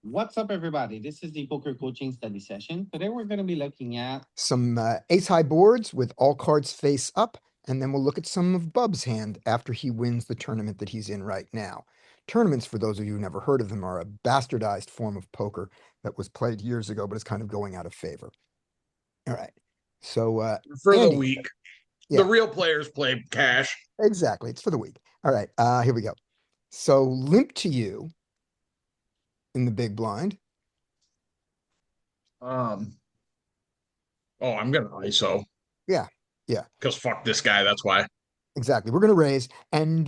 What's up, everybody? This is the poker coaching study session. Today, we're going to be looking at Some ace high boards with all cards face up, and then we'll look at some of Bub's hand after he wins the tournament that he's in right now. Tournaments, for those of you who never heard of them, are a bastardized form of poker that was played years ago, but is kind of going out of favor. All right. So, for the Andy, week. The yeah, real players play cash. exactly. It's for the week. All right. Here we go. So, limp to you in the big blind. Um, oh, I'm gonna ISO Yeah. Yeah. because fuck this guy. That's why. Exactly. We're going to raise, and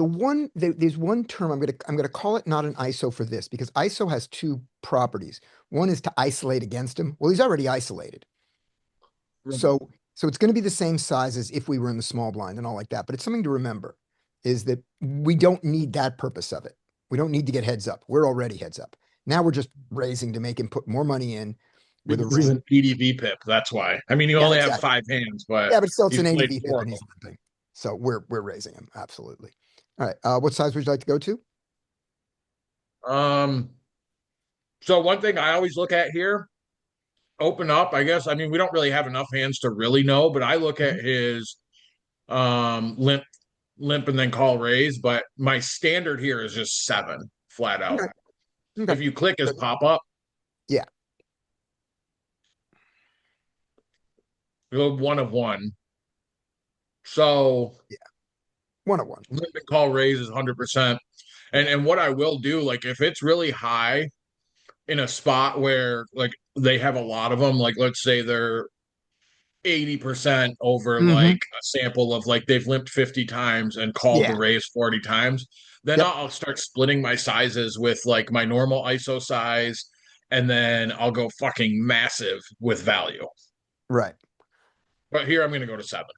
there's one term I'm gonna call it not an ISO for this because ISO has two properties. One is to isolate against him. Well, he's already isolated, so it's going to be the same size as if we were in the small blind and all like that. But it's something to remember is that we don't need that purpose of it. We don't need to get heads up. We're already heads up. Now we're just raising to make him put more money in with a Because he's range. an EDV pip. That's why. I mean, you Yeah, only have exactly. 5 hands, but Yeah, but still, it's he's an played ADV pip four of and he's them. limping. So we're raising him absolutely. All right. What size would you like to go to? Um, so one thing I always look at here, open up. I guess. I mean, we don't really have enough hands to really know, but I look Mhm. at his limp and then call raise. But my standard here is just 7 flat out. Okay. Okay. If you click his Good. pop up, Yeah. you go 1 of 1. So Yeah. 101. limit call raise is 100%. And what I will do, like if it's really high in a spot where like they have a lot of them, like let's say they're 80% over Mm-hmm. like a sample of like they've limped 50 times and called the Yeah. raise 40 times, then Yep. I'll start splitting my sizes with like my normal ISO size, and then I'll go fucking massive with value. Right. But here I'm gonna go to 7.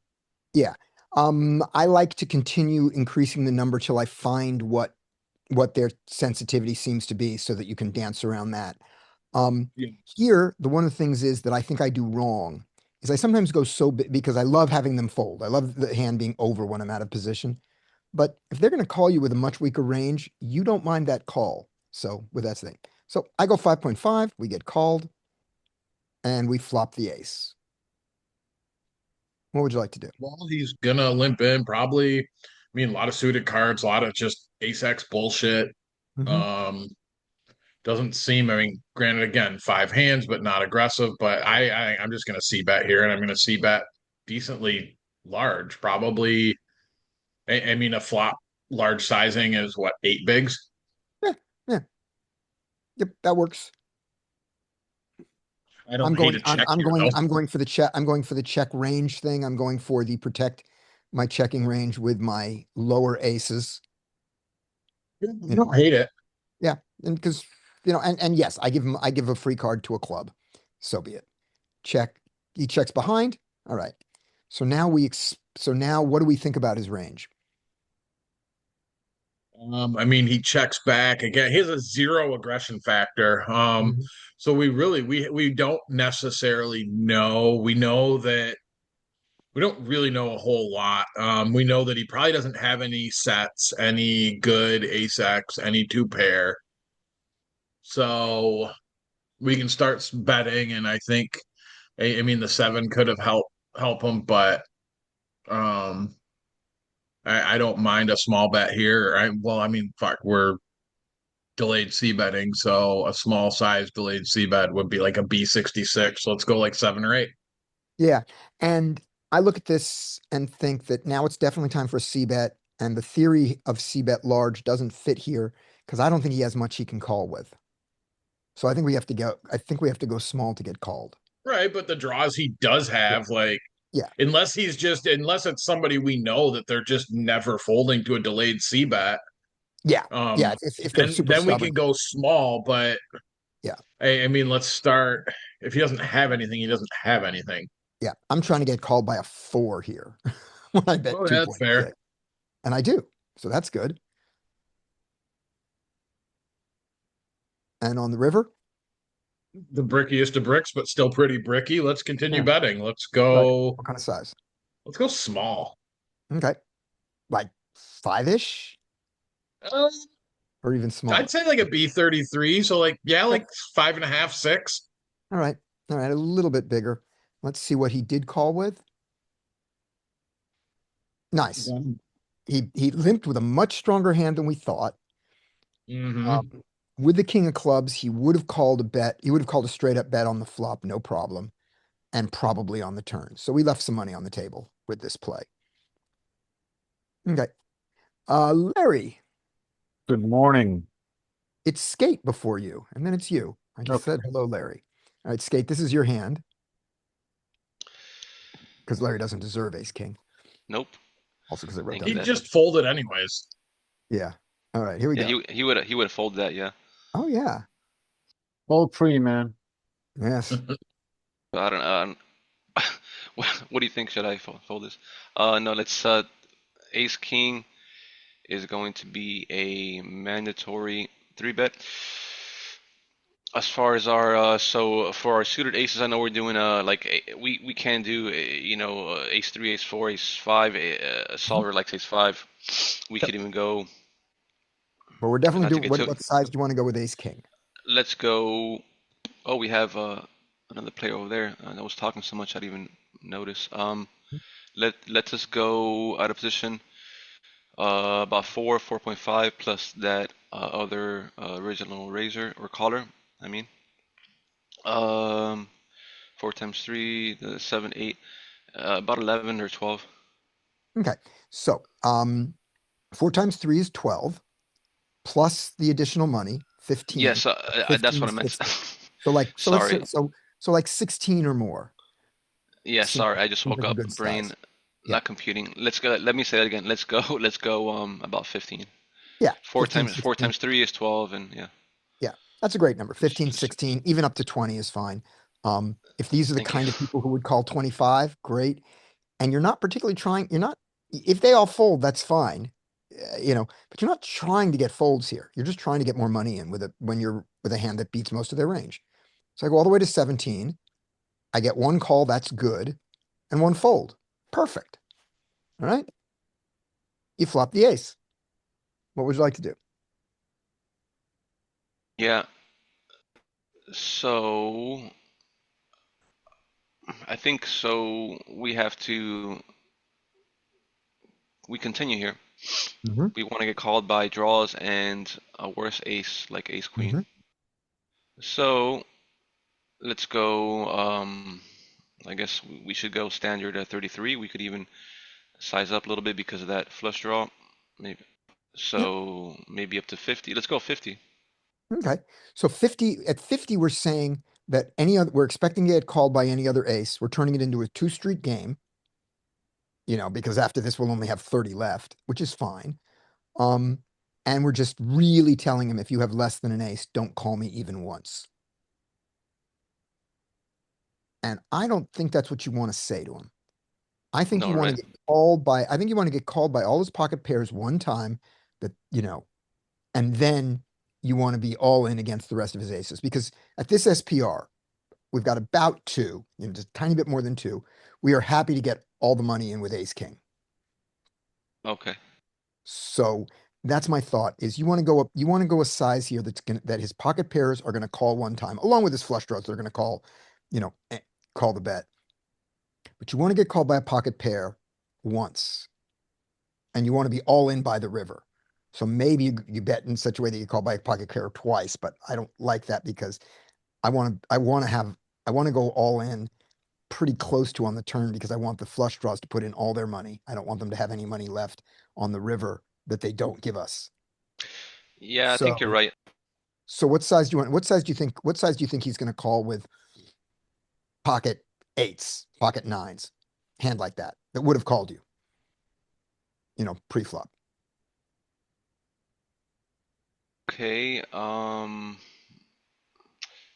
Yeah. I like to continue increasing the number till I find what their sensitivity seems to be so that you can dance around that. Um, Yeah. Here, the one of the things is that I think I do wrong is I sometimes go so big because I love having them fold. I love the hand being over when I'm out of position. But if they're going to call you with a much weaker range, you don't mind that call. So with that thing. So I go 5.5, we get called, and we flop the ace. What would you like to do? Well, he's gonna limp in probably. I mean, a lot of suited cards, a lot of just ace X bullshit. Hmm. Um, doesn't seem. I mean, granted, again, 5 hands, but not aggressive. But I'm just gonna C bet here, and I'm gonna C bet decently large. Probably. I mean, a flop large sizing is what, 8 bigs. Yeah, yeah, yep, that works. I don't hate a check here though. I'm going for the check. I'm going for the check range thing. I'm going for the protect my checking range with my lower aces. I You know, don't hate it. yeah, and because and yes, I give a free card to a club. So be it. Check. He checks behind. All right. So now what do we think about his range? I mean, he checks back again. He has a 0 aggression factor. Mhm. So we don't necessarily know. We know that we don't really know a whole lot. We know that he probably doesn't have any sets, any good ace X, any 2 pair. So we can start betting, and I think, I mean, the 7 could have help him, but um, I don't mind a small bet here. Well, I mean, fuck, we're delayed C betting, so a small size delayed C bet would be like a B66. Let's go like 7 or 8. Yeah. And I look at this and think that now it's definitely time for a C bet. And the theory of C bet large doesn't fit here because I don't think he has much he can call with. So I think we have to go small to get called. Right, but the draws he does Yeah. have, like, Yeah. unless it's somebody we know that they're just never folding to a delayed C bet, Yeah. Yeah. um, If they're then super then we stubborn. can go small. But Yeah. I mean, let's start. If he doesn't have anything, he doesn't have anything. Yeah. I'm trying to get called by a 4 here when I bet Oh, that's fair. 2.6. And I do. So that's good. And on the river? The brickiest of bricks, but still pretty bricky. Let's continue Yeah. betting. Let's Right. go. What kind of size? Let's go small. Okay. Like 5-ish? or even smaller? I'd say like a B33. So like, yeah, Okay. like 5.5, 6. All right. All right. A little bit bigger. Let's see what he did call with. Nice. Yeah. He limped with a much stronger hand than we thought. Mm-hmm. Um, with the king of clubs, he would have called a bet. He would have called a straight up bet on the flop, no problem, and probably on the turn. So we left some money on the table with this play. Okay. Larry, Good morning. it's Skate before you, and then it's you. I just Okay. said hello, Larry. All right, Skate, this is your hand because Larry doesn't deserve ace king. Nope. Also because I wrote Thank down. you, He Dad. just folded anyways. Yeah. All right, here we Yeah, go. he would have folded that, yeah. Oh yeah. All pre, man. Yes. But I don't know. What do you think? Should I fold this? No, let's ace king is going to be a mandatory 3-bet. As far as our so for our suited aces, I know we're doing we can do ace 3, ace 4, ace 5, a solver like ace 5. We Yep. could even go But we're definitely not to doing get too. what size do you want to go with ace king? Let's go. Oh, we have another player over there. I was talking so much I didn't even notice. Let us go out of position. About 4.5 plus that other original razor or collar. I mean, um, 4 times 3, the 7, 8, about 11 or 12. Okay. So 4 times 3 is 12 plus the additional money, 15. Yes, that's 15 what I is meant. 60. So like let's say Sorry. so like 16 or more. Yeah, sorry. I just Seems woke like a up. good Brain size. Yeah. not computing. Let's go. Let me say that again. Let's go. Let's go. About 15. Yeah. Four 15, times four 16. times 3 is 12, and yeah. Yeah. That's a great number. 15, Just 16, even up to 20 is fine. If these are the thank you. kind of people who would call 25, great. And you're not particularly trying, you're not, if they all fold, that's fine. But you're not trying to get folds here. You're just trying to get more money in when you're with a hand that beats most of their range. So I go all the way to 17. I get one call, that's good, and one fold. Perfect. All right. You flop the ace. What would you like to do? Yeah. So I think so. We continue here. Mm-hmm. We want to get called by draws and a worse ace like ace queen. Mm-hmm. So let's go. I guess we should go standard at 33. We could even size up a little bit because of that flush draw. Maybe Yep. so. Maybe up to 50. Let's go 50. Okay. So 50 at 50, we're saying that we're expecting to get called by any other ace. We're turning it into a two-street game, because after this we'll only have 30 left, which is fine. Um, and we're just really telling him if you have less than an ace, don't call me even once. And I don't think that's what you want to say to him. I think No, you want right? to get called by, I think you want to get called by all his pocket pairs one time and then you want to be all in against the rest of his aces because at this SPR, we've got about two, just a tiny bit more than two. We are happy to get all the money in with ace king. Okay. So that's my thought is you want to go a size here that his pocket pairs are going to call one time, along with his flush draws, they're going to call the bet. But you want to get called by a pocket pair once, and you want to be all in by the river. So maybe you bet in such a way that you call by a pocket pair twice, but I don't like that because I want to go all in pretty close to on the turn because I want the flush draws to put in all their money. I don't want them to have any money left on the river that they don't give us. Yeah, I think you're So, right. so what size do you want? What size do you think he's going to call with pocket eights, pocket nines, hand like that would have called you, pre-flop? Okay.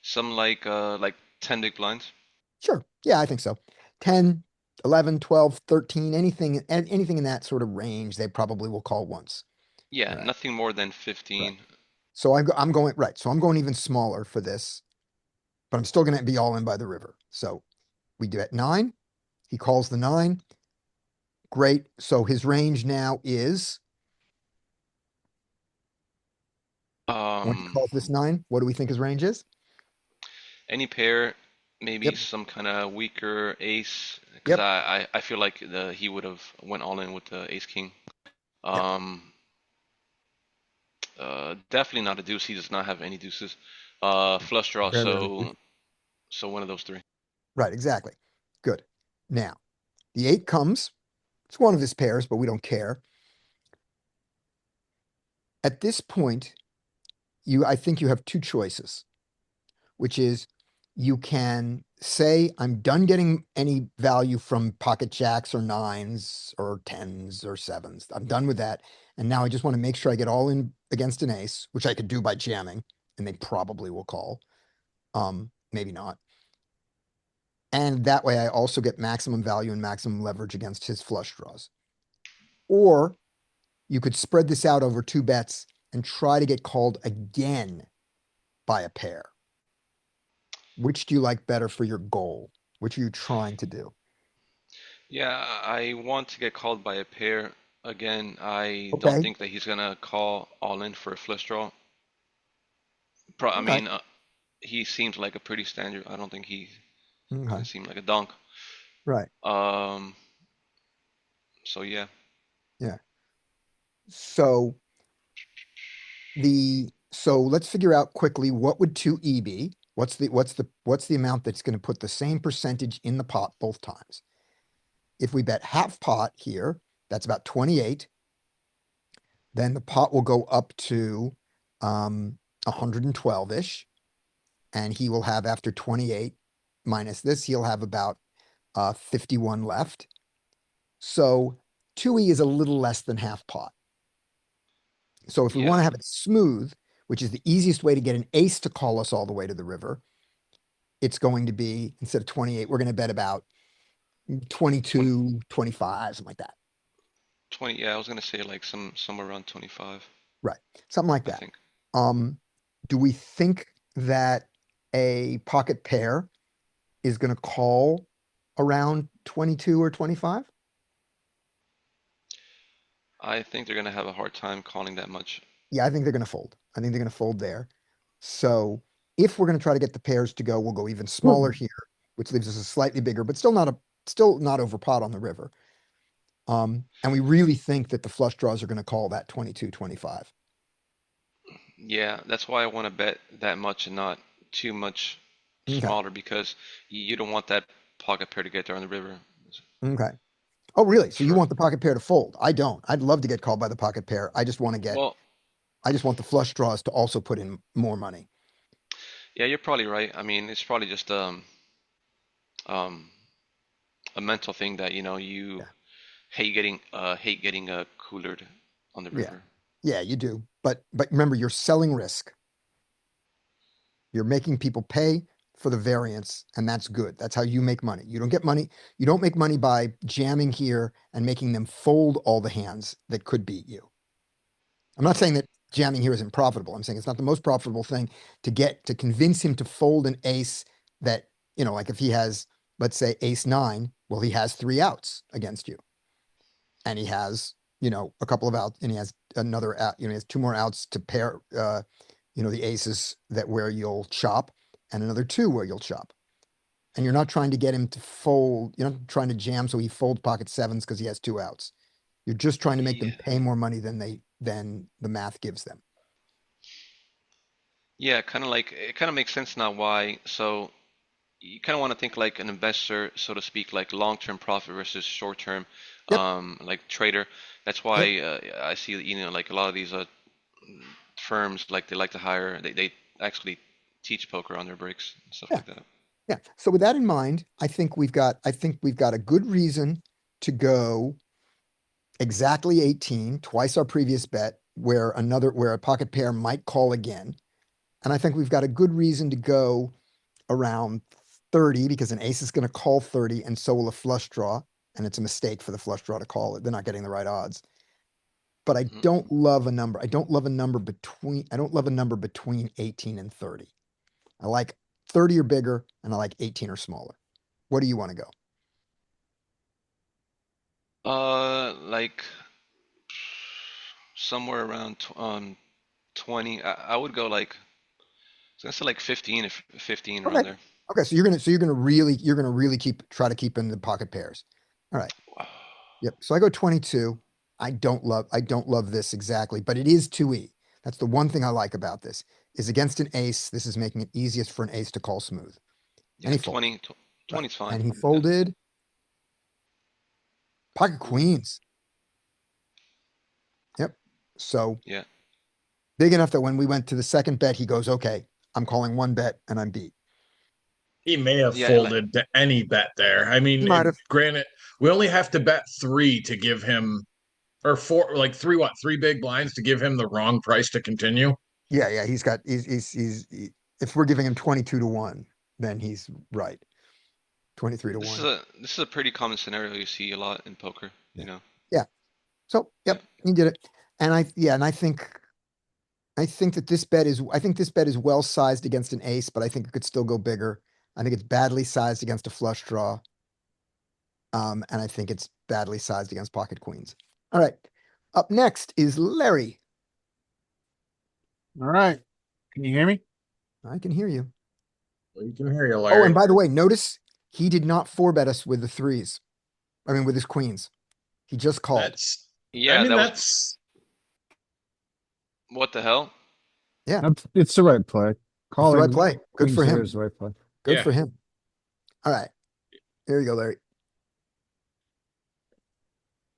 Some like 10 big blinds. Sure. Yeah, I think so. 10, 11, 12, 13, anything in that sort of range, they probably will call once. Yeah, All right. nothing more than Right. 15. So I'm going right. So I'm going even smaller for this, but I'm still going to be all in by the river. So we do at 9. He calls the 9. Great. So his range now is When he Um, calls this 9, what do we think his range is? any pair, maybe Yep. some kind of weaker ace, because Yep. I feel like he would have went all in with the ace king. Yep. Um, definitely not a deuce. He does not have any deuces. Flush draw. Very rarely. So one of those three. Right, exactly. Good. Now, the 8 comes. It's one of his pairs, but we don't care. At this point, I think you have two choices, which is you can say, I'm done getting any value from pocket jacks or 9s or 10s or 7s. I'm done with that. And now I just want to make sure I get all in against an ace, which I could do by jamming, and they probably will call. Maybe not. And that way I also get maximum value and maximum leverage against his flush draws. Or you could spread this out over 2 bets and try to get called again by a pair. Which do you like better for your goal? Which are you trying to do? Yeah, I want to get called by a pair. Again, I don't Okay. think that he's gonna call all in for a flush draw. I Okay. mean, he seems like a pretty standard. I don't think he's Okay. gonna seem like a donk. Right. Um, so yeah. Yeah. So let's figure out quickly what would 2E be? What's the amount that's going to put the same percentage in the pot both times? If we bet half pot here, that's about 28. Then the pot will go up to 112-ish. And he will have, after 28 minus this, he'll have about 51 left. So 2E is a little less than half pot. So if we want Yeah. to have it smooth, which is the easiest way to get an ace to call us all the way to the river, it's going to be, instead of 28, we're going to bet about 20, 22, 25, something like that. 20, yeah, I was gonna say like somewhere around 25, Right. Something like I that. think. Um, do we think that a pocket pair is going to call around 22 or 25? I think they're gonna have a hard time calling that much. Yeah, I think they're going to fold. I think they're going to fold there. So if we're going to try to get the pairs to go, we'll go even smaller here, which leaves us a slightly bigger, but still not over pot on the river. And we really think that the flush draws are going to call that 22, 25. Yeah, that's why I want to bet that much and not too much Okay. smaller because you don't want that pocket pair to get there on the river. Okay. Oh, really? So you For want the pocket pair to fold? I don't. I'd love to get called by the pocket pair. well, I just want the flush draws to also put in more money. yeah, you're probably right. I mean, it's probably just um a mental thing that you Yeah. hate getting coolered on the Yeah. river. Yeah, you do. But remember, you're selling risk. You're making people pay for the variance, and that's good. That's how you make money. You don't get money. You don't make money by jamming here and making them fold all the hands that could beat you. I'm not Uh-huh. saying that jamming here isn't profitable. I'm saying it's not the most profitable thing to convince him to fold an ace that, like if he has, let's say, ace 9, well, he has 3 outs against you. And he has, a couple of outs, and he has another out, he has 2 more outs to pair, the aces where you'll chop, and another 2 where you'll chop. And you're not trying to get him to fold, you're not trying to jam so he folds pocket 7s because he has 2 outs. You're just trying to make them Yeah. pay more money than the math gives them. Yeah, kind of like it kind of makes sense now why. So you kind of want to think like an investor, so to speak, like long-term profit versus short-term, Yep. like trader. That's Yep. why I see, like a lot of these firms, like they like to hire, they actually teach poker on their breaks and stuff Yeah. like that. Yeah. So with that in mind, I think we've got a good reason to go exactly 18, twice our previous bet, where a pocket pair might call again. And I think we've got a good reason to go around 30 because an ace is going to call 30 and so will a flush draw. And it's a mistake for the flush draw to call it. They're not getting the right odds. But I Mhm. don't love a number. I don't love a number between 18 and 30. I like 30 or bigger, and I like 18 or smaller. What do you want to go? Like somewhere around 20. I would go like, so that's like 15, if 15 around Okay. there. Okay, so you're gonna really try to keep in the pocket pairs. All right. Yep. So I go 22. I don't love this exactly, but it is 2E. That's the one thing I like about this. Is against an ace, this is making it easiest for an ace to call smooth. And Yeah, he folded. 20, 20 Right. is fine. And he Yeah. folded pocket queens. Yep. So Yeah. big enough that when we went to the second bet, he goes, okay, I'm calling one bet and I'm beat. He may have Yeah, like, folded to any bet there. I He mean, might have. granted, we only have to bet 3 to give him, or 4, like 3, what, 3 big blinds to give him the wrong price to continue. Yeah, if we're giving him 22 to 1, then he's right. 23 to this is 1. a pretty common scenario you see a lot in poker, Yeah. you know. Yeah. So, Yeah. yep, he did it. And I think that I think this bet is well sized against an ace, but I think it could still go bigger. I think it's badly sized against a flush draw. And I think it's badly sized against pocket queens. All right. Up next is Larry. All right. Can you hear me? I can hear you. You can hear you, Oh, Larry. and by the way, notice he did not four bet us with the threes. I mean, with his queens. He just called. That's, Yeah, I mean, that was, that's, what the hell? It's the right play. It's the Calling right play. Good queens for there him. is the right play. Good Yeah. for him. All right. Here you go, Larry.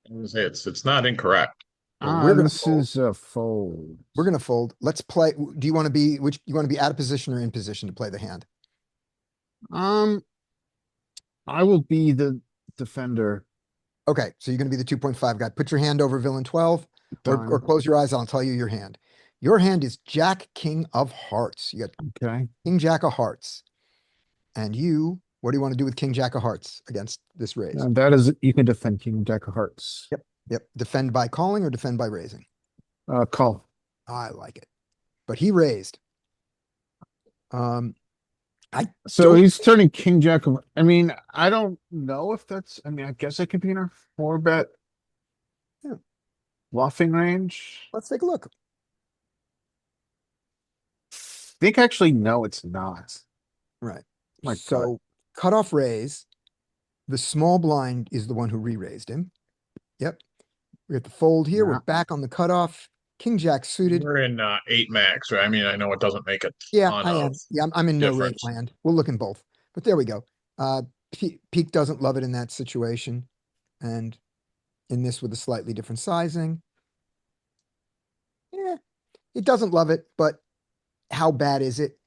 I was gonna say, it's not incorrect. Well, we're gonna This fold. is a fold. We're gonna fold. Let's play. Do you want to be you want to be out of position or in position to play the hand? I will be the defender. Okay, so you're gonna be the 2.5 guy. Put your hand over villain 12 or Done. close your eyes. I'll tell you your hand. Your hand is Jack King of Hearts. You got Okay. King Jack of Hearts. And what do you want to do with King Jack of Hearts against this raise? That is, you can defend King Jack of Hearts. Yep. Defend by calling or defend by raising? Call. I like it. But he raised. So Don't- he's turning King Jack of, I mean, I don't know if that's, I mean, I guess it could be in our 4-bet Yeah. bluffing range. Let's take a look. Think actually, no, it's not. Right. My So cutoff raise. The small blind is the one who re-raised him. Yep. We have the fold here. We're Yeah. back on the cutoff. King Jack suited. We're in 8 max, right? I mean, I know it doesn't make a Yeah, ton I am. of Yeah, I'm in no range difference. land. We'll look in both. But there we go. Peak doesn't love it in that situation. And in this with a slightly different sizing. Yeah, it doesn't love it, but how bad is it?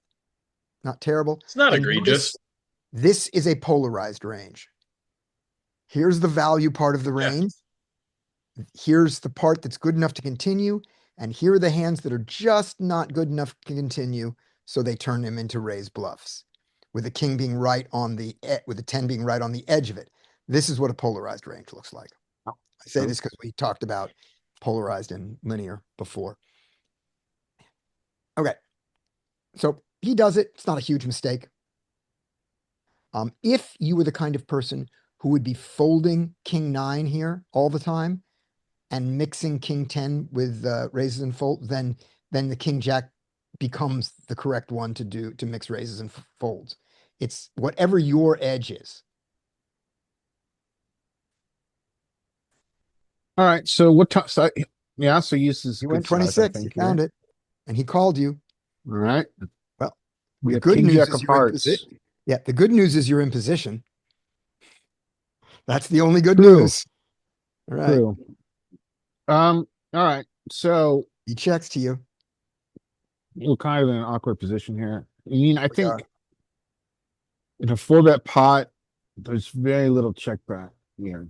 Not terrible. It's not And egregious. this is a polarized range. Here's the value part of the Yeah. range. Here's the part that's good enough to continue. And here are the hands that are just not good enough to continue. So they turn them into raised bluffs with the king being right on with the 10 being right on the edge of it. This is what a polarized range looks like. I say this because we talked about polarized and linear before. Okay. So he does it. It's not a huge mistake. If you were the kind of person who would be folding king 9 here all the time and mixing king 10 with raises and fold, then the king jack becomes the correct one to mix raises and folds. It's whatever your edge is. All right. So what time? So, yeah. So uses. You went 26. You found it, and he called you. All right. Well, We the have good King news Jack is of you're in Hearts. position. Yeah, the good news is you're in position. That's the only good True. news. All right. True. All right. So He checks to you. we're kind of in an awkward position here. I mean, I We think are. in a 4-bet pot, there's very little check back here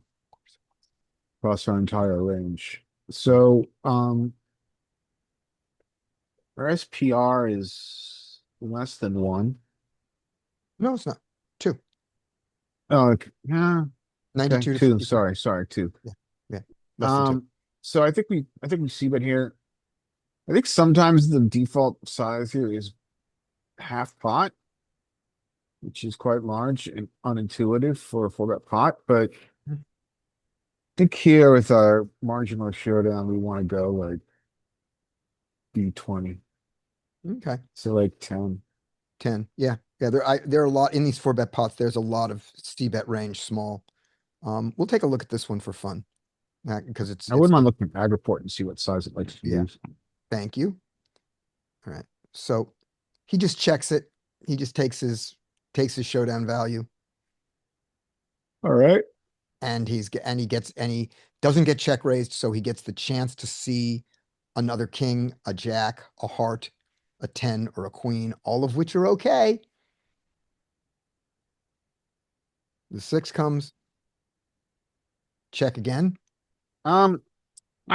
across our entire range. So, our SPR is less than 1. No, it's not. 2. Oh, yeah. 92 to 2. 54. Sorry, 2. Less than 2. So I think we see bet here. I think sometimes the default size here is half pot, which is quite large and unintuitive for a 4-bet pot, but I think here with our marginal showdown, we want to go like be 20. Okay, So like 10. 10. Yeah, yeah. There are a lot in these 4-bet pots. There's a lot of C-bet range small. We'll take a look at this one for fun. Because I wouldn't mind looking at ag report and see what size it likes to Yeah. use. thank you. All right. So he just checks it. He just takes his showdown value. All right. And he doesn't get check raised, so he gets the chance to see another king, a jack, a heart, a 10, or a queen, all of which are okay. The 6 comes. Check again. I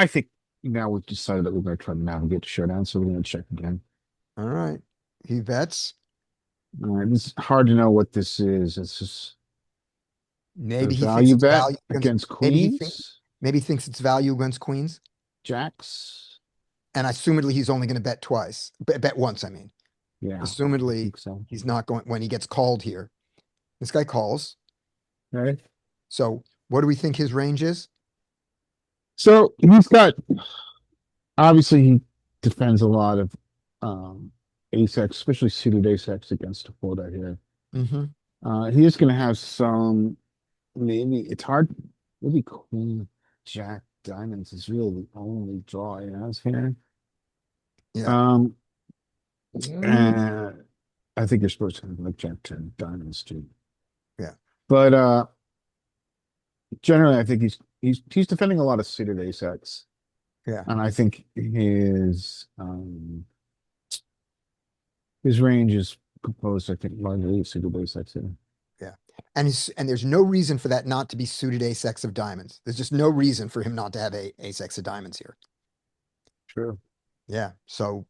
think now we've decided that we're going to try to navigate the showdown, so we're going to check again. All right. He bets. All right, it's hard to know what this is. It's just Maybe a he thinks value it's bet value against maybe queens, he thinks it's value against queens. jacks. And assumedly he's only going to bet twice. Bet once, I mean. Yeah, I Assumedly think so. he's not going when he gets called here. This guy calls. Right. So what do we think his range is? So he's got obviously he defends a lot of ace X, especially suited ace X against a fold out here. Mm-hmm. He is going to have some. Maybe it's hard. Maybe queen, jack, diamonds is really the only draw he has here. Yeah. And I think you're supposed to have like jack 10 diamonds too. Yeah. But generally I think he's defending a lot of suited ace X. Yeah. And I think his range is composed, I think, largely of suited ace X here. Yeah. And there's no reason for that not to be suited ace X of diamonds. There's just no reason for him not to have a ace X of diamonds here. True. Yeah. So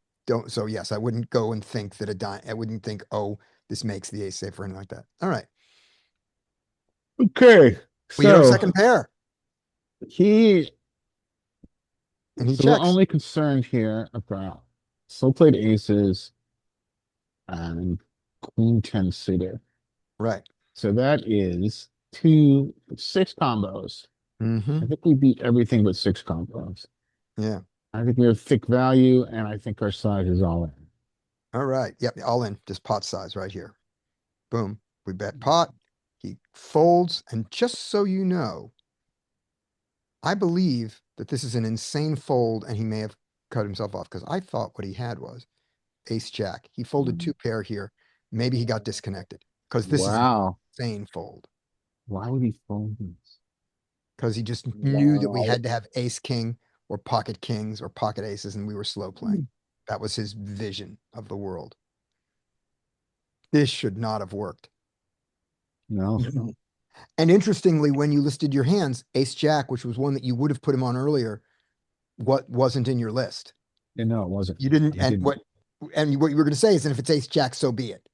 yes, I wouldn't go and think that I wouldn't think, oh, this makes the ace safe or anything like that. All right. Okay. We have a So second pair. he And he so we're checks. only concerned here about slow played aces and queen 10 suited. Right. So that is 6 combos. Mm-hmm. I think we beat everything but 6 combos. Yeah. I think we have thick value, and I think our size is all in. All right. Yep. All in. Just pot size right here. Boom. We bet pot. He folds. And just so you know, I believe that this is an insane fold and he may have cut himself off because I thought what he had was ace jack. He folded 2 pair here. Maybe he got disconnected because this is an Wow. insane fold Why would he fold this? because he just knew that we had to have ace king or pocket kings or pocket aces and we were slow playing. That was his vision of the world. This should not have worked. No. And interestingly, when you listed your hands, ace jack, which was one that you would have put him on earlier, what wasn't in your list. No, it wasn't. You didn't, I and what you were going to say is, and if it's ace jack, so be it.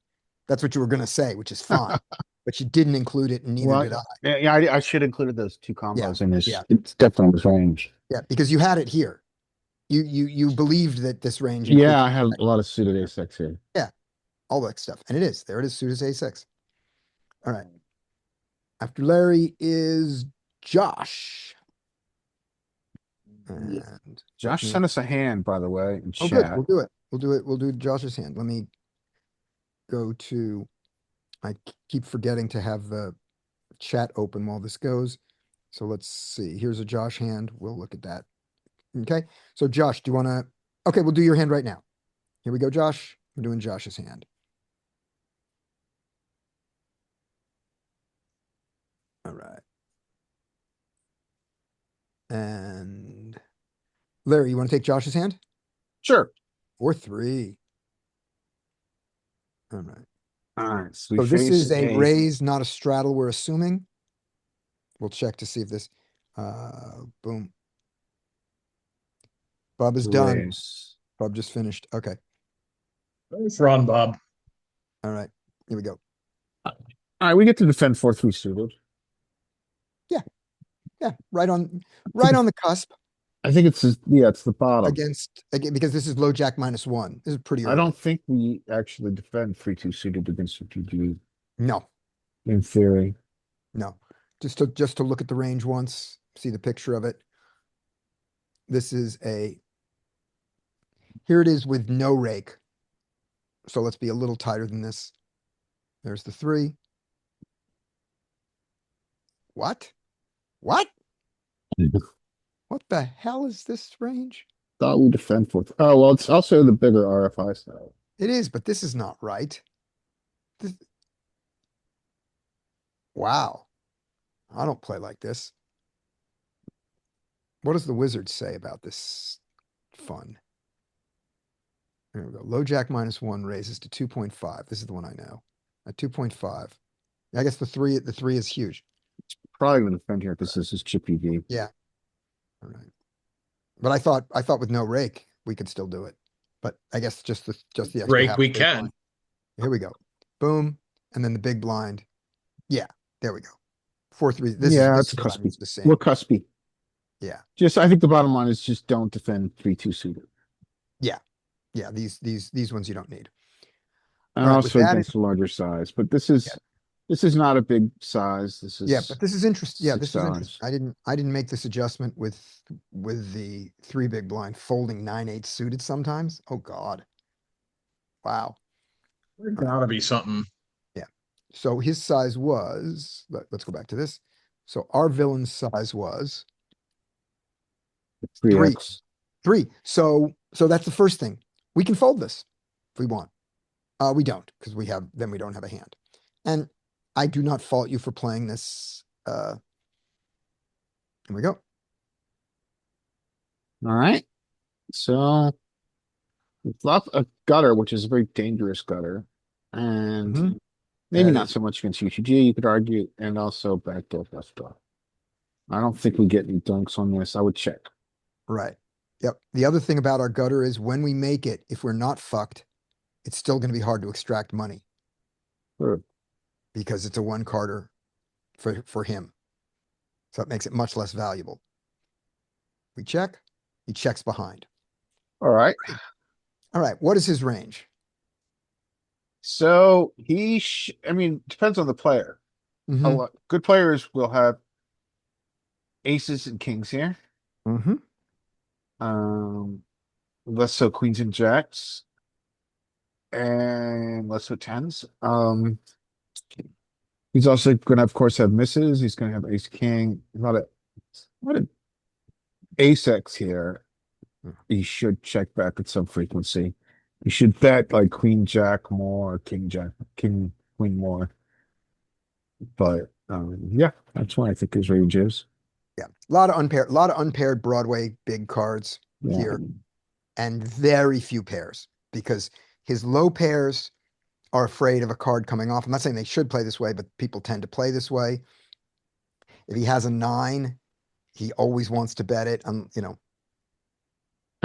That's what you were going to say, which is fine. But you didn't include it, and neither Well, did I. yeah, I should have included those 2 combos in his. yeah. It's definitely his range. Yeah, because you had it here. You believed that this range. Yeah, I have a lot of suited ace X here. All that stuff, and it is there. It is suited ace 6. All right. After Larry is Josh. And Josh me- sent us a hand, by the way, in oh, good. chat. We'll do it. We'll do it. We'll do Josh's hand. Let me go to. I keep forgetting to have the chat open while this goes. So let's see. Here's a Josh hand. We'll look at that. Okay. So Josh, do you want to? Okay, we'll do your hand right now. Here we go, Josh. We're doing Josh's hand. All right. And Larry, you want to take Josh's hand? Sure. Or 3. All right. All right. So this is a raise, not a straddle, we're assuming. We'll check to see if this, boom. Bub is done. raise. Bub just finished. Okay. Nice run, Bob. All right. Here we go. All right, we get to defend 4-3 suited. Yeah. Right on the cusp I think it's it's the bottom. again, because this is low jack -1. This is pretty early. I don't think we actually defend 3-2 suited against GG No, in theory. no. Just to look at the range once, see the picture of it. This is Here it is with no rake. So let's be a little tighter than this. There's the 3. What? What? What the hell is this range? Thought we defend fourth. Oh, well, it's also the bigger RFI style. It is, but this is not right. This- Wow. I don't play like this. What does the wizard say about this fun? There we go. Low jack -1 raises to 2.5. This is the one I know. At 2.5. I guess the three is huge. Probably gonna defend here because this is chip EV. Yeah. All right. But I thought with no rake, we could still do it. But I guess just the extra Rake half we big can. blind. Here we go. Boom. And then the big blind. Yeah, there we go. 4-3. Yeah, This it's is what I'm cuspy. used to seeing. We're cuspy. Yeah. Just, I think the bottom line is just don't defend 3-2 suited. Yeah, these ones you don't need. And All right, with also that against a larger size, but this is not a big size. This is Yeah, but this is interesting. Yeah, six this is interesting. size. I didn't make this adjustment with the 3 big blind folding 9-8 suited sometimes. Oh God. Wow. There's gotta be something. So his size was, let's go back to this. So our villain's size was 3x. 3. So that's the first thing. We can fold this if we want. We don't, because we don't have a hand. And I do not fault you for playing this. Here we go. All right. So we flop a gutter, which is a very dangerous gutter. And Mhm. maybe That not is- so much against UTG, you could argue, and also backdoor flush draw. I don't think we get any dunks on this. I would check. Right. Yep. The other thing about our gutter is when we make it, if we're not fucked, it's still going to be hard to extract money Sure. because it's a 1-carder for him. So it makes it much less valuable. We check. He checks behind. All right. All right. What is his range? So I mean, depends on the player. Mhm. Good players will have aces and kings here. Mhm. Less so queens and jacks, and less so tens. He's also gonna, of course, have misses. He's gonna have ace king. A lot of ace X here. He should check back at some frequency. You should bet like queen jack more, king jack, king queen more. But yeah, that's what I think his range is. Yeah. A lot of unpaired Broadway big cards Yeah. here and very few pairs because his low pairs are afraid of a card coming off. I'm not saying they should play this way, but people tend to play this way. If he has a 9, he always wants to bet it. I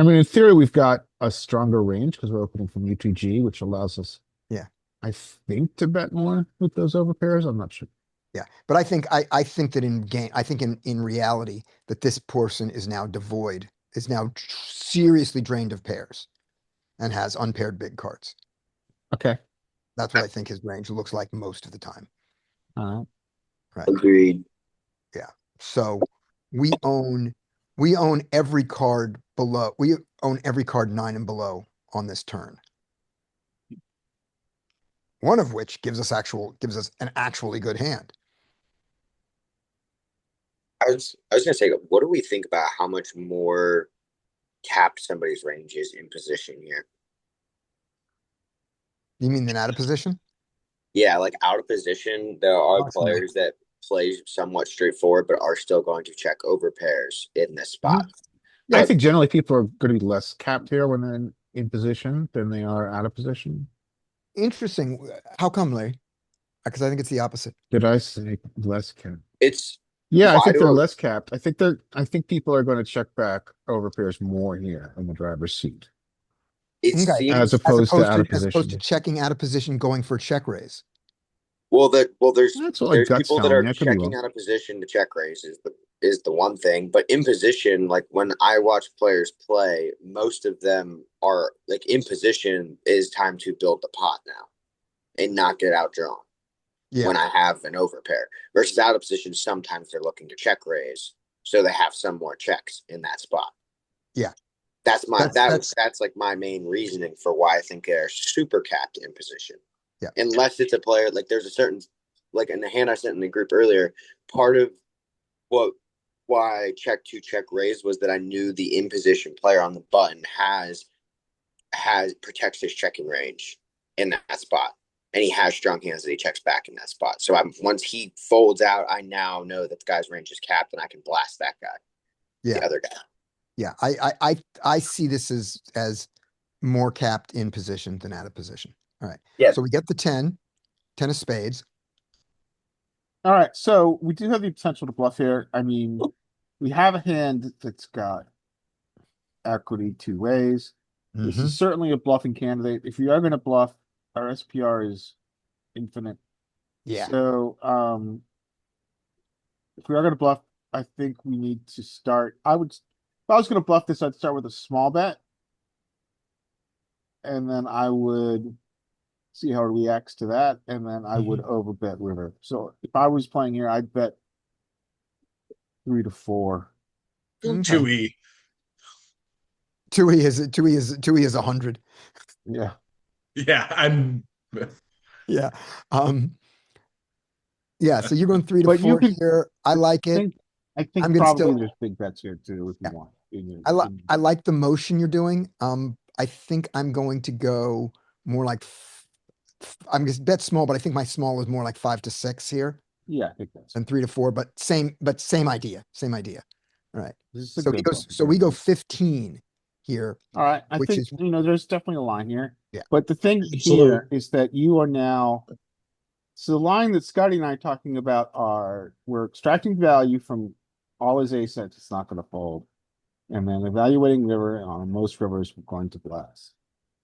mean, in theory, we've got a stronger range because we're opening from UTG, which allows us, Yeah. I think, to bet more with those overpairs. I'm not sure. Yeah. But I think that in reality that this person is now seriously drained of pairs and has unpaired big cards. Okay. That's what I think his range looks like most of the time. Right. Agreed. So we own every card below. We own every card 9 and below on this turn. One of which gives us an actually good hand. I was gonna say, what do we think about how much more capped somebody's range is in position here? You mean than out of position? Yeah, like out of position, there are Awesome. players that play somewhat straightforward, but are still going to check over pairs in this spot. Yeah, I Yeah. think generally people are going to be less capped here when they're in position than they are out of position. Interesting. How come, Larry? Because I think it's the opposite. Did I say less capped? It's Yeah, I Why think do they're I- less capped. I think people are going to check back over pairs more here in the driver's seat. it Okay. seems As opposed to out of as opposed to position. checking out of position, going for a check raise. there's That's what my gut's people that telling are me. I could be checking wrong. out of position to check raise is the one thing, but in position, like when I watch players play, most of them are like in position is time to build the pot now and not get outdrawn. Yeah. When I have an overpair versus out of position, sometimes they're looking to check raise, so they have some more checks in that spot. That's my That's that's like my main reasoning for why I think they're super capped in position. Yeah. Unless it's a player like there's a certain like in the hand I sent in the group earlier, part of what why I check to check raise was that I knew the in position player on the button has protects his checking range in that spot. And he has strong hands that he checks back in that spot. So once he folds out, I now know that the guy's range is capped and I can blast that guy. Yeah. The other guy. Yeah, I see this as more capped in position than out of position. All right. Yeah. So we get the 10 of spades. All right, so we do have the potential to bluff here. I mean, we have a hand that's got equity two ways. This Mhm. is certainly a bluffing candidate. If you are going to bluff, our SPR is infinite. Yeah. So, if we are going to bluff, I think we need to start. If I was going to bluff this, I'd start with a small bet. And then I would see how it reacts to that. And then I would overbet river. So if I was playing here, I'd bet 3 to 4. Go Okay. 2E. 2E is 100. Yeah. Yeah, I'm. Yeah. Yeah, so you're going 3 to But you 4 can here. I like it. I think I'm gonna probably still- there's big bets here too if you Yeah. want. I like the motion you're doing. I think I'm going to go more like I'm just bet small, but I think my small is more like 5 to 6 here Yeah, I think that's and 3 to 4, but same idea. Same idea. All right. this is a So good one. we go 15 here. All right. I which think is- there's definitely a line here. Yeah. But the thing Absolutely. here is that you are now so the line that Scotty and I are talking about are we're extracting value from all his assets, it's not gonna fold. And then evaluating river, and on most rivers, we're going to blast.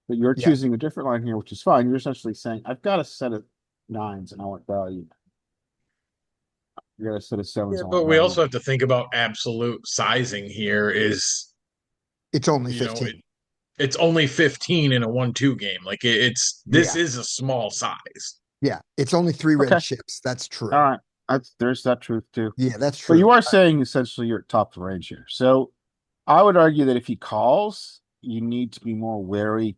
But you're Yeah. choosing a different line here, which is fine. You're essentially saying, I've got a set of nines and I want value. You got a set of sevens. Yeah, I want but we also value. have to think about absolute sizing here is, It's only you know, 15. it's only 15 in a 1-2 game. Like this is a small size. Yeah, it's only 3 red Okay. chips. That's true. All right. There's that truth too. Yeah, that's But true. you are saying essentially you're at top of the range here. So I would argue that if he calls, you need to be more wary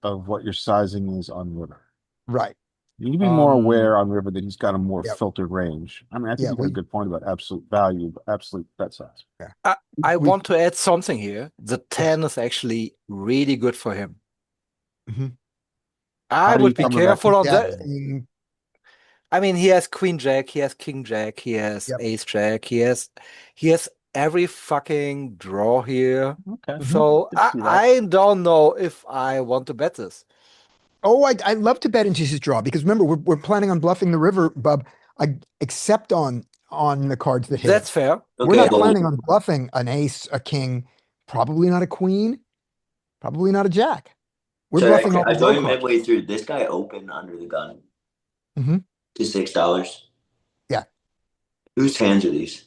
of what your sizing is on river. Right. You need to be more Um, aware on river that he's got a more Yep. filtered range. I mean, I think Yeah, you got a good point about absolute value, absolute bet size. I We- want to add something here. The 10 is actually really good for him. Mhm. I How do you would be come about careful on Yeah, that. I mean, he has Queen Jack, he has King Jack, he has Yep. Ace Jack, he has every fucking draw here. Okay. So I can see that. I don't know if I want to bet this. Oh, I love to bet into his draw because remember we're planning on bluffing the river, Bub. Except on the cards that hit. That's it. fair. We're not planning on bluffing an ace, a king, probably not a queen, probably not a jack. We're So bluffing all I the saw low you cards. midway through. This guy opened under the gun Mhm. to $6. Yeah. Whose hands are these?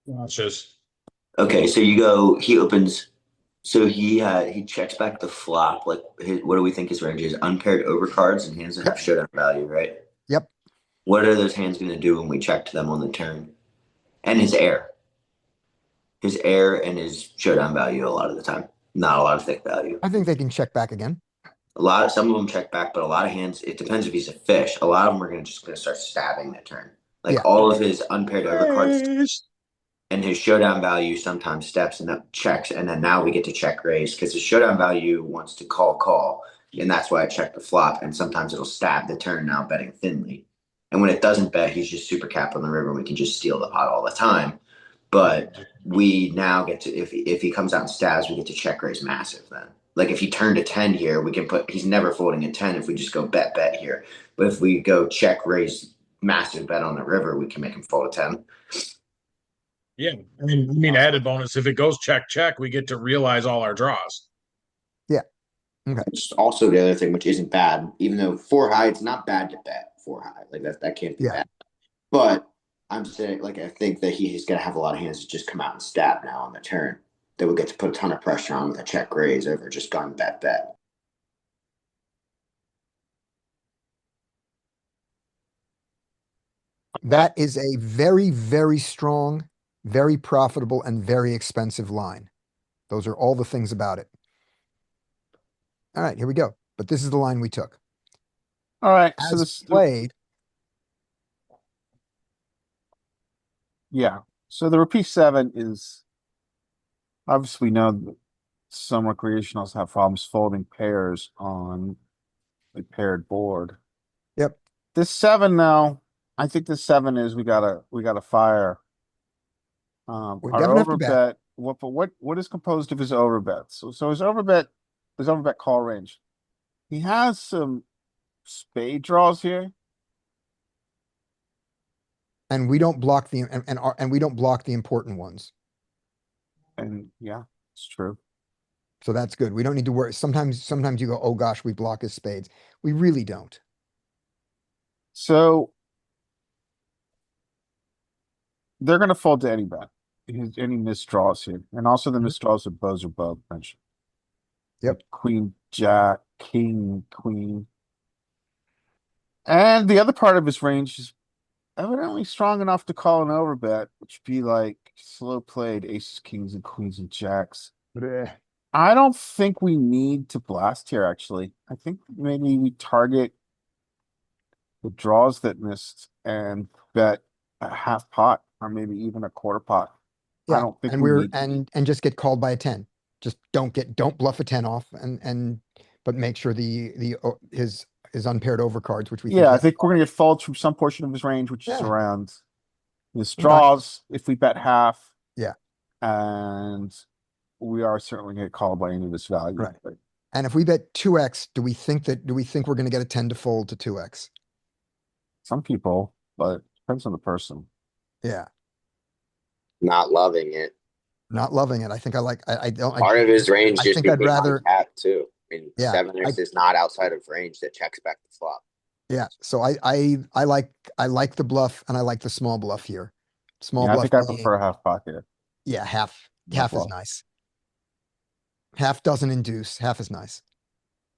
It's just Okay, so you go. He opens. So he checks back the flop. Like, what do we think his range is? Unpaired overcards and hands that have showdown value, right? Yep. What are those hands going to do when we check to them on the turn? And his air. His air and his showdown value a lot of the time. Not a lot of thick value. I think they can check back again. Some of them check back, but a lot of hands, it depends if he's a fish. A lot of them are just gonna start stabbing that turn. Like Yeah. all of his unpaired overcards and his showdown value sometimes steps and up checks, and then now we get to check raise because his showdown value wants to call, and that's why I check the flop, and sometimes it'll stab the turn now betting thinly. And when it doesn't bet, he's just super capped on the river. We can just steal the pot all the time. But we now get to if he comes out and stabs, we get to check raise massive then. Like if he turned a 10 here, we can he's never folding a 10 if we just go bet here. But if we go check raise massive bet on the river, we can make him fold a 10. yeah. I mean, added bonus. If it goes check, we get to realize all our draws. It's also the other thing, which isn't bad, even though 4 high, it's not bad to bet 4 high. Like that can't be Yeah. bad. But I'm saying, like, I think that he's going to have a lot of hands to just come out and stab now on the turn. That would get to put a ton of pressure on with a check raise over just gun bet. That is a very, very strong, very profitable, and very expensive line. Those are all the things about it. All right, here we go. But this is the line we took. All right, so As this played, yeah. So the repeat 7 is obviously we know that some recreationals have problems folding pairs on a paired board. yep, This 7 now, I think the 7 is we gotta fire. we Our definitely have to bet. overbet. What is composed of his overbets? So his overbet call range. He has some spade draws here. And we don't block and we don't block the important ones. And yeah, it's true. So that's good. We don't need to worry. Sometimes you go, oh gosh, we block his spades. We really don't. So they're gonna fold to any bet. Any misdraws here. And also the Mhm. misdraws of bows or both mentioned. Yep. Like Queen, Jack, King, Queen. And the other part of his range is evidently strong enough to call an overbet, which would be like slow played aces, kings, and queens and jacks. I don't think we need to blast here, actually. I think maybe we target the draws that missed and bet a half pot or maybe even a quarter pot. I Yeah, don't think and we we're need and just get called by a 10. Just don't bluff a 10 off but make sure his unpaired overcards, which we think Yeah, he I has. think we're gonna get folds from some portion of his range, which is Yeah. around his Fine. draws if we bet half. Yeah. And we are certainly gonna get called by any of this value. Right. But And if we bet 2x, do we think we're gonna get a 10 to fold to 2x? some people, but depends on the person. Yeah, Not loving it. not loving it. I think I don't Part of his range I just think I'd became rather untapped too. I mean, Yeah, 7x is not outside of range that checks back the flop. yeah. So I like the bluff and I like the small bluff here. Small Yeah, I bluff think I being, prefer a half pot here. yeah, half No is bluff. nice. Half doesn't induce, half is nice.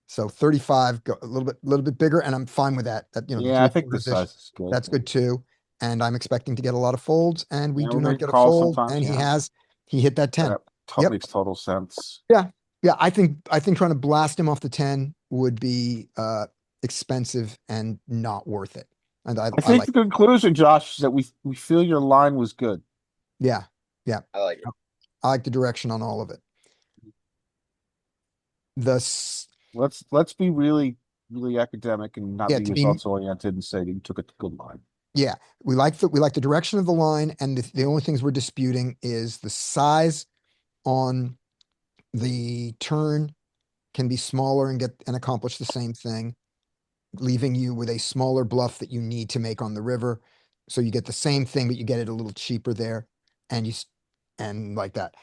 So 35, go a little bit bigger, and I'm fine with that. That, the Yeah, I think 3/4 this ish, size is good. that's good too. And I'm expecting to get a lot of folds, and we Yeah, do we're not gonna get a call fold, sometimes, and yeah. he hit that 10. That Yep. makes total sense. Yeah, I think trying to blast him off the 10 would be expensive and not worth it. And I think like, the conclusion, Josh, is that we feel your line was good. yeah, I like it. I like the direction on all of it. Let's be really, really academic and not Yeah, be to be- results oriented and say you took a good line. Yeah, we like the direction of the line, and the only things we're disputing is the size on the turn can be smaller and accomplish the same thing, leaving you with a smaller bluff that you need to make on the river. So you get the same thing, but you get it a little cheaper there, and and like that.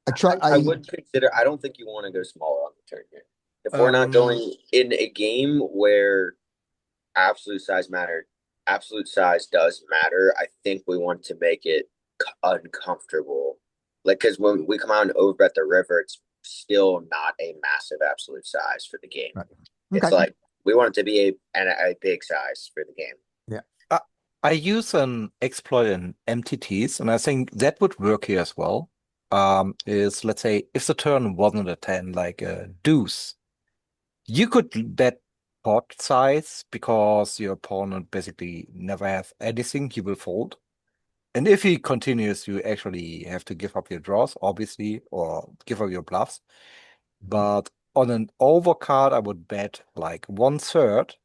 I would consider. I don't think you want to go smaller on the turn here. If we're not going in a game where absolute size does matter. I think we want to make it uncomfortable. Like, because when we come out and overbet the river, it's still not a massive absolute size for the game. Right. It's Okay. like we want it to be a big size for the game. I use an exploit in MTTs, and I think that would work here as well. Is let's say if the turn wasn't a 10, like a deuce, you could bet pot size because your opponent basically never has anything he will fold. And if he continues, you actually have to give up your draws, obviously, or give up your bluffs. But on an overcard, I would bet like 1/3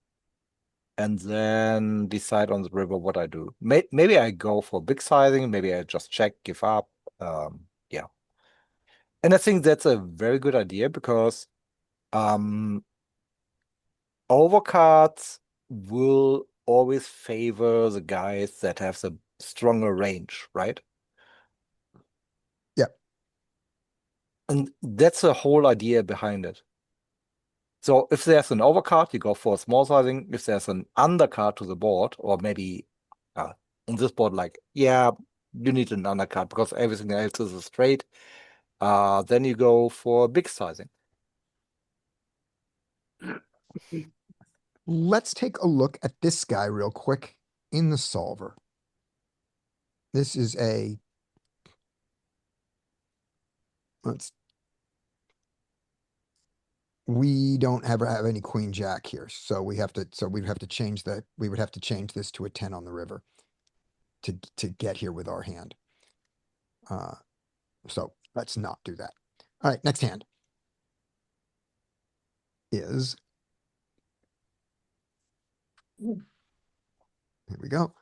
and then decide on the river what I do. Maybe I go for big sizing, maybe I just check, give up. Yeah. And I think that's a very good idea because overcards will always favor the guys that have the stronger range, right? Yeah. And that's the whole idea behind it. So if there's an overcard, you go for a small sizing. If there's an undercard to the board, or maybe on this board, like, yeah, you need an undercard because everything else is a straight, then you go for big sizing. Let's take a look at this guy real quick in the solver. This is let's we don't ever have any queen jack here, so we'd have to change we would have to change this to a 10 on the river to get here with our hand. So let's not do that. All right, next hand is, here we go.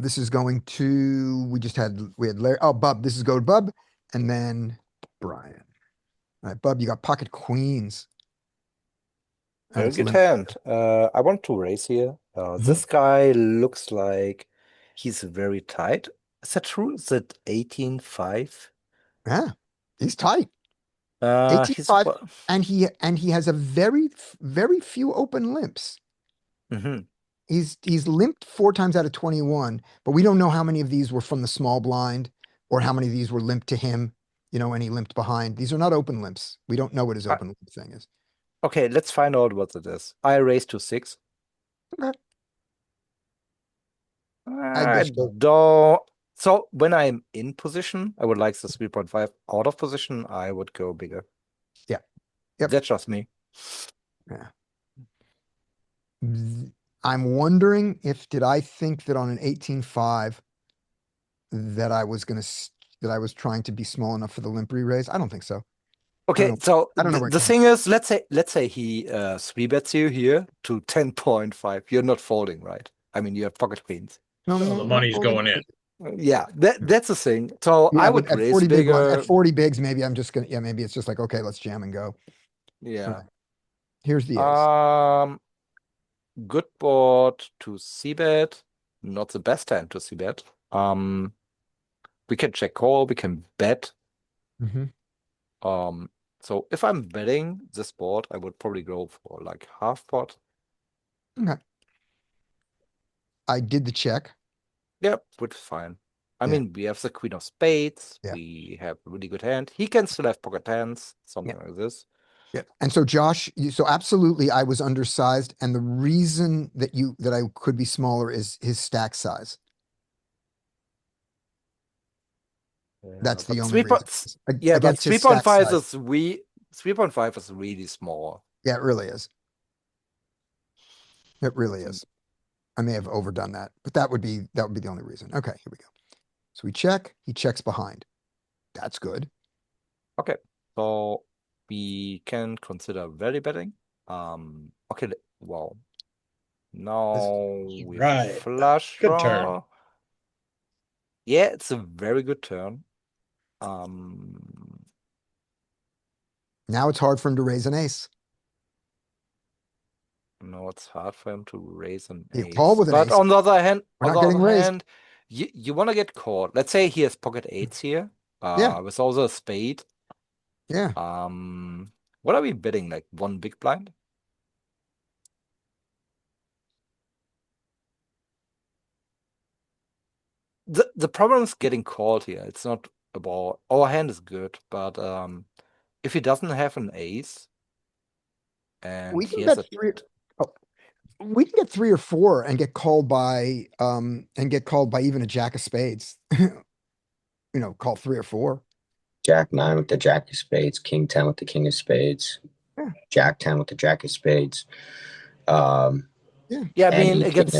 This is going to, we had Larry, oh, Bub, this is go to Bub, and then Brian. All right, Bub, you got pocket queens. And Very it's good limp. hand. I want to raise here. This guy looks like he's very tight. Is that true? Is it 18-5? Yeah, he's tight. He's 18-5, and he has a very few open limps. Mhm. He's limped 4 times out of 21, but we don't know how many of these were from the small blind or how many of these were limped to him, and he limped behind. These are not open limps. We don't know what his open limp thing is. Okay, let's find out what it is. I raise to 6. Okay. I guess so. don't. So when I'm in position, I would like the 3.5. Out of position, I would go bigger. Yeah. Yep. That's just me. I'm wondering did I think that on an 18-5 that I was trying to be small enough for the limp re-raise? I don't think so. Okay, know. so I don't know where it the came thing is, let's say he 3-bets you here to 10.5. You're not folding, right? I mean, you have pocket queens. No, So the money's going in. Yeah, that's the thing. So Yeah, I but would at raise 40 big blind, bigger. at 40 bigs, maybe I'm just gonna, maybe it's just like, okay, let's jam and go. Yeah. Here's the ace. Good board to c-bet. Not the best hand to c-bet. We can check call, we can bet. Mhm. So if I'm betting this board, I would probably go for like half pot. Okay. I did the check. Yep, which is fine. I Yeah. mean, we have the queen of spades. Yeah. We have a really good hand. He can still have pocket hands, something like this. Yeah. And so Josh, so absolutely I was undersized. And the reason that I could be smaller is his stack size. That's the but only reason. Yeah, but Against his stack 3.5 size. 3.5 is really small. Yeah, it really is. It really is. I may have overdone that, but that would be the only reason. Okay, here we go. So we check, he checks behind. That's good. Okay, so we can consider value betting. Okay, well, now we Right. flush Good draw. turn. Yeah, it's a very good turn. Now it's hard for him to raise an ace. No, it's hard for him to raise an You ace. call with an But ace. on the other hand, We're not getting raised. You want to get caught. Let's say he has pocket eights here. Yeah. With also a spade. Yeah. What are we betting? Like 1 big blind? The problem is getting called here. It's not about our hand is good, but if he doesn't have an ace and We he can has bet we can get 3 or 4 and get called by even a jack of spades. Call 3 or 4. Jack 9 with the jack of spades, king 10 with the king of spades, Yeah. jack 10 with the jack of spades. Yeah, I mean any king of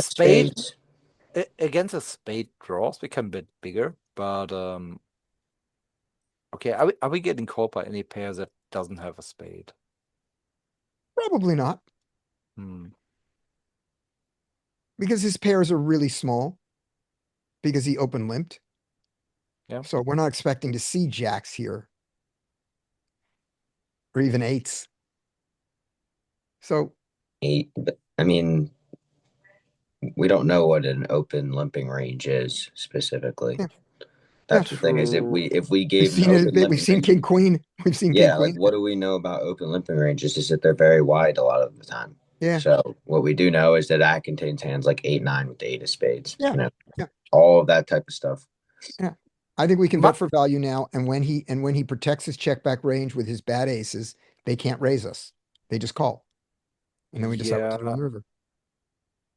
against a spade draws, we can bet bigger, but okay, are we getting called by any pair that doesn't have a spade? Probably not, because his pairs are really small. Because he open limped. Yeah. So we're not expecting to see jacks here. Or even eights. So 8, but I mean, we don't know what an open limping range is specifically. Yeah. That's the thing, is if we we've gave seen an open we've seen limping king queen. We've seen yeah, king queen. like what do we know about open limping ranges is that they're very wide a lot of the time. Yeah. So what we do know is that contains hands like 8-9 with the 8 of spades. Yeah. Yeah. All of that type of stuff. Yeah. I think we can bet for value now. And when he protects his check back range with his bad aces, they can't raise us. They just call. And then we decide what to do on the river.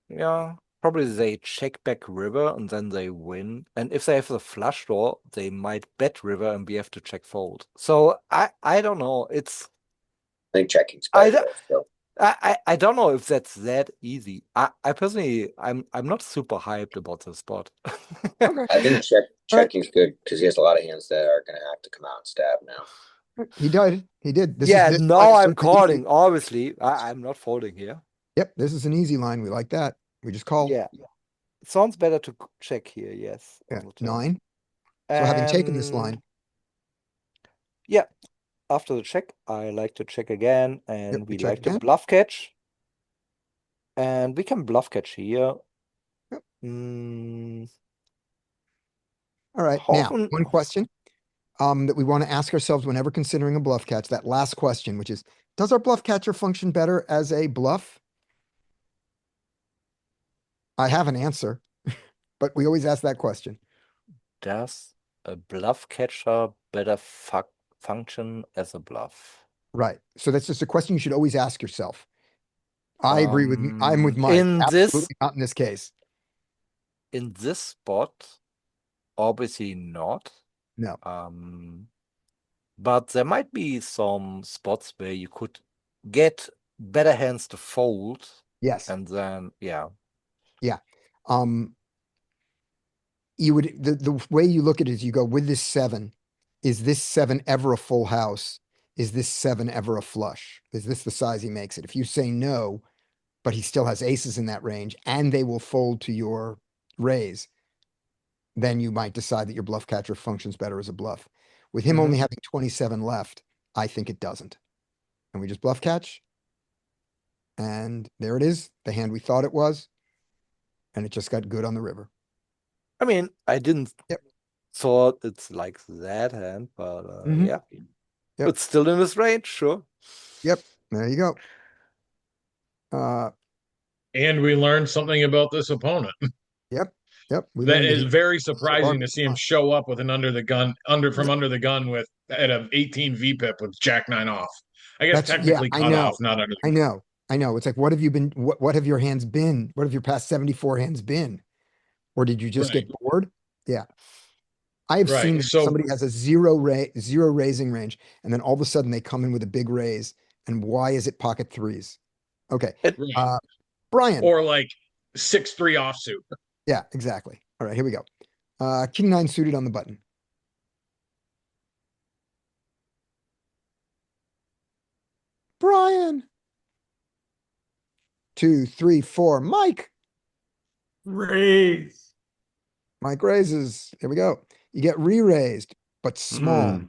Yeah. Probably they check back river and then they win. And if they have the flush draw, they might bet river and we have to check fold. So I don't know. It's I think checking's I better don't- there still. I don't know if that's that easy. I personally, I'm not super hyped about the spot. Okay. I think All right. checking's good because he has a lot of hands that are gonna have to come out and stab now. He did. He did. Yeah, This now line is I'm certainly easy. calling. Obviously, I'm not folding here. Yep, this is an easy line. We like that. We just call. Yeah, it sounds better to check here. Yes, Yeah, on the turn. 9. So having taken this And line, yeah, after the check, I like to check again, and we we check like to again. bluff catch. And we can bluff catch here. Yep. Mm, all right. Now, Hoffen- one question that we want to ask ourselves whenever considering a bluff catch, that last question, which is, does our bluff catcher function better as a bluff? I have an answer, but we always ask that question. Does a bluff catcher better function as a bluff? Right. So that's just a question you should always ask yourself. I agree with, I'm with Mike. In Absolutely not in this case. In this spot, obviously not. No. But there might be some spots where you could get better hands to fold. Yes. And then, yeah. Yeah. You would, the way you look at it is you go with this 7. Is this 7 ever a full house? Is this 7 ever a flush? Is this the size he makes it? If you say no, but he still has aces in that range and they will fold to your raise, then you might decide that your bluff catcher functions better as a bluff. With him only having 27 left, I think it doesn't. And we just bluff catch. And there it is, the hand we thought it was. And it just got good on the river. I mean, I didn't Yep. thought it's like that hand, but yeah. Yep. It's still in this range, sure. Yep. There you go. And we learned something about this opponent. Yep. We That learned is he- very surprising to see him fun. show up with an under the gun with at a 18 VPIP with Jack 9 off. I guess That's- technically yeah, I cut know. off, not under the I gun. know. It's like, what have you been, what have your hands been? What have your past 74 hands been? Or did you just Right. get bored? Yeah. I have Right, seen that so- somebody has a zero raising range, and then all of a sudden they come in with a big raise. And why is it pocket 3s? Okay. Right. Brian. Or like 6-3 offsuit. Yeah, exactly. All right, here we go. King 9 suited on the button. Brian. 2, 3, 4. Mike. Raise. Mike raises. Here we go. You get re-raised, but small.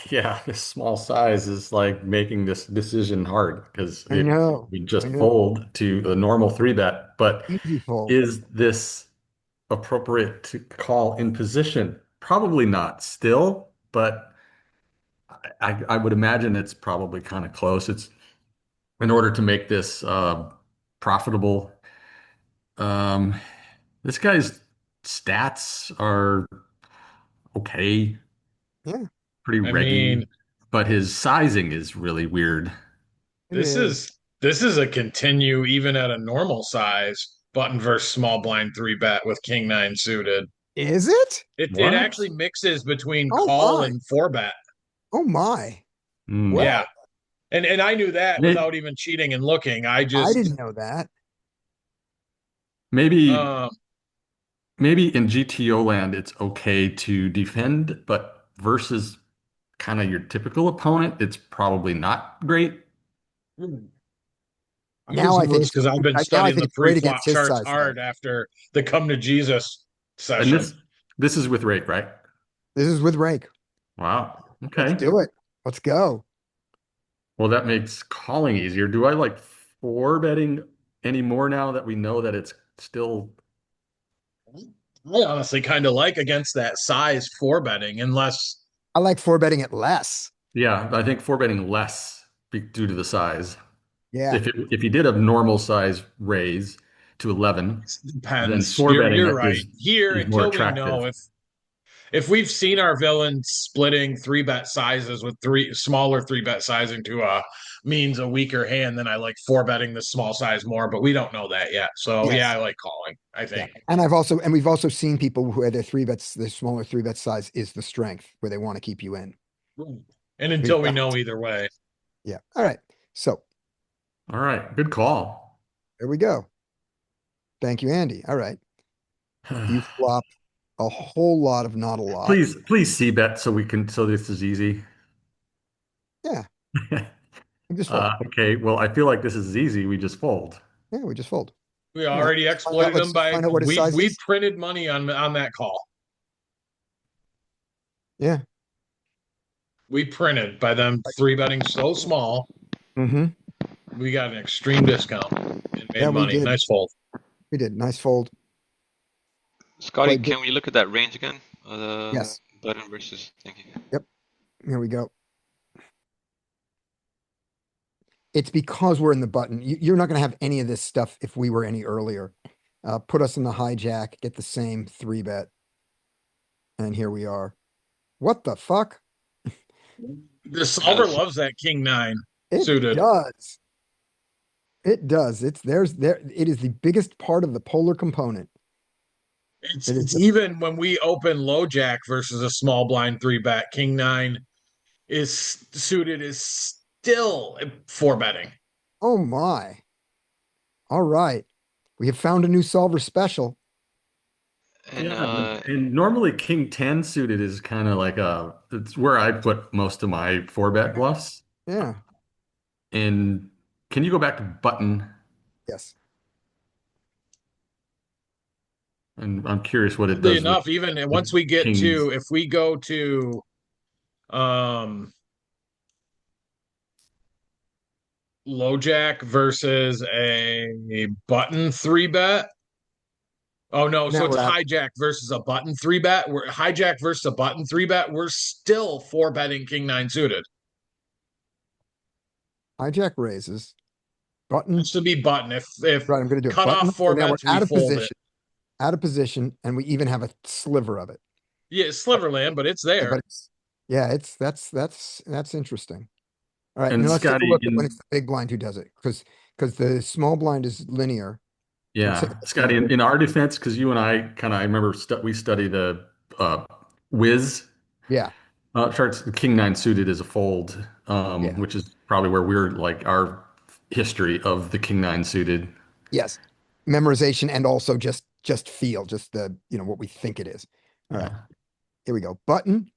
Yeah, this small size is like making this decision hard because I know. we just I know. fold to a normal 3-bet. But Easy fold. is this appropriate to call in position? Probably not still, but I would imagine it's probably kind of close. It's in order to make this profitable. This guy's stats are okay. Yeah. Pretty I reggy, mean- but his sizing is really weird. This is a continue even at a normal size button versus small blind 3-bet with King 9 suited. Is it? It What? actually mixes between Oh, call my. and 4-bet. Oh my. Hmm. Yeah. And I knew that Maybe- without even cheating and looking. I I just didn't know that. Maybe um maybe in GTO land it's okay to defend, but versus kind of your typical opponent, it's probably not great. Now I think because I've been now I studying think the it's great pre-flop against his charts size, though. hard after the come to Jesus And session. this is with rake, right? This is with rake. Wow. Okay. Let's do it. Let's go. Well, that makes calling easier. Do I like 4-betting anymore now that we know that it's still I honestly kind of like against that size 4-betting, unless I like 4-betting it less. Yeah, I think 4-betting less due to the size. Yeah. If you did a normal size raise to 11, depends. Then 4-betting You're is- right. Here, is more until we know attractive. if we've seen our villains splitting 3-bet sizes with smaller 3-bet sizing to means a weaker hand, then I like 4-betting the small size more, but we don't know that yet. So Yes. yeah, I like calling, I think. And we've also seen people where their 3-bets, their smaller 3-bet size is the strength where they want to keep you in. And until we know either way. Yeah. All right. So All right, good call. there we go. Thank you, Andy. All right. You flop a whole lot of not a lot. Please see bet so we can, so this is easy. Yeah. We just fold. Okay, well, I feel like this is easy. We just fold. Yeah, we just fold. We All right, already let's find out- exploited him let's by find out what his size we is. printed money on that call. Yeah. We printed by them three betting so small. Mm-hmm. We got an extreme discount and made Yeah, we money. did. Nice fold. We did. Nice fold. Scotty, Played good. can we look at that range again? The Yes. button versus. Thank you. Here we go. It's because we're in the button. You're not going to have any of this stuff if we were any earlier. Put us in the hijack, get the same 3-bet. And here we are. What the fuck? The solver Yes. loves that king nine It suited. does. It does. It is the biggest part of the polar component. It's, It is it's the- even when we open low jack versus a small blind 3-bet, king nine is suited is still 4-betting. Oh my. All right. We have found a new solver special. And Yeah, and normally King 10 suited is kind of like it's where I put most of my 4-bet bluffs. Yeah. And can you go back to button? Yes. And I'm curious what it Oddly does with enough, even once we get kings. to, if we go to low jack versus a button 3-bet. Oh no, so Now it's we're at hijack versus a button 3-bet. We're hijack versus a button 3-bet. We're still 4-betting king nine suited. hijack raises. Button. It should be button. If Right, I'm going to do it. cut Button. off 4 So now bets, we're we out of fold position. Out of position, and we even have a sliver of it. it. Yeah, it's Sliverland, but it's Yeah, there. but that's interesting. All right, And now let's take a Scotty, look at when it's the big blind who does it, because the small blind is linear. yeah, Scotty, in our defense, because you and I I remember we study the whiz Yeah, charts. The king nine suited is a fold, Yeah. which is probably where we're like our history of the king nine suited. yes, memorization and also just feel, just the what we think it is. All right, here we go. Button.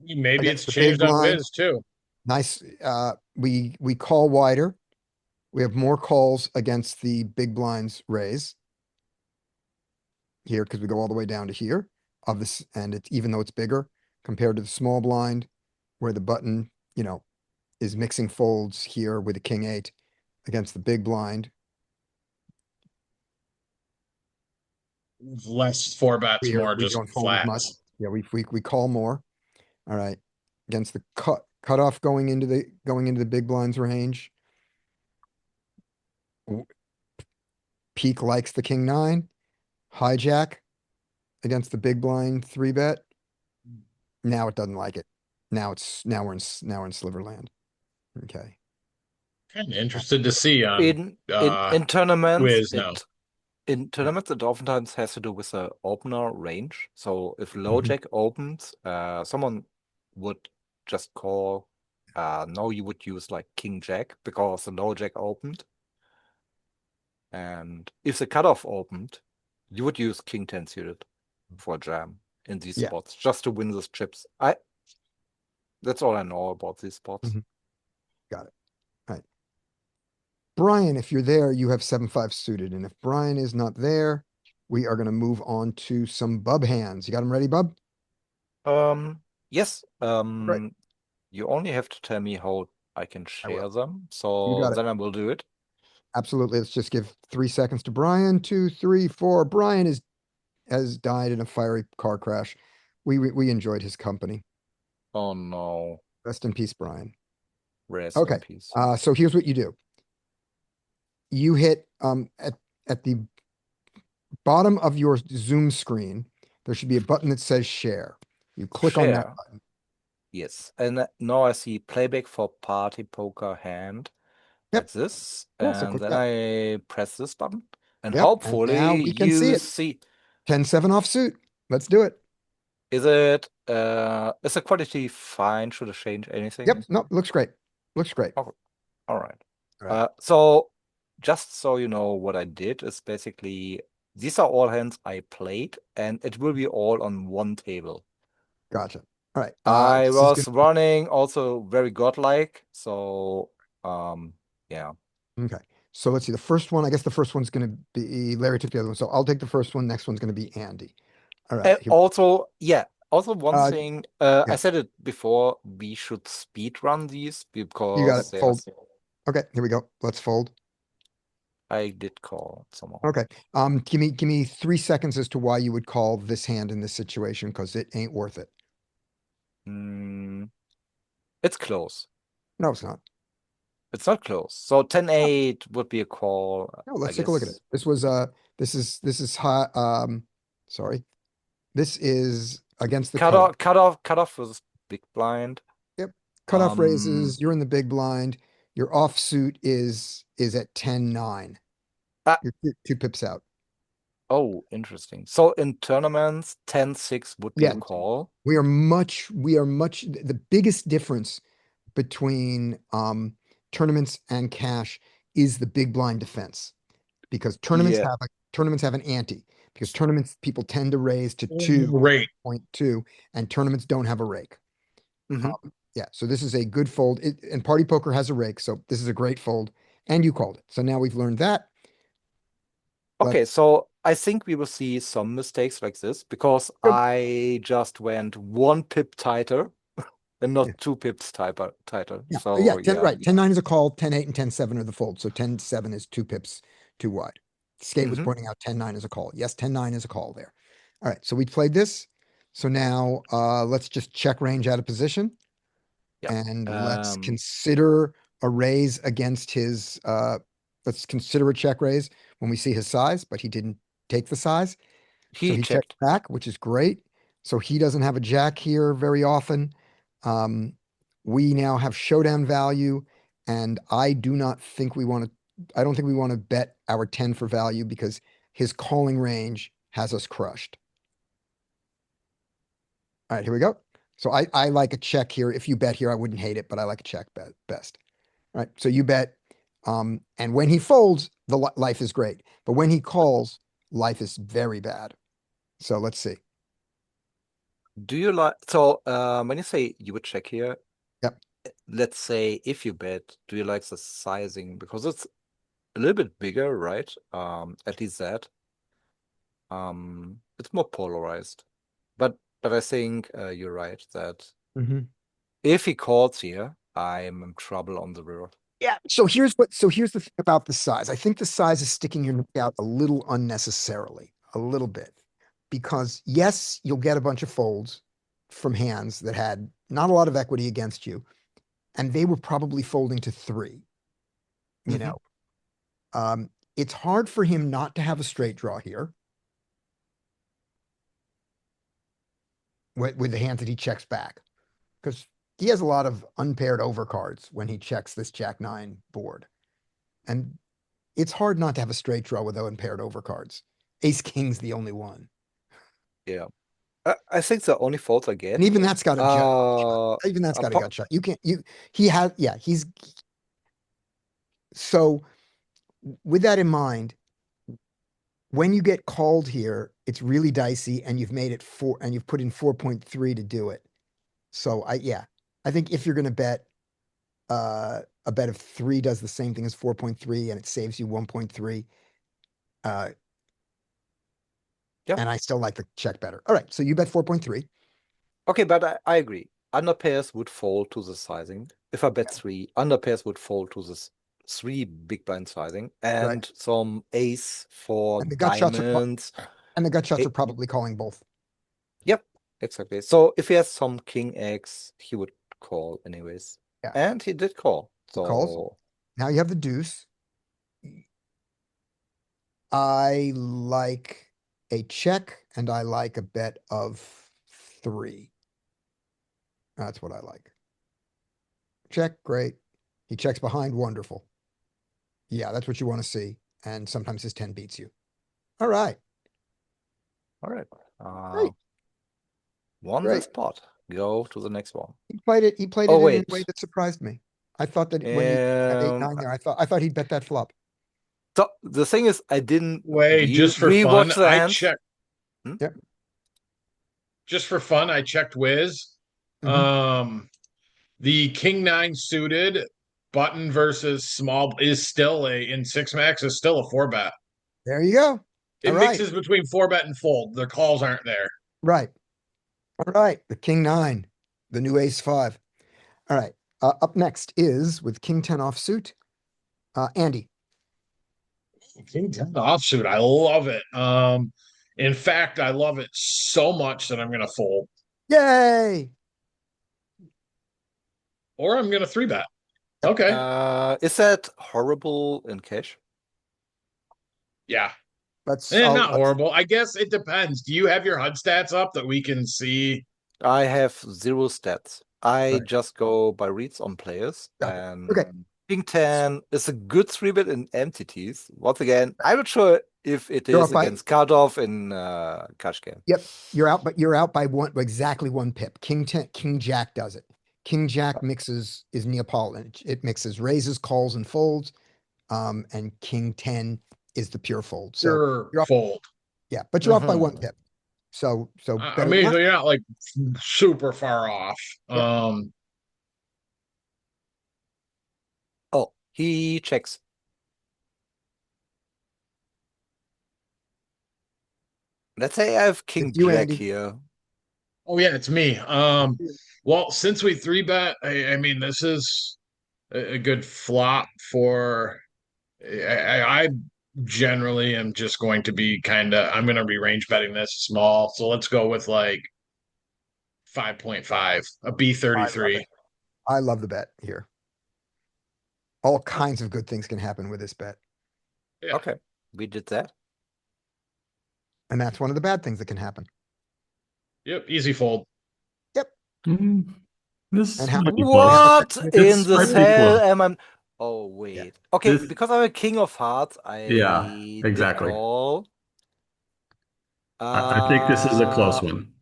Maybe Against it's the big changed on blind. Wiz too. Nice. We call wider. We have more calls against the big blinds raise here because we go all the way down to here of this, and it's even though it's bigger compared to the small blind, where the button, is mixing folds here with a king 8 against the big blind. Less 4-bets, We more we just don't fold as much. flats. Yeah, we call more. All right, against the cutoff going into the big blinds range. Peak likes the king 9. Hijack against the big blind 3-bet. Now it doesn't like it. Now we're in Sliverland. Okay. Kind of interested to see on In tournaments, Wiz now. in tournaments, it oftentimes has to do with the opener range. So if low Mhm. jack opens, someone would just call. No, you would use like king jack because the low jack opened. And if the cutoff opened, you would use king 10 suited for a jam in these Yeah. spots just to win these chips. That's all I know about these spots. Mhm. Got it. All right. Brian, if you're there, you have 7-5 suited. And if Brian is not there, we are going to move on to some bub hands. You got them ready, bub? Yes. Right. You only have to tell me how I can share them. So got it. then I will do it. Absolutely. Let's just give 3 seconds to Brian. 2, 3, 4. Brian has died in a fiery car crash. We enjoyed his company. Oh no. Rest in peace, Brian. Rest Okay. in peace. So here's what you do. You hit at the bottom of your Zoom screen, there should be a button that says share. You click on that Share. button. Yes. And now I see playback for party poker hand. Yep. Like this. Yeah, so And click then that. I press this button. And Yep, and hopefully now we can see you it. see 10-7 offsuit. Let's do it. is the quality fine? Should I change anything? Yep. No, looks great. Looks great. Okay. All right. All right. So just so you know, what I did is basically these are all hands I played, and it will be all on one table. Gotcha. All right. I This is was running also very godlike, so yeah. Okay. So let's see. The first one, I guess the first one's going to be Larry took the other one. So I'll take the first one. Next one's going to be Andy. All right. here- Also, yeah. Also, one Uh, thing, yeah. I said it before, we should speed run these You got because it. Fold. Okay. Here we go. Let's fold. I did call somehow. Okay. Give me 3 seconds as to why you would call this hand in this situation, because it ain't worth it. It's close. No, it's not. It's not close. So 10-8 would be a call. No, let's I take a look at guess. it. This is high. Sorry. This is against the Cut off versus big blind. Yep. Cutoff raises. You're in the big blind. Your offsuit is at 10-9. You're 2 pips out. Oh, interesting. So in tournaments, 10-6 would be a call. We are much, the biggest difference between tournaments and cash is the big blind defense. Because tournaments have an ante. Because tournaments people tend to raise to 2.2, and tournaments don't have a rake. Yeah, so this is a good fold. And Party Poker has a rake, so this is a great fold. And you called it. So now we've learned that. Okay, so I think we will see some mistakes like this because I just went 1 pip tighter and not 2 pips tighter. Yeah, So right. 10-9 is a call, 10-8 and 10-7 are the fold. So 10-7 is 2 pips too wide. Skate was pointing out 10-9 is a call. Yes, 10-9 is a call there. All right, so we played this. So now let's just check range out of position. And let's consider a raise against his let's consider a check raise when we see his size, but he didn't take the size. So he checked back, which is great. So he doesn't have a jack here very often. We now have showdown value, and I don't think we want to bet our 10 for value because his calling range has us crushed. All right, here we go. So I like a check here. If you bet here, I wouldn't hate it, but I like a check best. All right, so you bet. And when he folds, the life is great. But when he calls, life is very bad. So let's see. Do you like, so when you say you would check here, yep. Let's say if you bet, do you like the sizing? Because it's a little bit bigger, right? At least that. It's more polarized. But I think you're right that if he calls here, I'm in trouble on the river. Yeah. So here's the thing about the size. I think the size is sticking your neck out a little unnecessarily, a little bit, because yes, you'll get a bunch of folds from hands that had not a lot of equity against you, and they were probably folding to 3. You know, it's hard for him not to have a straight draw here with the hand that he checks back, because he has a lot of unpaired overcards when he checks this Jack 9 board. And it's hard not to have a straight draw with unpaired overcards. Ace King's the only one. Yeah. I think the only fault I get. And even that's got a gut shot. Even that's got a gut shot. He's so with that in mind, when you get called here, it's really dicey, and you've made it 4 and you've put in 4.3 to do it. So I think if you're going to bet, a bet of 3 does the same thing as 4.3 and it saves you 1.3. And I still like the check better. All right. So you bet 4.3. Okay, but I agree. Under pairs would fall to the sizing. If I bet 3, under pairs would fall to this 3 big blind sizing and some ace for and the gut diamonds. And the gut shots are probably calling both. Yep, exactly. So if he has some king X, he would call anyways. Yeah. And he did call. So calls. Now you have the deuce. I like a check and I like a bet of 3. That's what I like. Check, great. He checks behind, wonderful. Yeah, that's what you want to see. And sometimes his 10 beats you. All right. All right. Great. Won the spot. Go to the next one. He played it in a way that surprised me. I thought that when you have 8, Um, 9 there, I thought he'd bet that flop. So the thing is, I didn't Wait, just for fun, rewatch the I hands. checked. Hmm? Yep. Just for fun, I checked Wiz. Mhm. The King 9 suited button versus small is still in 6 max is still a 4 bet. There you go. It All right. mixes between 4 bet and fold. The calls aren't there. Right. All right. The King 9, the new Ace 5. All right. Up next is with King 10 offsuit, Andy. King 10 offsuit. I love it. In fact, I love it so much that I'm gonna fold. Yay! Or I'm gonna 3 bet. Okay. Is that horrible in cash? Yeah. Let's. Not horrible. I guess it depends. Do you have your HUD stats up that we can see? I have 0 stats. I Right. just go by reads on players, Gotcha. and Okay. King 10 is a good 3-bet in entities. Once again, I'm not sure if it You're is off by- against cutoff in cash game. Yep. You're out, but you're out by exactly 1 pip. King 10, King Jack does it. King Jack is Neapolitan. It mixes raises, calls, and folds. And King 10 is the pure fold. So Your you're off, fold. yeah, but you're off by Mhm. 1 pip. So I better mean, not. you're not like super far off. Yeah. Oh, he checks. Let's say I have King It's you, Jack Andy. here. Oh yeah, it's me. Well, since we 3 bet, I mean, this is a good flop for. I generally am just going to be I'm going to be range betting this small. So let's go with like 5.5, a B33. I love the bet here. All kinds of good things can happen with this bet. Yeah. Okay, we did that. And that's one of the bad things that can happen. Yep. Easy fold. This And how- might be close. What This in the might be cell close. am I? Oh wait. Okay, This- because I'm a king of hearts, I Yeah, did exactly. call. I think this is a close one.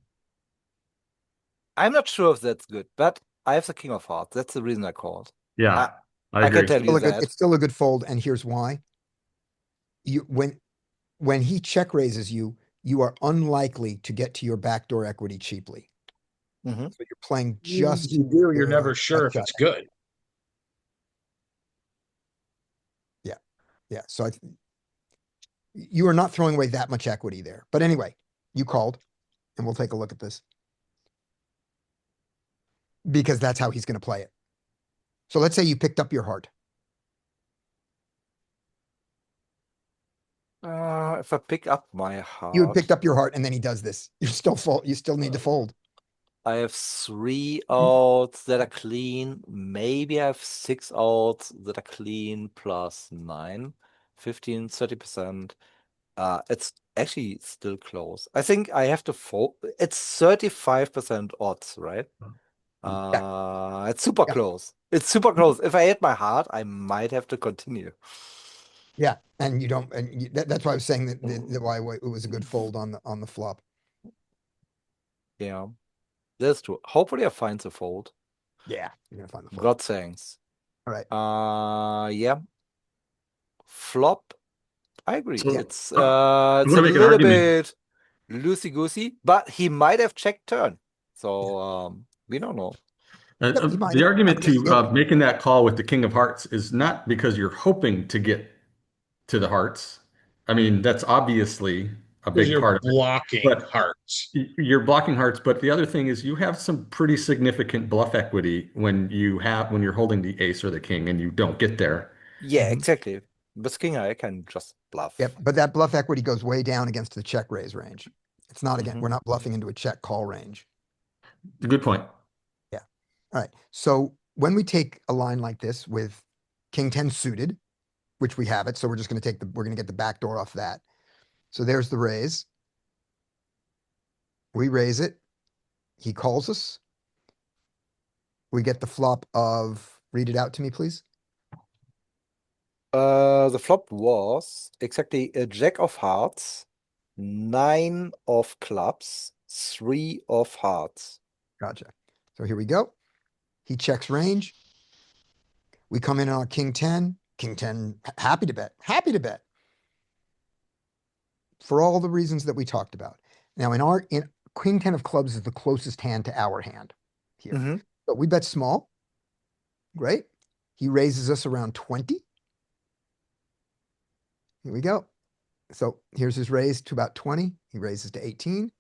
I'm not sure if that's good, but I have the king of hearts. That's the reason I called. Yeah, I I agree. can tell you that. It's still a good fold, and here's why. When he check raises you, you are unlikely to get to your backdoor equity cheaply. Mhm. So you're playing just. You do. You're the never sure if shot. it's good. Yeah. So you are not throwing away that much equity there. But anyway, you called, and we'll take a look at this. Because that's how he's going to play it. So let's say you picked up your heart. If I pick up my heart, You had picked up your heart, and then he does this. You still need to fold. I have 3 outs that are clean. Maybe I have 6 outs that are clean plus 9, 15, 30%. It's actually still close. I think I have to fold. It's 35% odds, right? It's super Yeah. close. It's super close. If I hit my heart, I might have to continue. Yeah, and you don't, and that's why I was saying that why it was a good fold on the flop. Yeah, that's true. Hopefully, I find the fold. Yeah, you're gonna find the fold. God thanks. All right. Yeah. Flop. I agree. So, It's I'm it's a gonna make an little argument. bit loosey goosey, but he might have checked turn. So we don't know. Yep, you might The have. argument to Yeah. making that call with the King of Hearts is not because you're hoping to get to the hearts. I mean, that's obviously a Because big you're part of it. blocking But hearts. you're blocking hearts. But the other thing is you have some pretty significant bluff equity when you're holding the ace or the king and you don't get there. Yeah, exactly. With king, I can just bluff. Yep, but that bluff equity goes way down against the check raise range. It's not again. Mhm. We're not bluffing into a check call range. Good point. All right. So when we take a line like this with King 10 suited, which we have it, so we're just going to we're going to get the back door off that. So there's the raise. We raise it. He calls us. We get the flop of, read it out to me, please. The flop was exactly a jack of hearts, 9 of clubs, 3 of hearts. Gotcha. So here we go. He checks range. We come in on our king 10, happy to bet, happy to bet. For all the reasons that we talked about. Now in queen 10 of clubs is the closest hand to our hand here. Mhm. But we bet small. Great. He raises us around 20. Here we go. So here's his raise to about 20. He raises to 18.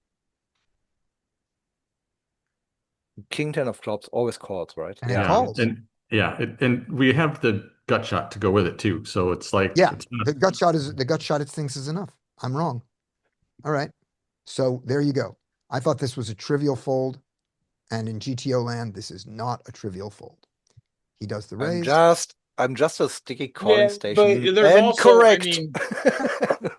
King 10 of clubs always calls, right? And it Yeah. calls. And we have the gut shot to go with it too. So it's like Yeah, it's not, the gut shot it thinks is enough. I'm wrong. All right. So there you go. I thought this was a trivial fold. And in GTO land, this is not a trivial fold. He does the raise. I'm just a sticky calling Yeah, station. but there's and also, correct. I mean,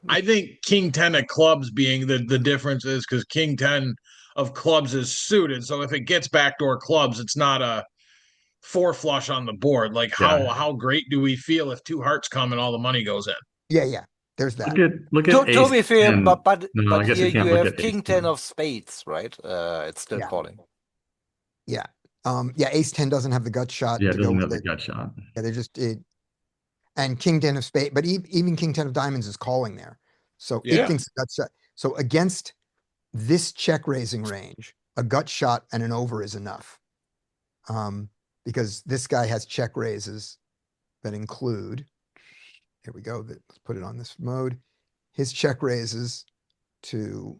I think King 10 of clubs being the difference is because King 10 of clubs is suited. So if it gets backdoor clubs, it's not a four flush on the board. Like yeah. how great do we feel if two hearts come and all the money goes in? Yeah. There's that. Look to, at to ace be fair, 10. but No, I guess here you can't you look have at ace King 10 10. of spades, right? It's still Yeah. calling. Yeah. Ace 10 doesn't have the gut shot Yeah, to it go doesn't with have the it. gut shot. Yeah, they're just it. And King 10 of spade, but even King 10 of diamonds is calling there. So Yeah. it thinks the gut shot. So against this check raising range, a gut shot and an over is enough. Because this guy has check raises that include, here we go. Let's put it on this mode. His check raises to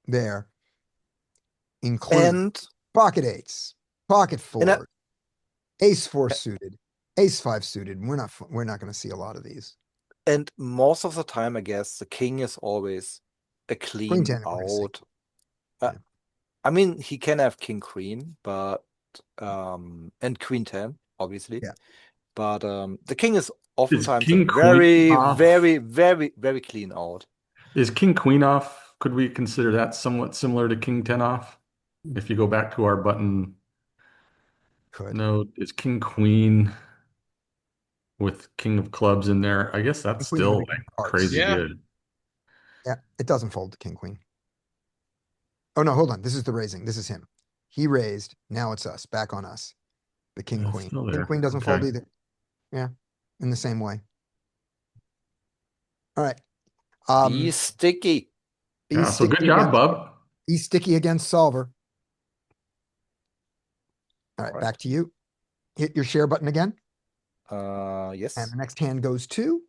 there include And pocket eights, pocket And I- fours, ace four suited, ace five suited. We're not going to see a lot of these. and most of the time, I guess the king is always a clean 10, we're gonna see. out. Yeah. I mean, he can have king queen, but and queen 10, obviously. Yeah. But the king is oftentimes king a queen very, off? very, very, very clean out. Is king queen off? Could we consider that somewhat similar to king 10 off? If you go back to our button Could. note, is king queen with king of clubs in there? I guess that's King queen with still a king like of hearts. crazy Yeah. good. Yeah, it doesn't fold to king queen. Oh no, hold on. This is the raising. This is him. He raised. Now it's us. Back on us. The king Yeah, queen. still King there. queen doesn't Okay. fold either. Yeah, in the same way. All right. Be sticky. Be Yeah, so good sticky job, against, Bub. be sticky against solver. All right, All right. back to you. Hit your share button again. Yes. And the next hand goes to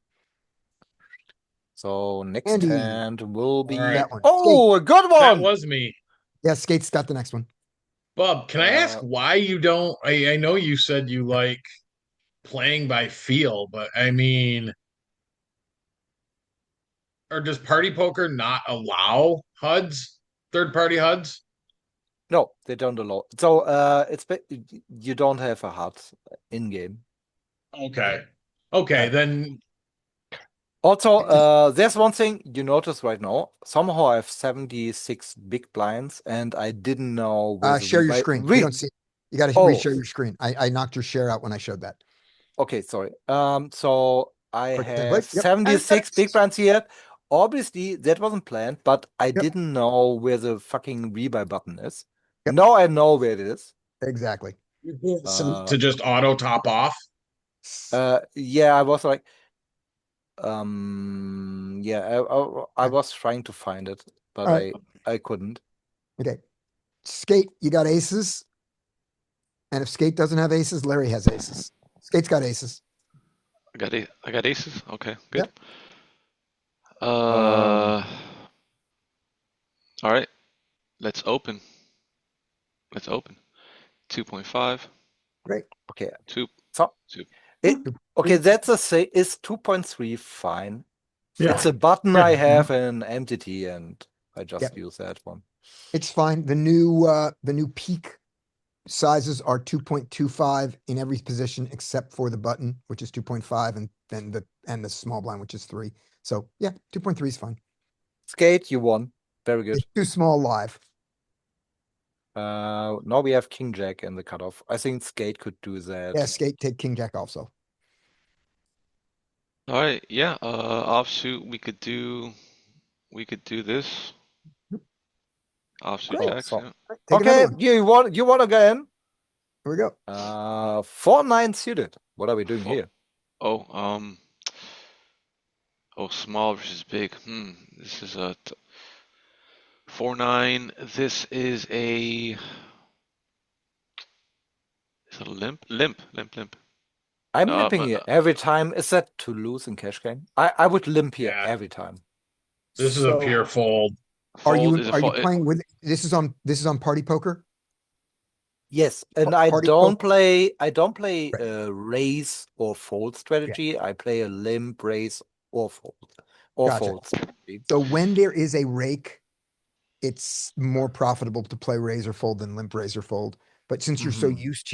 So next Andy. hand will be right. That one. Oh, a good That one. was me. Yeah, Skate's got the next one. Bub, can I ask why you don't? I know you said you like playing by feel, but I mean, or does Party Poker not allow HUDs, third party HUDs? No, they don't allow. So you don't have a HUD in game. Okay. Okay, then Also, there's one thing you notice right now. Somehow I have 76 big blinds, and I didn't know where the Share your rebuy- screen. re- We don't see it. You got to Oh. reshare your screen. I knocked your share out when I showed that. Okay, sorry. So I Click the have click. Yep. 76 big blinds here. Obviously, that wasn't planned, but I Yep. didn't know where the fucking rebuy button is. Yep. Now I know where it is. Exactly. to just auto top off. Yeah, I was like, yeah, I was trying to find it, but All right. I couldn't. Okay. Skate, you got aces. And if Skate doesn't have aces, Larry has aces. Skate's got aces. I got aces. Okay, good. Yep. All right. Let's open. 2.5. Great. Okay. Two. So Two. Okay, that's a say is 2.3 fine. Yeah. It's a button Yeah. I have in MTT, and I just Yep. use that one. It's fine. The new peak sizes are 2.25 in every position except for the button, which is 2.5, and then the small blind, which is 3. So yeah, 2.3 is fine. Skate, you won. Very good. It's too small live. Now we have King Jack in the cutoff. I think Skate could do that. Yeah, Skate take King Jack also. All right. Yeah. Offsuit. We could do this. Offsuit Great. jacks. So- Yeah. Take another Okay, one. you want again? Here we go. 4-9 suited. What are we doing Four- here? Oh, small versus big. This is a 4-9. This is a limp. I'm Uh, limping uh, here every time. Is that to lose in cash game? I would limp here Yeah. every time. This is a So, pure fold. Are you fold is a are you fold. playing with this is on Party Poker? Yes, and I Party don't poker. play Right. raise or fold strategy. I play a limp raise or fold Gotcha. strategy. So when there is a rake, it's more profitable to play raise or fold than limp raise or fold. But since you're so Mhm. used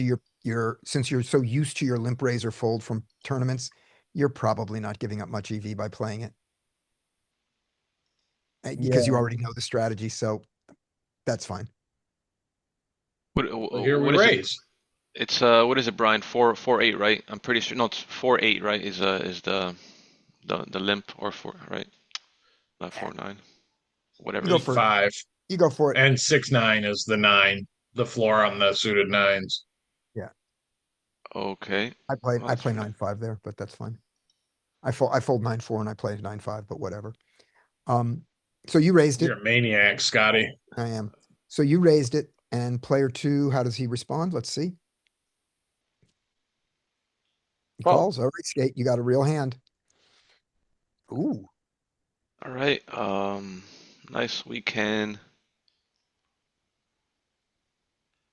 to your limp raise or fold from tournaments, you're probably not giving up much EV by playing it. Because you Yeah. already know the strategy, so that's fine. Well, here we What is it? raise. It's what is it, Brian? 4-8, right? I'm pretty sure. No, it's 4-8, right? Is the limp or four, right? Not 4-9. Whatever You it go is. for it. 5 You go for it. and 6-9 is the 9, the floor on the suited nines. Yeah. Okay. I Well, that's play fine. 9-5 there, but that's fine. I fold 9-4 and I play 9-5, but whatever. So you raised You're it. a maniac, Scotty. I am. So you raised it, and player two, how does he respond? Let's see. He Well, calls. All right, skate. You got a real hand. Ooh. All right. Nice. We can.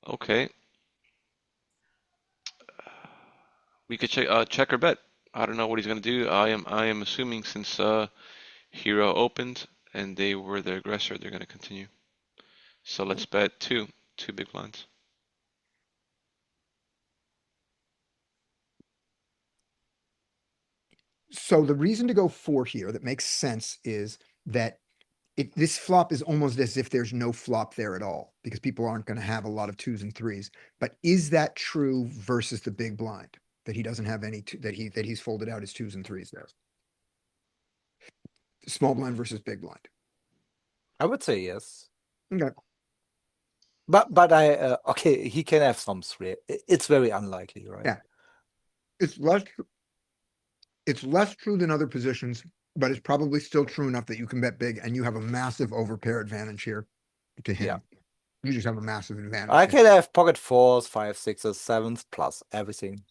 Okay. We could check or bet. I don't know what he's gonna do. I am assuming since Hero opened and they were the aggressor, they're gonna continue. So let's bet two big blinds. So the reason to go four here that makes sense is that this flop is almost as if there's no flop there at all because people aren't going to have a lot of twos and threes. But is that true versus the big blind that he doesn't have any that he's folded out his twos and threes there? Small blind versus big blind. I would say yes. Okay. But okay, he can have some three. It's very unlikely, right? Yeah. It's less true than other positions, but it's probably still true enough that you can bet big and you have a massive overpair advantage here to him. Yeah. You just have a massive advantage. I here. can have pocket fours, five, sixes, sevens, plus everything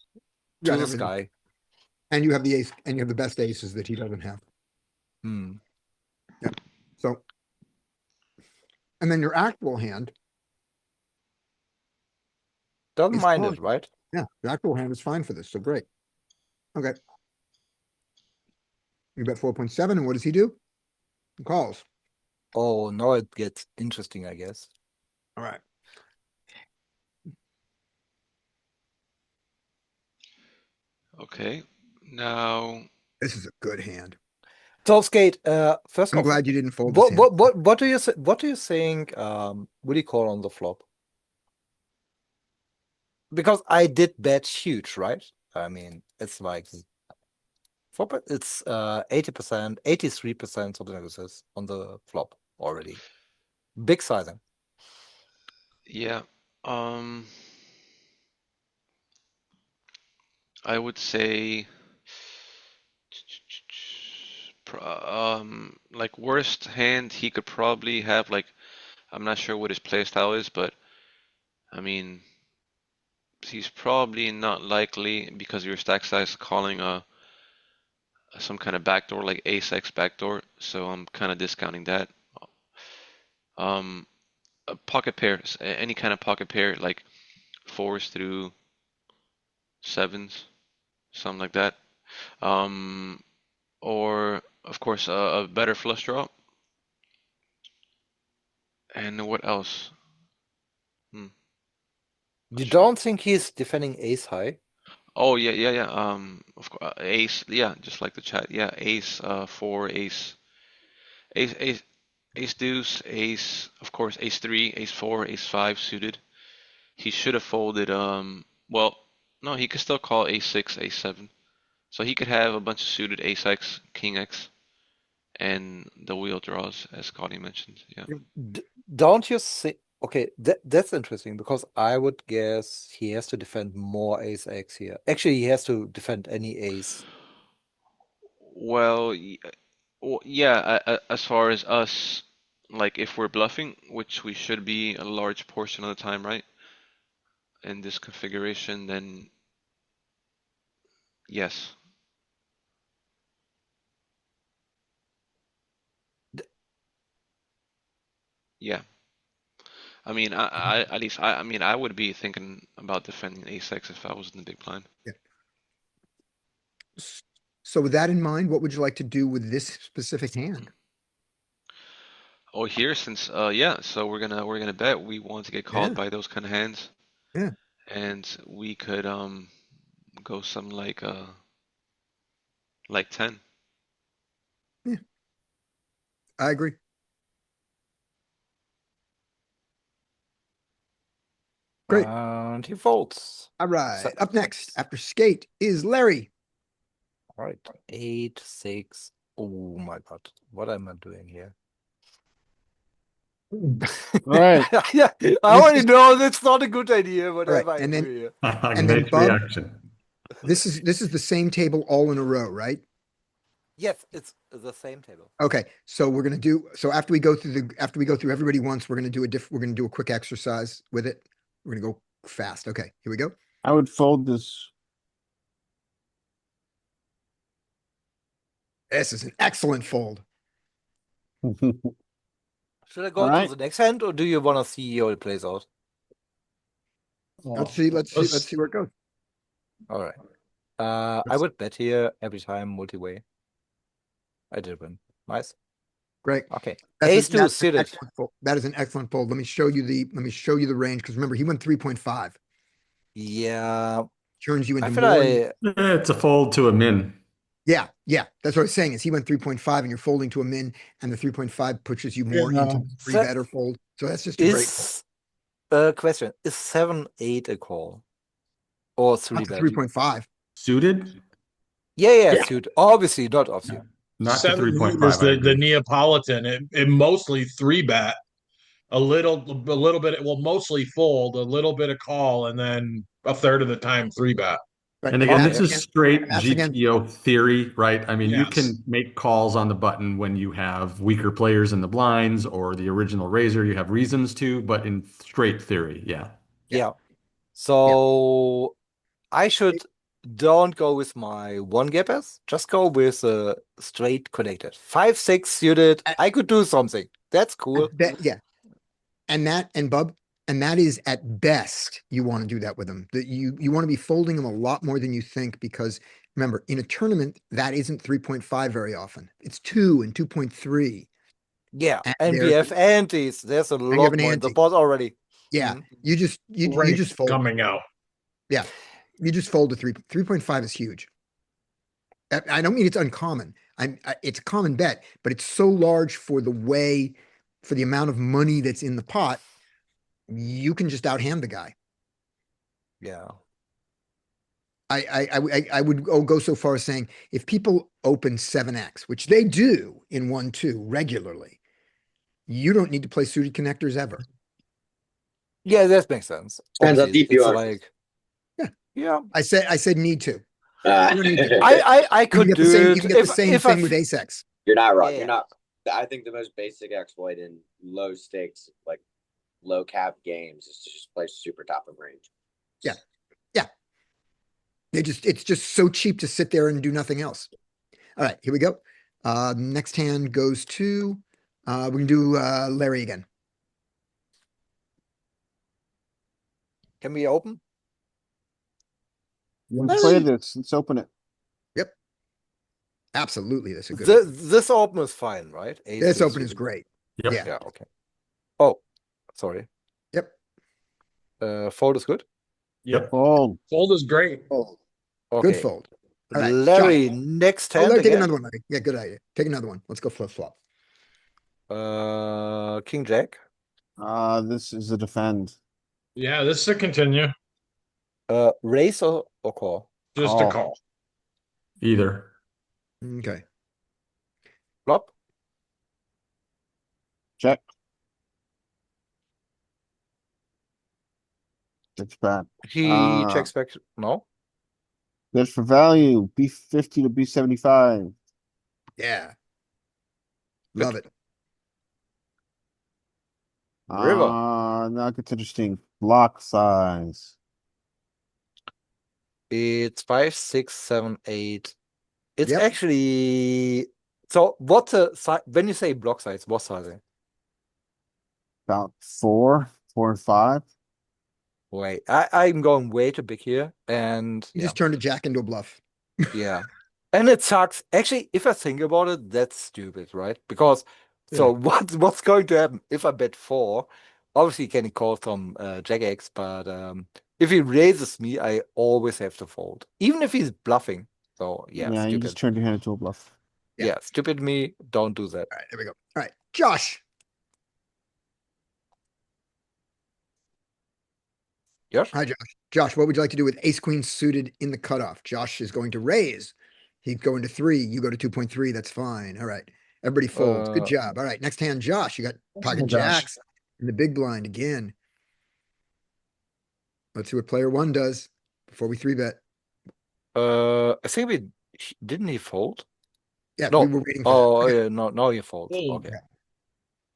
You to got the everything. sky. And you have the ace, and you have the best aces that he doesn't have. Hmm. So, and then your actual hand Doesn't is mind fine. it, right? Yeah, the actual hand is fine for this. So great. Okay. You bet 4.7, and what does he do? He calls. Oh, now it gets interesting, I guess. All right. Okay. Now This is a good hand. So Skate, first I'm off, glad you didn't fold this hand. what do you what do you think would he call on the flop? Because I did bet huge, right? I mean, it's like it's 80%, 83%, something like this on the flop already. Big sizing. yeah. I would say like worst hand he could probably have, like, I'm not sure what his play style is, but I mean he's probably not likely because of your stack size calling some kind of backdoor like ace X backdoor, so I'm kind of discounting that. Pocket pairs, any kind of pocket pair like fours through sevens, something like that. Or of course a better flush draw. And what else? You don't think he's defending ace high? Oh yeah. Of course, ace. Yeah, just like the chat. Yeah, ace. Four, ace, ace deuce, ace. Of course, ace three, ace four, ace five suited. He should have folded. Well, no, he could still call ace six, ace seven. So he could have a bunch of suited ace X, king X, and the wheel draws, as Scotty mentioned. Yeah. Don't you see? Okay, that's interesting because I would guess he has to defend more ace X here. Actually, he has to defend any ace. Well, yeah, as far as us, like if we're bluffing, which we should be a large portion of the time, right? In this configuration, then yes. Yeah. I mean, I at least I mean I would be thinking about defending ace X if I was in the big blind. So with that in mind, what would you like to do with this specific hand? Oh, here since yeah, so we're gonna bet we want to get called Yeah. by those kind of hands. Yeah. And we could go some like 10. I agree. Great. And he folds. All right. So- Up next, after skate, is Larry. All right. 8, 6. Oh my God. What am I doing here? Right. Yeah, I already know that's not a good idea, but Right, am I and then- doing here? And then Great Bub? reaction. This is the same table all in a row, right? Yes, it's the same table. Okay, so we're gonna do, so after we go through everybody once, we're gonna do a quick exercise with it. We're gonna go fast. Okay, here we go. I would fold this. This is an excellent fold. Should I go All right. to the next hand, or do you want to see how it plays out? Let's see where it goes. All right. I would bet here every time multi-way. I did win. Nice. Great. Okay. That's Ace two an suited. excellent fold. That is an excellent fold. Let me show you the range, because remember, he went 3.5. Yeah. Turns you I into feel more. It's a fold to a min. Yeah, that's what I was saying, is he went 3.5 and you're folding to a min, and the 3.5 pushes you more Yeah. into three So- better fold. So that's just a great fold. Is question, is 7-8 a call? Or 3 Not the bet? 3.5. Suited, Yeah, Yeah. suit. Obviously not offsuit. not to Seven 3.5. is I the agree. Neapolitan. It mostly three bet, a little bit. It will mostly fold, a little bit of call, and then a third of the time three bet. Right, And again, that's this is against- straight that's against- GTO theory, right? I mean, you Yes. can make calls on the button when you have weaker players in the blinds or the original raiser. You have reasons to, but in straight theory, yeah. Yeah. So I should don't go with my one gappers, just go with a straight connected. 5-6 suited. I could do something. That's cool. Yeah. And that is at best, you want to do that with him. That you want to be folding him a lot more than you think, because remember, in a tournament, that isn't 3.5 very often. It's 2 and 2.3. Yeah. And And we there's- have antes. There's a you lot have an more in the ante. pot already. Yeah, Mhm. you just fold. coming out. You just fold to 3.5 is huge. I don't mean it's uncommon. It's a common bet, but it's so large for the amount of money that's in the pot, you can just outhand the guy. Yeah. I would go so far as saying, if people open 7x, which they do in 1-2 regularly, you don't need to play suited connectors ever. Yeah, that makes sense. Depends how Obviously, deep you it's are. like, Yeah. yeah. I said need to. Uh, You don't need to. I You could can get do the same, it you can get the same if I thing with ace X. You're not wrong. Yeah. You're not. I think the most basic exploit in low stakes, like low cap games, is to just play super top of range. Yeah. It's just so cheap to sit there and do nothing else. All right, here we go. Next hand goes to, we can do Larry again. Can we open? Let's play this. Let's open it. Absolutely, that's a good one. This open is fine, right? Ace This two open is suited. great. Yep. Yeah. Yeah, okay. Oh, sorry. Yep. Fold is good. Yep. Fold. Fold is great. Fold. Okay. Good fold. All right, Larry, John. next Oh, hand Larry, take again. another one, Larry. Yeah, good idea. Take another one. Let's go flip flop. King Jack. This is a defend. Yeah, this is a continue. Raise or call? Just Call. a call. Either. Okay. Flop. Check. Checks back. He checks back. No. Bid for value. B50 to B75. Yeah. Love it. River. Now it gets interesting. Block size. It's 5, 6, 7, 8. It's Yep. actually so. What's the size when you say block size? What sizing? About 4 and 5. Wait, I'm going way too big here, and You yeah, just turned a jack into a bluff. yeah, and it sucks. Actually, if I think about it, that's stupid, right? Because so what's going to happen if I bet 4? Obviously, can call some jack X, but if he raises me, I always have to fold, even if he's bluffing. So yeah, Yeah, you stupid. just turned your hand into a bluff. Yeah. Yeah, stupid me. Don't do that. All right, there we go. All right, Josh. Yes. Hi, Josh. Josh, what would you like to do with ace queen suited in the cutoff? Josh is going to raise. He's going to 3. You go to 2.3. That's fine. All right. Everybody folds. Good job. All right. Next hand, Josh. You got pocket Josh. jacks in the big blind again. Let's see what player 1 does before we 3-bet. I think didn't he fold? Yeah, No. we were waiting for Oh, that. yeah, no, he folds. Fold. Okay.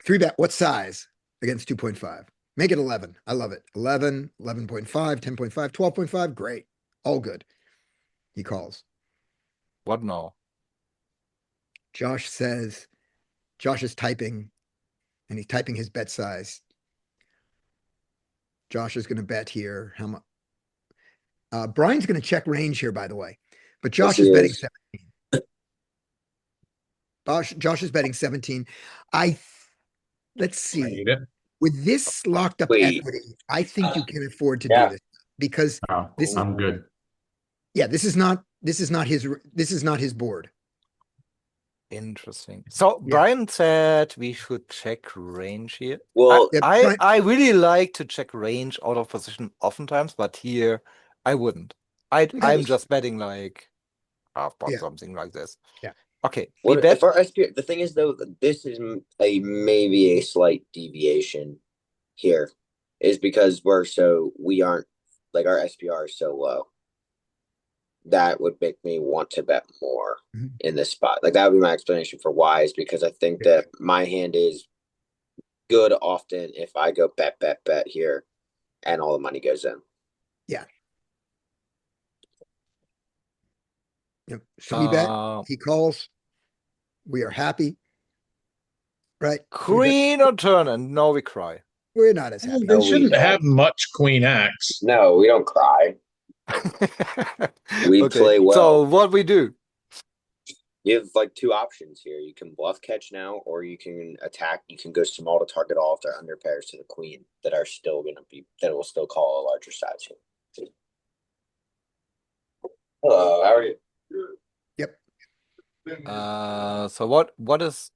3-bet. What size against 2.5? Make it 11. I love it. 11, 11.5, 10.5, 12.5. Great. All good. He calls. What now? Josh says, Josh is typing, and he's typing his bet size. Josh is going to bet here. How much? Brian's going to check range here, by the way. But Josh Yes, is he betting is. 17. Josh is betting 17. Let's I see. hate it. With this locked up Wait. equity, I think you can afford to Yeah. do this because Oh, this is I'm good. yeah, this is not his board. Interesting. So Yeah. Brian said we should check range here. Well, Yeah, I Brian- I really like to check range out of position oftentimes, but here I wouldn't. I'm just betting like half pot, Yeah. something like this. Yeah. Okay. We what bet. if our SPR? The thing is, though, this is maybe a slight deviation here, is because we aren't like our SPR is so low. That would make me want to bet more Mhm. in this spot. Like that would be my explanation for why, is because I think that my hand is good often if I go bet here, and all the money goes in. Yep. So we bet. Uh, He calls. We are happy. Right? Queen or turn, and now we cry. We're not as happy. They we shouldn't don't. have much queen X. No, we don't cry. We Okay, play well. so what we do? You have like 2 options here. You can bluff catch now, or you can attack. You can go small to target all of their under pairs to the queen that are still going to be, that will still call a larger size here. Hello, how are you? Yep. So what is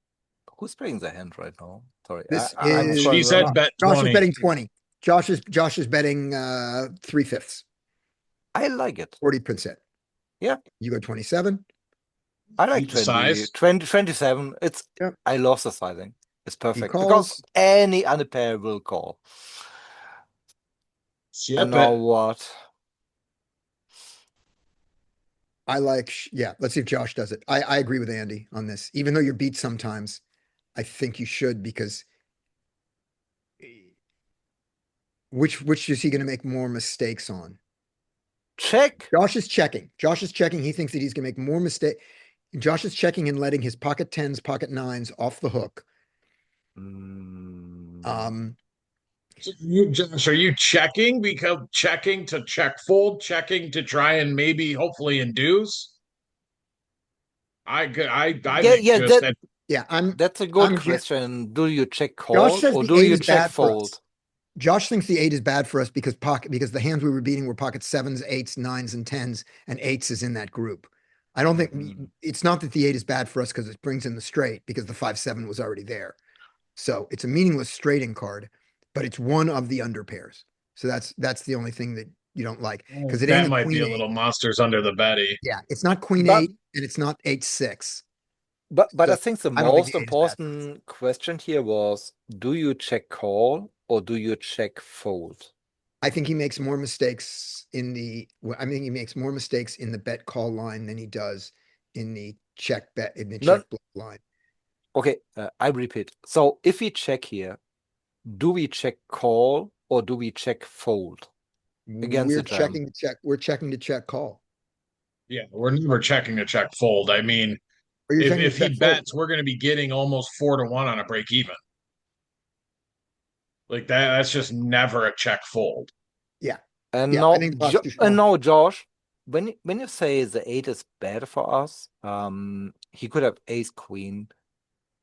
who's playing the hand right now? Sorry, This I'm is trying She to said remember. bet Josh 20. is betting 20. Josh is betting 3/5, I like it. 40%. Yeah. You go 27. I like The size. 27. It's Yep. I love the sizing. It's perfect calls. because any underpair will call. Yep, And now what? I like, yeah, let's see if Josh does it. I agree with Andy on this. Even though you're beat sometimes, I think you should, because which is he going to make more mistakes on? Check. Josh is checking. He thinks that he's going to make more mistake. Josh is checking and letting his pocket 10s, pocket 9s off the hook. Josh, are you checking because checking to check fold, checking to try and maybe hopefully induce? I think just that. Yeah, That's a good I'm- question. Do you check Josh call says or the do 8 you is check bad for us. fold? Josh thinks the 8 is bad for us because the hands we were beating were pocket 7s, 8s, 9s, and 10s, and 8s is in that group. I don't think it's not that the 8 is bad for us because it brings in the straight, because the 5-7 was already there. So it's a meaningless straighting card, but it's one of the under pairs. So that's the only thing that you don't like, because it ain't That a might be queen a 8. little monsters under the Betty. Yeah, it's not queen But- 8 and it's not 8-6. But So, I think the I don't think most the 8 is bad for us. important question here was, do you check call or do you check fold? I think he makes more mistakes in the, I think he makes more mistakes in the bet call line than he does in the check bet, in the No. check bluff line. Okay, I repeat. So if we check here, do we check call or do we check fold against We're the jam? checking to check, we're checking to check call. Yeah, we're never checking to check fold. I mean, Or you're checking to if he check fold. bets, we're going to be getting almost 4-1 on a break even. Like that's just never a check fold. Yeah. And Yeah, now, I think Josh too strong. now, Josh, when you say the 8 is bad for us, he could have ace queen.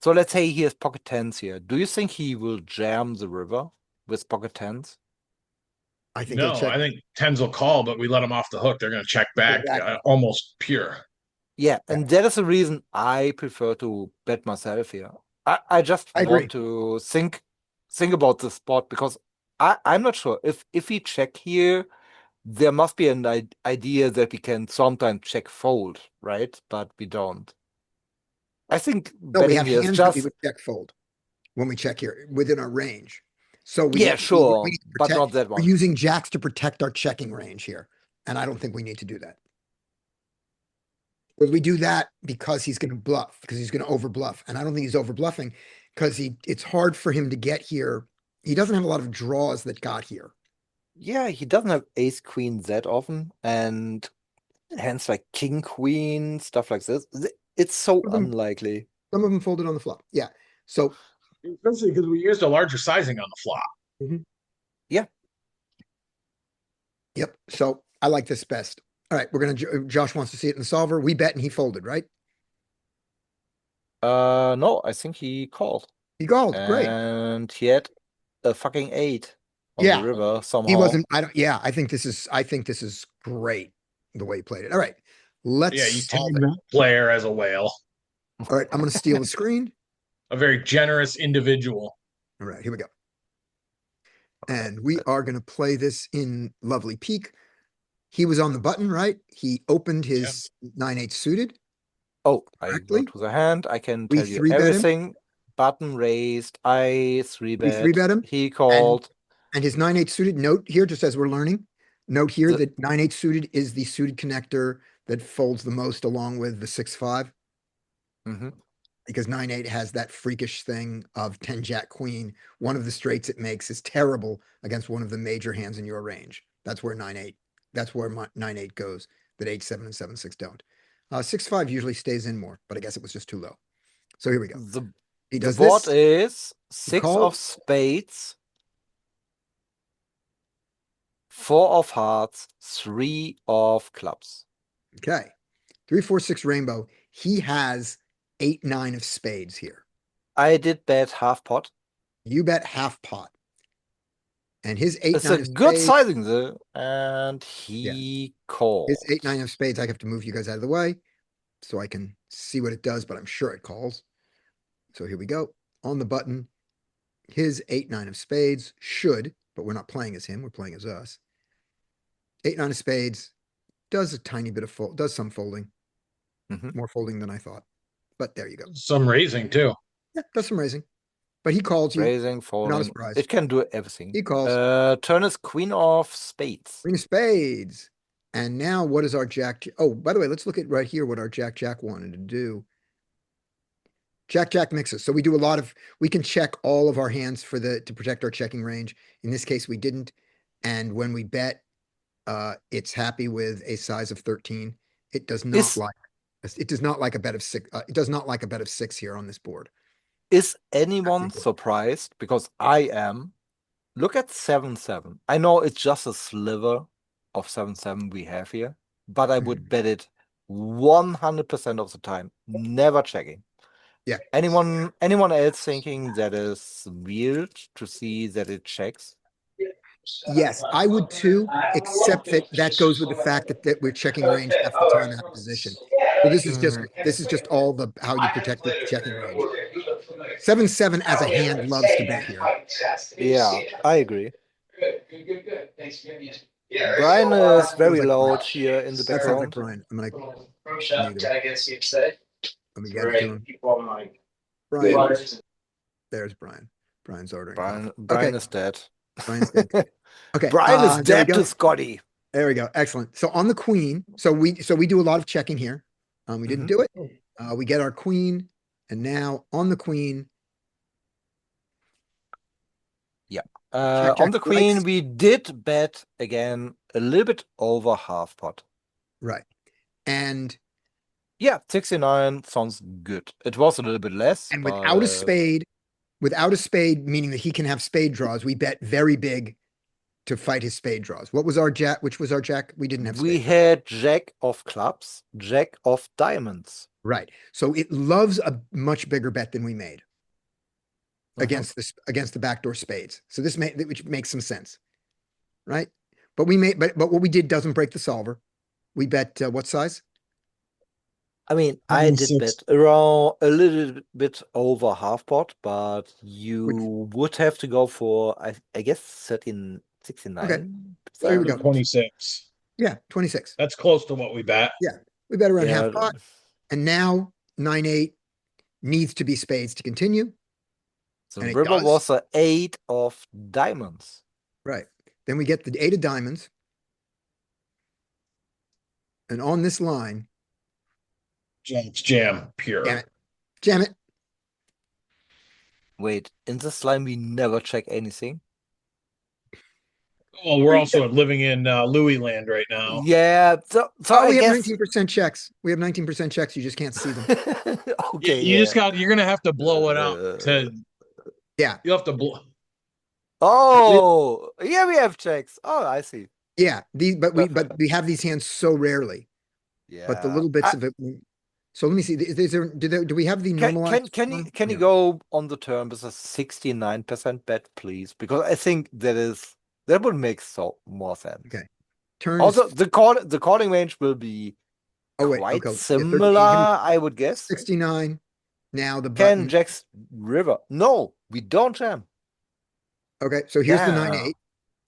So let's say he has pocket tens here. Do you think he will jam the river with pocket tens? I think he'll No, check. I think tens will call, but we let them off the hook. They're going to check back Exactly. almost pure. Yeah, and that is the reason I prefer to bet myself here. I just I agree. want to think about the spot because I'm not sure if we check here, there must be an idea that we can sometimes check fold, right? But we don't. I think No, we betting have here is hands that we just would check fold when we check here within our range. So we yeah, need, sure, we need to but protect, not that we're one. using jacks to protect our checking range here. And I don't think we need to do that. But we do that because he's going to bluff, because he's going to over bluff. And I don't think he's over bluffing because it's hard for him to get here. He doesn't have a lot of draws that got here. Yeah, he doesn't have ace queen that often, and hands like king queen, stuff like this. It's so Some of them- unlikely. Some of them folded on the flop. Yeah. So Especially because we used a larger sizing on the flop. Yeah. Yep. So I like this best. All right. We're going to, Josh wants to see it in the solver. We bet and he folded, right? No, I think he called. He called. Great. And he had a fucking 8 on Yeah. the river somehow. He wasn't, yeah, I think this is great the way he played it. All right. Let's, Yeah, you take that player as a whale. all right. I'm going to steal the screen. A very generous individual. All right. Here we go. And we are going to play this in Lovely Peak. He was on the button, right? He opened his 9-8 suited. Oh, I correctly. go to the hand. I can We tell you 3-bet him. everything. Button raised. I 3-bet. 3-bet him. He called. And his 9-8 suited, note here, just as we're learning, note here that 9-8 suited is the suited connector that folds the most along with the 6-5. Mhm. Because 9-8 has that freakish thing of 10 jack queen. One of the straights it makes is terrible against one of the major hands in your range. That's where 9-8, that's where 9-8 goes, that 8-7 and 7-6 don't. 6-5 usually stays in more, but I guess it was just too low. So here we go. He The does board this. is 6 call. of spades, 4 of hearts, 3 of clubs. Okay. 3, 4, 6 rainbow. He has 8, 9 of spades here. I did bet half pot. You bet half pot. And his 8, It's 9 a of good spades. sizing though. And he called. His 8, 9 of spades. I have to move you guys out of the way so I can see what it does, but I'm sure it calls. So here we go. On the button, his 8, 9 of spades should, but we're not playing as him, we're playing as us. 8, 9 of spades does a tiny bit of fold, does some folding. More folding than I thought. But there you go. Some raising too. Yeah, does some raising. But he calls you. Raising, Not a folding. surprise. It can do everything. He calls. Turn is queen of spades. Queen of spades. And now what is our jack? Oh, by the way, let's look at right here what our jack wanted to do. Jack mixes. So we do a lot of, we can check all of our hands to protect our checking range. In this case, we didn't. And when we bet, it's happy with a size of 13. It does not like a bet of 6. It does not like a bet of 6 here on this board. Is anyone surprised? Because I am. Look at 7-7. I know it's just a sliver of 7-7 we have here, but I would bet it 100% of the time, never checking. Yeah. Anyone else thinking that is weird to see that it checks? Yes, I would too, except that goes with the fact that we're checking range half the time out of position. So this is just all how you protect the checking range. 7-7 as a hand loves to bet here. Yeah, I agree. Brian is very loud here in the That sounds like background. Brian. I'm gonna mute him. Let me get it to him. Brian. There's Brian. Brian's ordering. Brian Okay. is dead. Brian's dead. Okay. Brian is there we dead to go. Scotty. There we go. Excellent. So on the queen, so we do a lot of checking here. We didn't do it. We get our queen, and now on the queen. On Jack the queen, likes- we did bet again a little bit over half pot. Right. And Yeah, 69 sounds good. It was a little bit less. and but, without a spade, meaning that he can have spade draws, we bet very big to fight his spade draws. What was our jack? Which was our jack? We didn't have we spade. had jack of clubs, jack of diamonds. Right. So it loves a much bigger bet than we made Uh-huh. against the backdoor spades. So which makes some sense. Right? But what we did doesn't break the solver. We bet what size? I mean, I did 26. bet around a little bit over half pot, but you would have to go for, I guess, 69. Okay. So here we go. 26. Yeah, 26. That's close to what we bet. We bet around Yeah, half pot. And now 9-8 needs to be spades to continue. the and it river does. was an 8 of diamonds. Right. Then we get the 8 of diamonds. And on this line, It's jam pure. damn it. Jam it. Wait, in this line we never check anything. Well, we're also living in Louis land right now. Yeah, so I we have guess 19% checks. We have 19% checks. You just can't see them. okay, You just yeah. you're gonna have to blow it up to. Yeah. You have to blow. Oh, yeah, we have checks. Oh, I see. Yeah. But Perfect. we have these hands so rarely. Yeah. But the little bits of it. So let me see. Do we have the normalized? Can you go on the turn with a 69% bet, please? Because I think that would make more sense. Okay. Turn. Also, the calling range will be quite okay. similar, I would guess. 69. Now the Ken button. Jack's river. No, we don't jam. Okay. So here's the Yeah.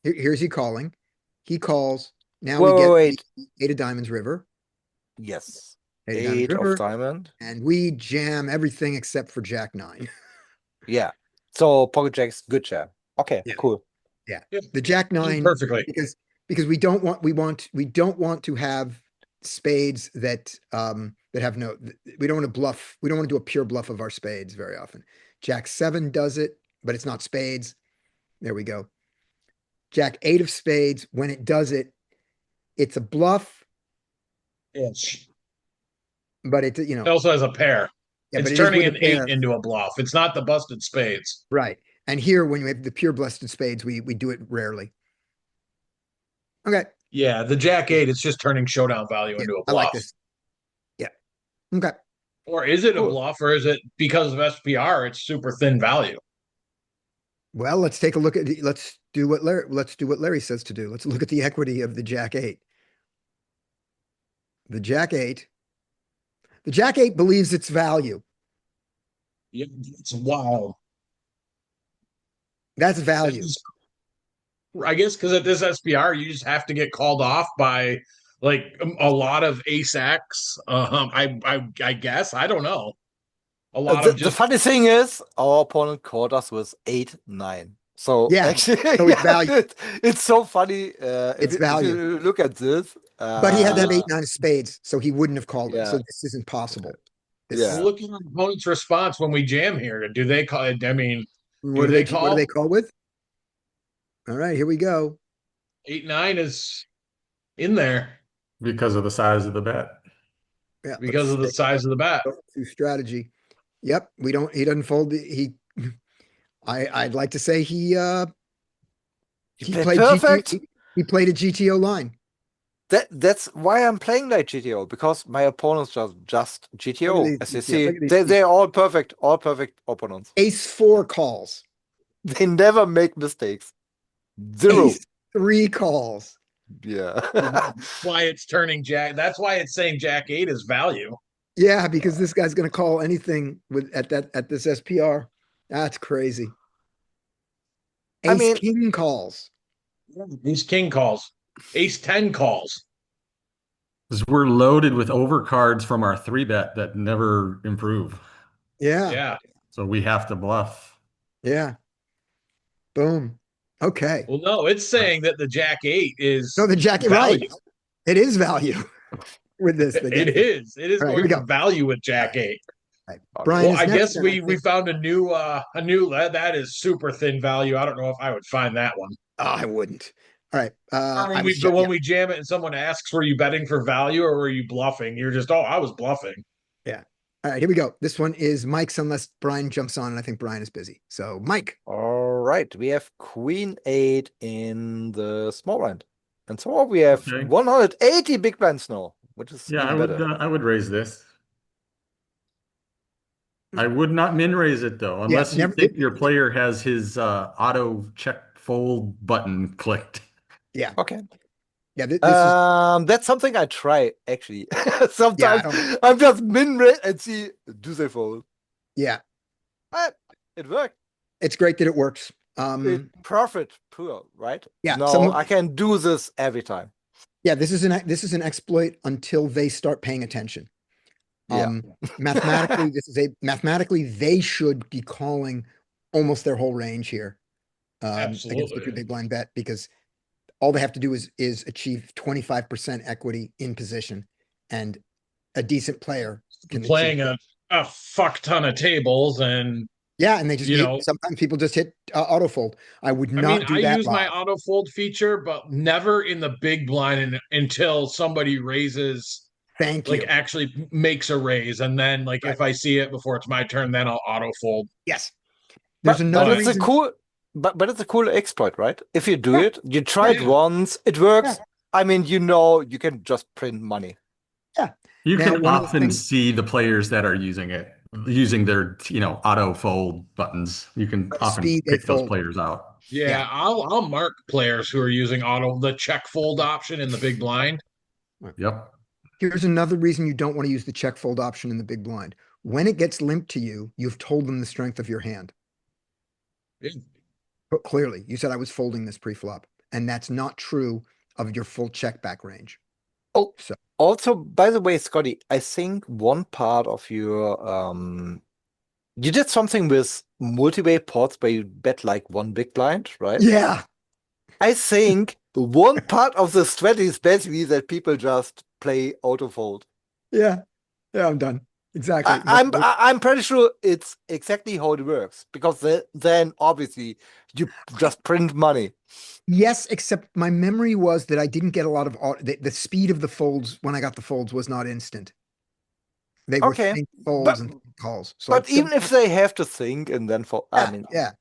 9-8. Here's he calling. He calls. Now Wait, we get wait. the 8 of diamonds river. Yes. 8 8 of of diamonds river. diamond. And we jam everything except for Jack 9. Yeah. So pocket jacks, good jam. Okay, Yeah. cool. Yeah. The Jack 9 perfectly. because we don't want to have spades that have no, we don't want to bluff. We don't want to do a pure bluff of our spades very often. Jack 7 does it, but it's not spades. There we go. Jack 8 of spades, when it does it, it's a bluff, Yes. but it It also has a pair. yeah, It's but it is turning with an a pair. 8 into a bluff. It's not the busted spades. Right. And here, when you have the pure busted spades, we do it rarely. Okay. Yeah, the Jack 8, it's just turning showdown value Yeah, into a I bluff. like this. Yeah. Okay. Or is it a Cool. bluff, or is it because of SPR? It's super thin value. Well, let's take a look at let's do what Larry says to do. Let's look at the equity of the Jack 8. The Jack 8. The Jack 8 believes its value. Yeah, it's wild. That's value. I guess because at this SPR, you just have to get called off by like a lot of ace X. I guess I don't know. A lot The, of the just funny thing is, our opponent caught us with 8-9. So Yeah, actually, so it's value. it's so funny. It's value. If you look at this, But he had to have 8-9 of spades, so he wouldn't have called it. So yeah. this isn't possible. This Yeah. is- look at our opponent's response when we jam here. Do they call it? I mean, what do they call? What do they call with? All right, here we go. 8-9 is in there because of the size of the bet. Yeah, because of the size of the bet. through strategy. Yep, he doesn't fold. I'd like to say he played perfect. He played a GTO line. That's why I'm playing like GTO, because my opponents just GTO. these- As you yeah, see, look at these- they're all perfect opponents. Ace 4 calls. They never make mistakes. Zero. Ace 3 calls. Yeah. That's why it's turning Jack. That's why it's saying Jack 8 is value. Yeah, because this guy's going to call anything at this SPR. That's crazy. Ace King calls. Ace King calls. Ace 10 calls. Because we're loaded with overcards from our 3-bet that never improve. Yeah. Yeah. So we have to bluff. Yeah. Boom. Okay. Well, no, it's saying that the Jack 8 is No, the Jack, right. value. It is value with this. They get It is. It is All right, here going we for go. value with Jack 8. All right. Okay. Brian Well, is I next. guess then, I we think. found a new that is super thin value. I don't know if I would find that one. Oh, I wouldn't. All right. Or I when was when we jam it and someone asks, were you betting for value or were you bluffing? You're just, oh, I was bluffing. yeah. All right, here we go. This one is Mike's unless Brian jumps on, and I think Brian is busy. So Mike. All right, we have Queen 8 in the small blind. And so we have Okay. 180 big blinds now, which is Yeah, even better. I would raise this. I would not min raise it though, unless you never- think your player has his auto check fold button clicked. Yeah. Okay. Yeah. This is That's something I try actually. Sometimes don't- I'm just min rate and see do they fold. yeah. It worked. It's great that it works. It profit poor, right? Yeah, No, some of- I can do this every time. Yeah, this is an exploit until they start paying attention. Yeah. Mathematically they should be calling almost their whole range here. Against the Absolutely. two big blind bet, because all they have to do is achieve 25% equity in position, and a decent player can Playing achieve- a fuck ton of tables and yeah, and they just you hit, know, sometimes people just hit auto fold. I would I not mean, do I that use my live. auto fold feature, but never in the big blind until somebody raises, Thank you. like actually makes a raise, and then like if I see it before it's my turn, then I'll auto fold. Yes. There's But another it's a reason. cool but it's a cool exploit, right? If you do it, you try it Yeah. once, it works. I mean, you can just print money. You Now, can one of the often things- see the players that are using it, using their, auto fold buttons. You can What often speed they pick those fold. players out. Yeah, Yeah. I'll mark players who are using the check fold option in the big blind. Yep. Here's another reason you don't want to use the check fold option in the big blind. When it gets limped to you, you've told them the strength of your hand. But clearly, you said I was folding this pre-flop, and that's not true of your full check back range. Oh, So also, by the way, Scotty, I think one part of your you did something with multi-way pots where you bet like one big blind, right? yeah, I think one part of the strategy is basically that people just play auto fold. yeah, I'm done. Exactly. I'm pretty sure it's exactly how it works, because then obviously you just print money. Yes, except my memory was that I didn't get a lot of the speed of the folds when I got the folds was not instant. They were Okay, think folds but- and calls. So But I'd still- even if they have to think and then for I mean, yeah,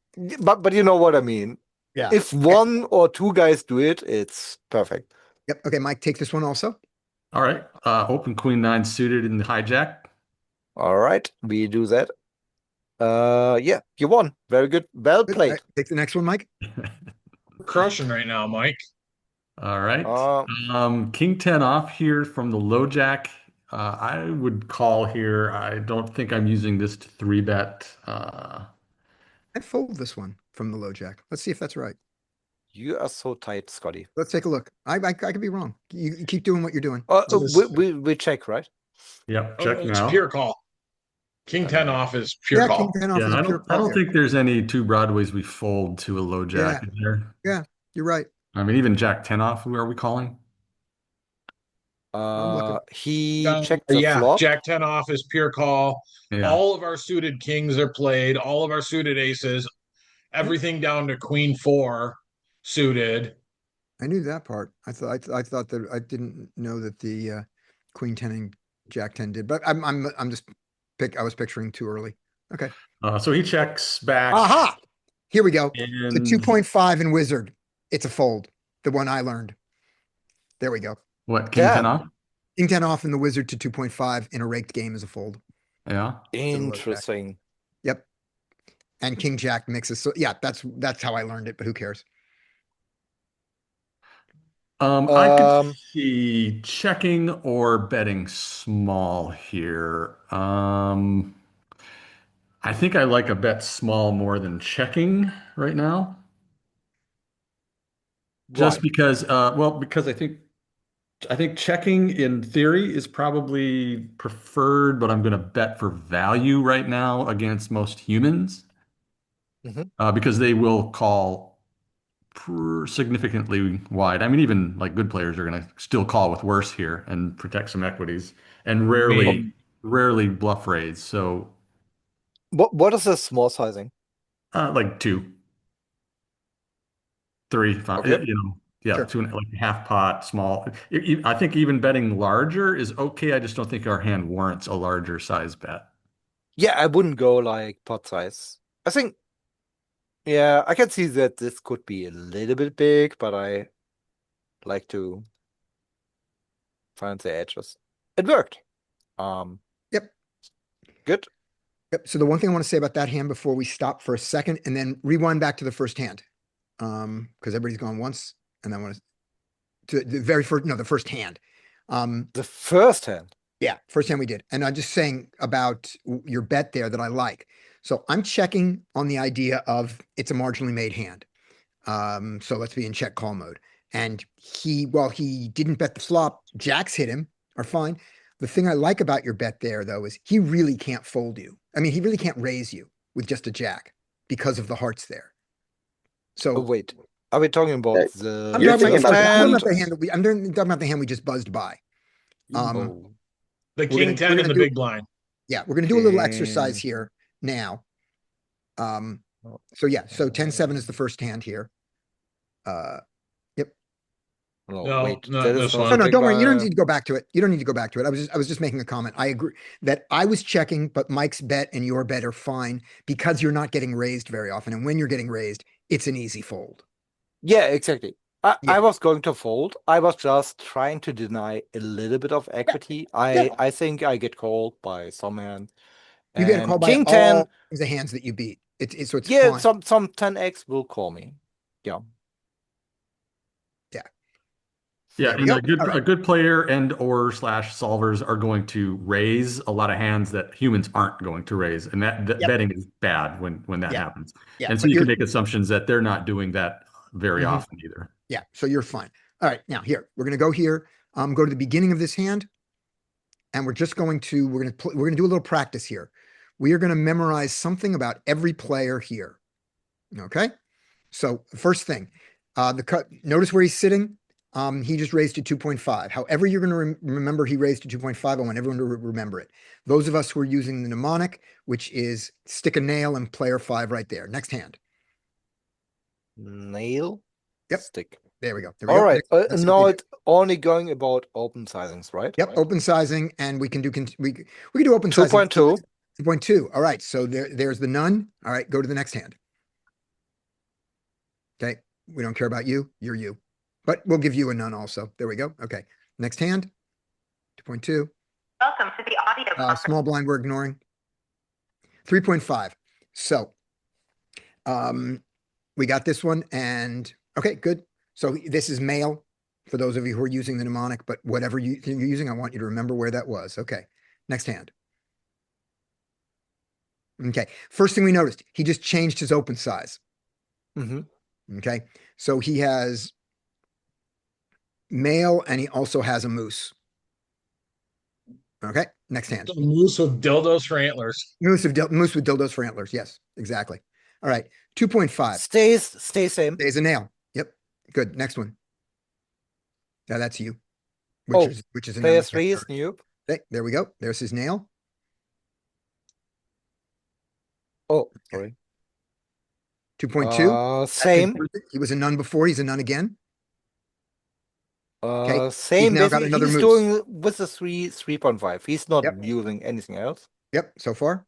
but you know what I mean. yeah. If one or two guys do it, it's perfect. Yep. Okay, Mike, take this one also. All right. Open queen nine suited in the hijack. All right, we do that. Yeah, you won. Very good. Well Good. played. All right, take the next one, Mike. We're crushing right now, Mike. All right. Uh, King 10 off here from the low jack. I would call here. I don't think I'm using this to three bet. I fold this one from the low jack. Let's see if that's right. You are so tight, Scotty. Let's take a look. I could be wrong. You keep doing what you're doing. We check, right? Yep. Oh, Check it's now. pure call. King 10 off is pure Yeah, call. King 10 off Yeah, is a I pure don't call here. think there's any two broadways we fold to a low jack in there. You're right. I mean, even Jack 10 off, who are we calling? looking. He checked the Yeah, flop. Jack 10 off is pure call. Yeah. All of our suited kings are played, all of our suited aces, everything down to queen 4 suited. I knew that part. I thought that I didn't know that the Queen 10 and Jack 10 did, but I'm just I was picturing too early. Okay. So he checks back. Aha! Here we go. The And 2.5 in Wizard. It's a fold. The one I learned. There we go. what, King Yeah. 10 off? King 10 off in the Wizard to 2.5 in a raked game is a fold. Yeah. Interesting. Yep. And King Jack mixes. So yeah, that's how I learned it, but who cares? I could see checking or betting small here. I think I like a bet small more than checking right now. Just Why? because, because I think checking in theory is probably preferred, but I'm going to bet for value right now against most humans. Mhm. Because they will call significantly wide. I mean, even like good players are going to still call with worse here and protect some equities, and Me. rarely bluff raise. So What is the small sizing? like 2, 3, 5, Okay. yeah, Sure. 2 like half pot, small. I think even betting larger is okay. I just don't think our hand warrants a larger size bet. Yeah, I wouldn't go like pot size. I think, yeah, I can see that this could be a little bit big, but I like to find the edges. It worked. Yep. Good. Yep. So the one thing I want to say about that hand before we stop for a second and then rewind back to the first hand. Because everybody's gone once, and I want to the very first, no, the first hand. The first hand. Yeah, first hand we did. And I'm just saying about your bet there that I like. So I'm checking on the idea of it's a marginally made hand. So let's be in check call mode. And while he didn't bet the flop, jacks hit him are fine. The thing I like about your bet there, though, is he really can't fold you. I mean, he really can't raise you with just a jack because of the hearts there. Oh, So wait. Are we talking about That- the I'm You're talking thinking first about the I'm talking hand? about the hand that I'm talking about the hand we just buzzed by. Oh, The We're king gonna- 10 we're and the gonna do- big blind. Yeah, we're gonna do a little Okay. exercise here now. So yeah, so 10-7 is the first hand here. no, No, wait. not That is this not one. No, the no, big don't worry. You don't blind. need to go back to it. You don't need to go back to it. I was just making a comment. I agree that I was checking, but Mike's bet and your bet are fine because you're not getting raised very often. And when you're getting raised, it's an easy fold. Yeah, exactly. I Yeah. was going to fold. I was just trying to deny a little bit of equity. I think I get called by some hand. You get a And call by King 10, all the hands that you beat. So it's yeah, fine. some 10x will call me. Yeah. Yeah, There I we mean, go. All right. a good player and or slash solvers are going to raise a lot of hands that humans aren't going to raise, and that Yep. betting is bad when that Yeah. happens. Yeah, And so but you can you're make assumptions that they're not doing that very Mhm. often either. Yeah, so you're fine. All right, now here we're gonna go here. Go to the beginning of this hand, and we're just going to we're gonna do a little practice here. We are gonna memorize something about every player here. Okay, so first thing, the cut. Notice where he's sitting. He just raised to 2.5. However, you're gonna remember he raised to 2.5. I want everyone to remember it. Those of us who are using the mnemonic, which is stick a nail in player 5 right there. Next hand. Nail. Yep. Stick. There we go. There we All go. right. That's what Now we do. it's only going about open sizings, right? Yep, open sizing, and we can do open sizing. 2.2. 2.2. All right, so there's the none. All right, go to the next hand. Okay, we don't care about you. You're you, but we'll give you a none also. There we go. Okay, next hand. 2.2. Welcome to the audio conference. Small blind we're ignoring. 3.5. So, we got this one, and okay, good. So this is male for those of you who are using the mnemonic, but whatever you're using, I want you to remember where that was. Okay, next hand. Okay, first thing we noticed, he just changed his open size. Mm-hmm. Okay, so he has male and he also has a moose. Okay, next hand. The moose with dildos for antlers. Moose with dildos for antlers. Yes, exactly. All right, 2.5. Stay same. There's a nail. Yep, good. Next one. Yeah, that's you. Oh, Which is a player number 3 is factor. new. Okay, there we go. There's his nail. Oh, sorry. 2.2. Same. He was a nun before. He's a nun again. Okay, Same. now got Basically, another he's moose. doing with the 3.5. He's not Yep. using anything else. Yep, so far.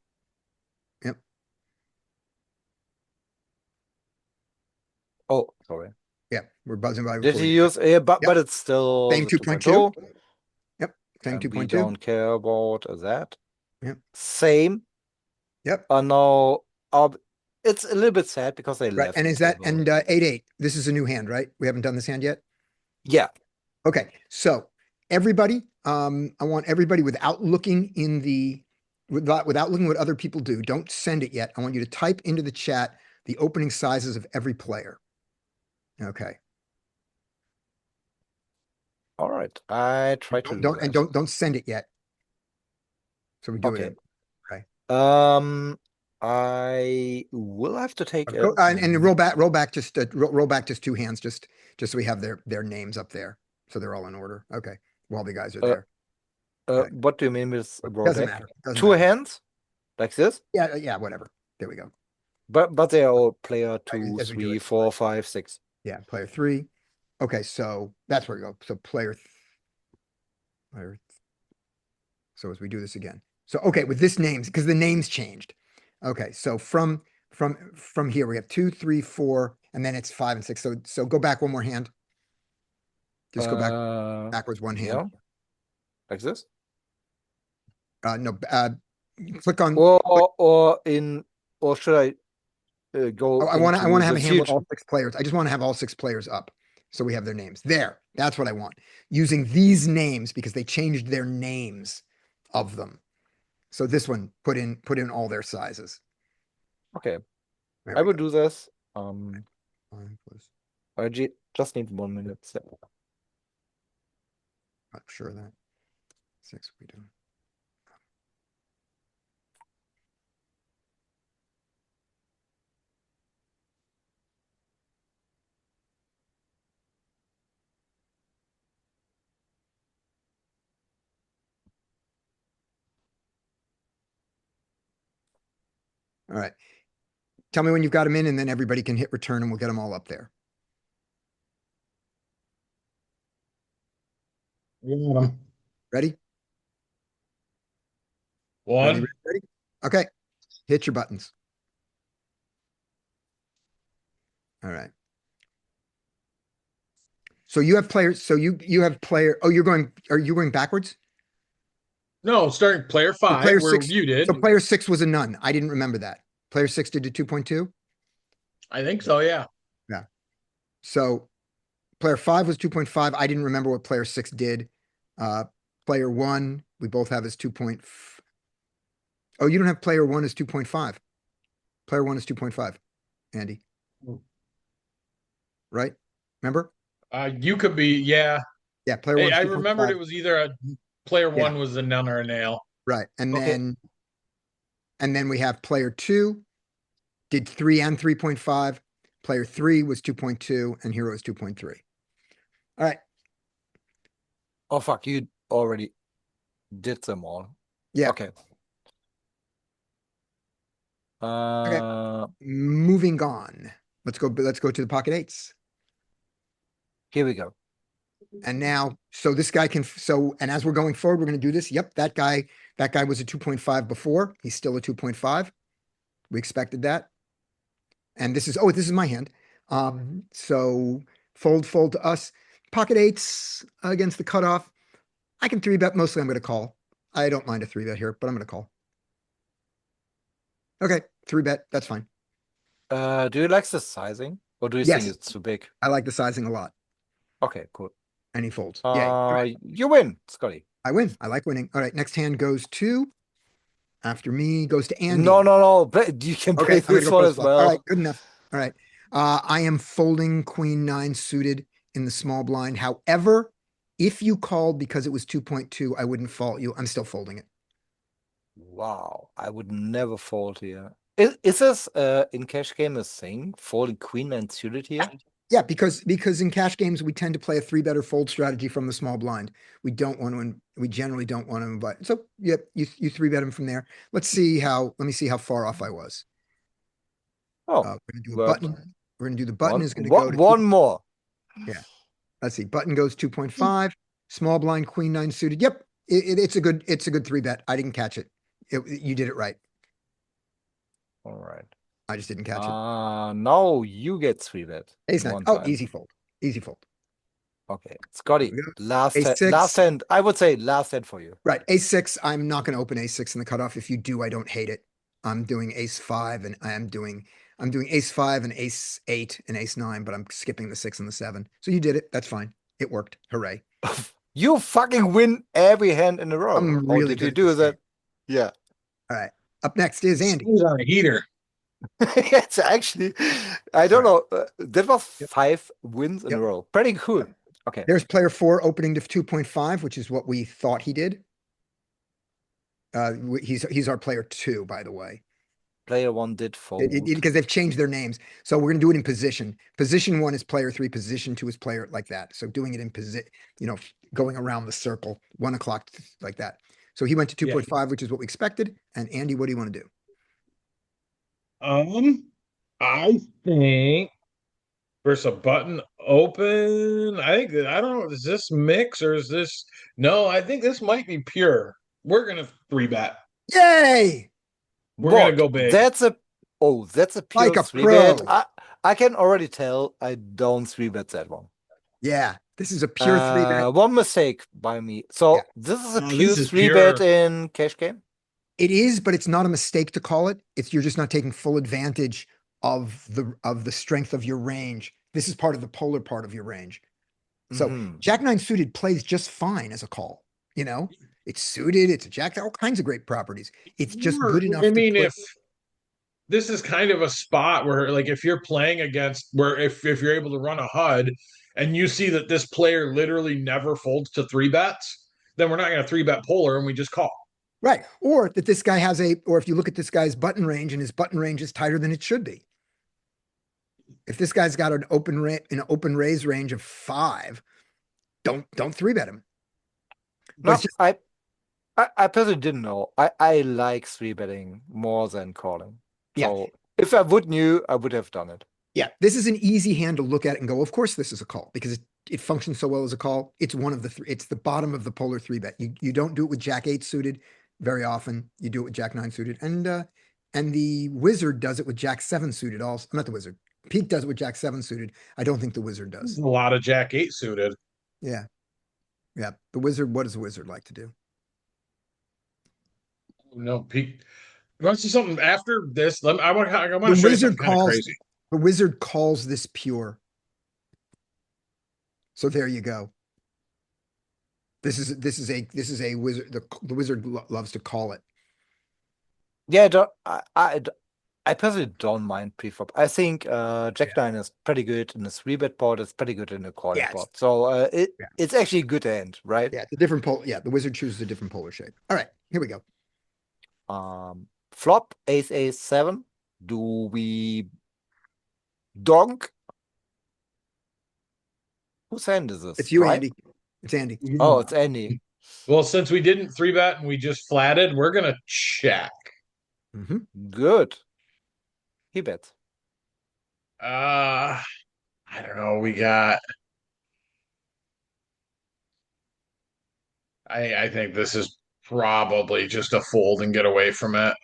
Yep. Oh, sorry. Yeah, we're buzzing by Did before he we use? Yeah, but Yep. it's still Same the 2.2. 2.2. Yep, same And 2.2. we don't care about that. Yep. Same. Yep. Now, it's a little bit sad because they Right, left. and the is that table. 8-8? This is a new hand, right? We haven't done this hand yet. Yeah. Okay, so everybody, I want everybody without looking without looking what other people do. Don't send it yet. I want you to type into the chat the opening sizes of every player. Okay. All right. I try to do that. Don't send it yet. So we're doing Okay. it. Okay. I will have to take Go- a and roll back just 2 hands, just so we have their names up there. So they're all in order. Okay. While the guys are Uh, there. Okay. what do you mean with a roll Doesn't deck? matter. Doesn't Two matter. hands? Like this? Yeah, whatever. There we go. But they are all player 2, as we do 3, it. 4, 5, 6. Yeah, player 3. Okay, so that's where we go. So player. So as we do this again. So okay, with this names, because the names changed. Okay, so from here we have 2, 3, 4, and then it's 5 and 6. So go back one more hand. Just go backwards one hand. Yeah. Like this? No, click on. Or should I go? I want to into have the a hand with future? all 6 players. I just want to have all 6 players up, so we have their names there. That's what I want. Using these names because they changed their names of them. So this one put in all their sizes. Okay, There I we will go. do this. 5 plus. I just need 1 minute. Not sure of that. 6 we do. All right. Tell me when you've got them in, and then everybody can hit return, and we'll get them all up there. Ready? One. Ready? Okay. Hit your buttons. All right. So you have players. So you have player. Oh, are you going backwards? No, starting player So 5, player where 6. you did. So player 6 was a none. I didn't remember that. Player 6 did a 2.2. I think so, yeah. Yeah. So player 5 was 2.5. I didn't remember what player 6 did. Player 1, we both have as 2. Oh, you don't have player 1 as 2.5. Player 1 is 2.5, Andy. Right? Remember? You could be, yeah. Yeah, player Hey, 1 I is remembered 2.5. it was either a player Yeah. 1 was a nun or a nail. Right. And Okay. then we have player 2 did 3 and 3.5. Player 3 was 2.2 and hero is 2.3. All right. Oh fuck! You already did them all. Yeah. Okay. Moving on. Let's go to the pocket 8s. Here we go. And now, so this guy and as we're going forward, we're going to do this. Yep, that guy was a 2.5 before. He's still a 2.5. We expected that. And this is my hand. So fold to us. Pocket 8s against the cutoff. I can 3-bet. Mostly I'm going to call. I don't mind a 3-bet here, but I'm going to call. Okay, 3-bet. That's fine. Do you like the sizing, or do you Yes. think it's too big? I like the sizing a lot. Okay, cool. And he folds. Yay. You win, Scotty. I win. I like winning. All right, next hand goes to, after me, goes to Andy. No. You can play Okay, I'm gonna this go one first as flop. well. All right, good enough. All right. I am folding queen 9 suited in the small blind. However, if you called because it was 2.2, I wouldn't fault you. I'm still folding it. Wow, I would never fold here. Is this in cash game a thing? Folding queen and suited here? Yeah, because in cash games we tend to play a 3-better fold strategy from the small blind. We generally don't want to invite. So yep, you 3-bet him from there. Let me see how far off I was. Oh, we're gonna do a but button. We're gonna do the button is gonna one, go to one more. Yeah. Let's see. Button goes 2.5. Small blind queen 9 suited. Yep. It's a good 3-bet. I didn't catch it. You did it right. All right. I just didn't catch it. Now you get 3-bet. Ace 9. Oh, easy fold. Easy fold. Okay, Scotty, last A6. hand. I would say last hand for you. Right. A6. I'm not going to open A6 in the cutoff. If you do, I don't hate it. I'm doing Ace 5 and I'm doing Ace 5 and Ace 8 and Ace 9, but I'm skipping the 6 and the 7. So you did it. That's fine. It worked. Hooray. You fucking win every hand in a row. I'm really did you good do at this that? Yeah. All right. Up next is Andy. He's on a heater. It's actually, I don't know. That was 5 wins in a row. Pretty cool. Okay. There's player 4 opening to 2.5, which is what we thought he did. He's our player 2, by the way. player one did fold. Because they've changed their names. So we're gonna do it in position. Position 1 is player 3, position 2 is player like that. So doing it in position, going around the circle, 1 o'clock like that. So he went to 2.5, which is what we expected. And Andy, what do you want to do? I think versus a button open. I don't know. Is this mix or is this? No, I think this might be pure. We're gonna three bet. Yay! We're gonna What? go big. That's a pure Like a three bet. pro. I can already tell I don't three bet that one. Yeah, this is a pure 3-bet. One mistake by me. So Yeah. this is a No, pure this is 3-bet pure. in cash game. It is, but it's not a mistake to call it. You're just not taking full advantage of the strength of your range. This is part of the polar part of your range. So Mhm. Jack 9 suited plays just fine as a call. It's suited, it's a jack, all kinds of great properties. It's just good enough I to mean, put. if this is kind of a spot where, like, if you're playing against where if you're able to run a HUD and you see that this player literally never folds to three bets, then we're not going to three bet polar and we just call. Right. Or that this guy or if you look at this guy's button range and his button range is tighter than it should be. If this guy's got an open raise range of 5, don't 3-bet him. But No, it's just, I personally didn't know. I like three betting more than calling. Yeah. So if I would knew, I would have done it. yeah, this is an easy hand to look at and go, of course this is a call because it functions so well as a call. It's one of the three, it's the bottom of the polar 3-bet. You don't do it with Jack 8 suited very often. You do it with Jack 9 suited. And the wizard does it with Jack 7 suited also. Not the wizard. Pete does it with Jack 7 suited. I don't think the wizard does. A lot of Jack 8 suited. Yeah. Yeah. The wizard, what does the wizard like to do? No, Pete. You want to see something after this? I want to The show you wizard something kind of calls crazy. the wizard calls this pure. So there you go. This is a wizard. The wizard loves to call it. Yeah, I personally don't mind preflop. I think Jack 9 is pretty good in the 3-bet board. It's pretty good in the calling Yeah, board. So it's actually a good hand, right? Yeah, the different pole. Yeah, the wizard chooses a different polar shape. All right, here we go. Flop ace 7. Do we donk? Whose hand is this? It's you, Right? Andy. It's Andy. Oh, it's Andy. Well, since we didn't three bet and we just flatted, we're gonna check. Good. He bets. I don't know. We got. I think this is probably just a fold and get away from it.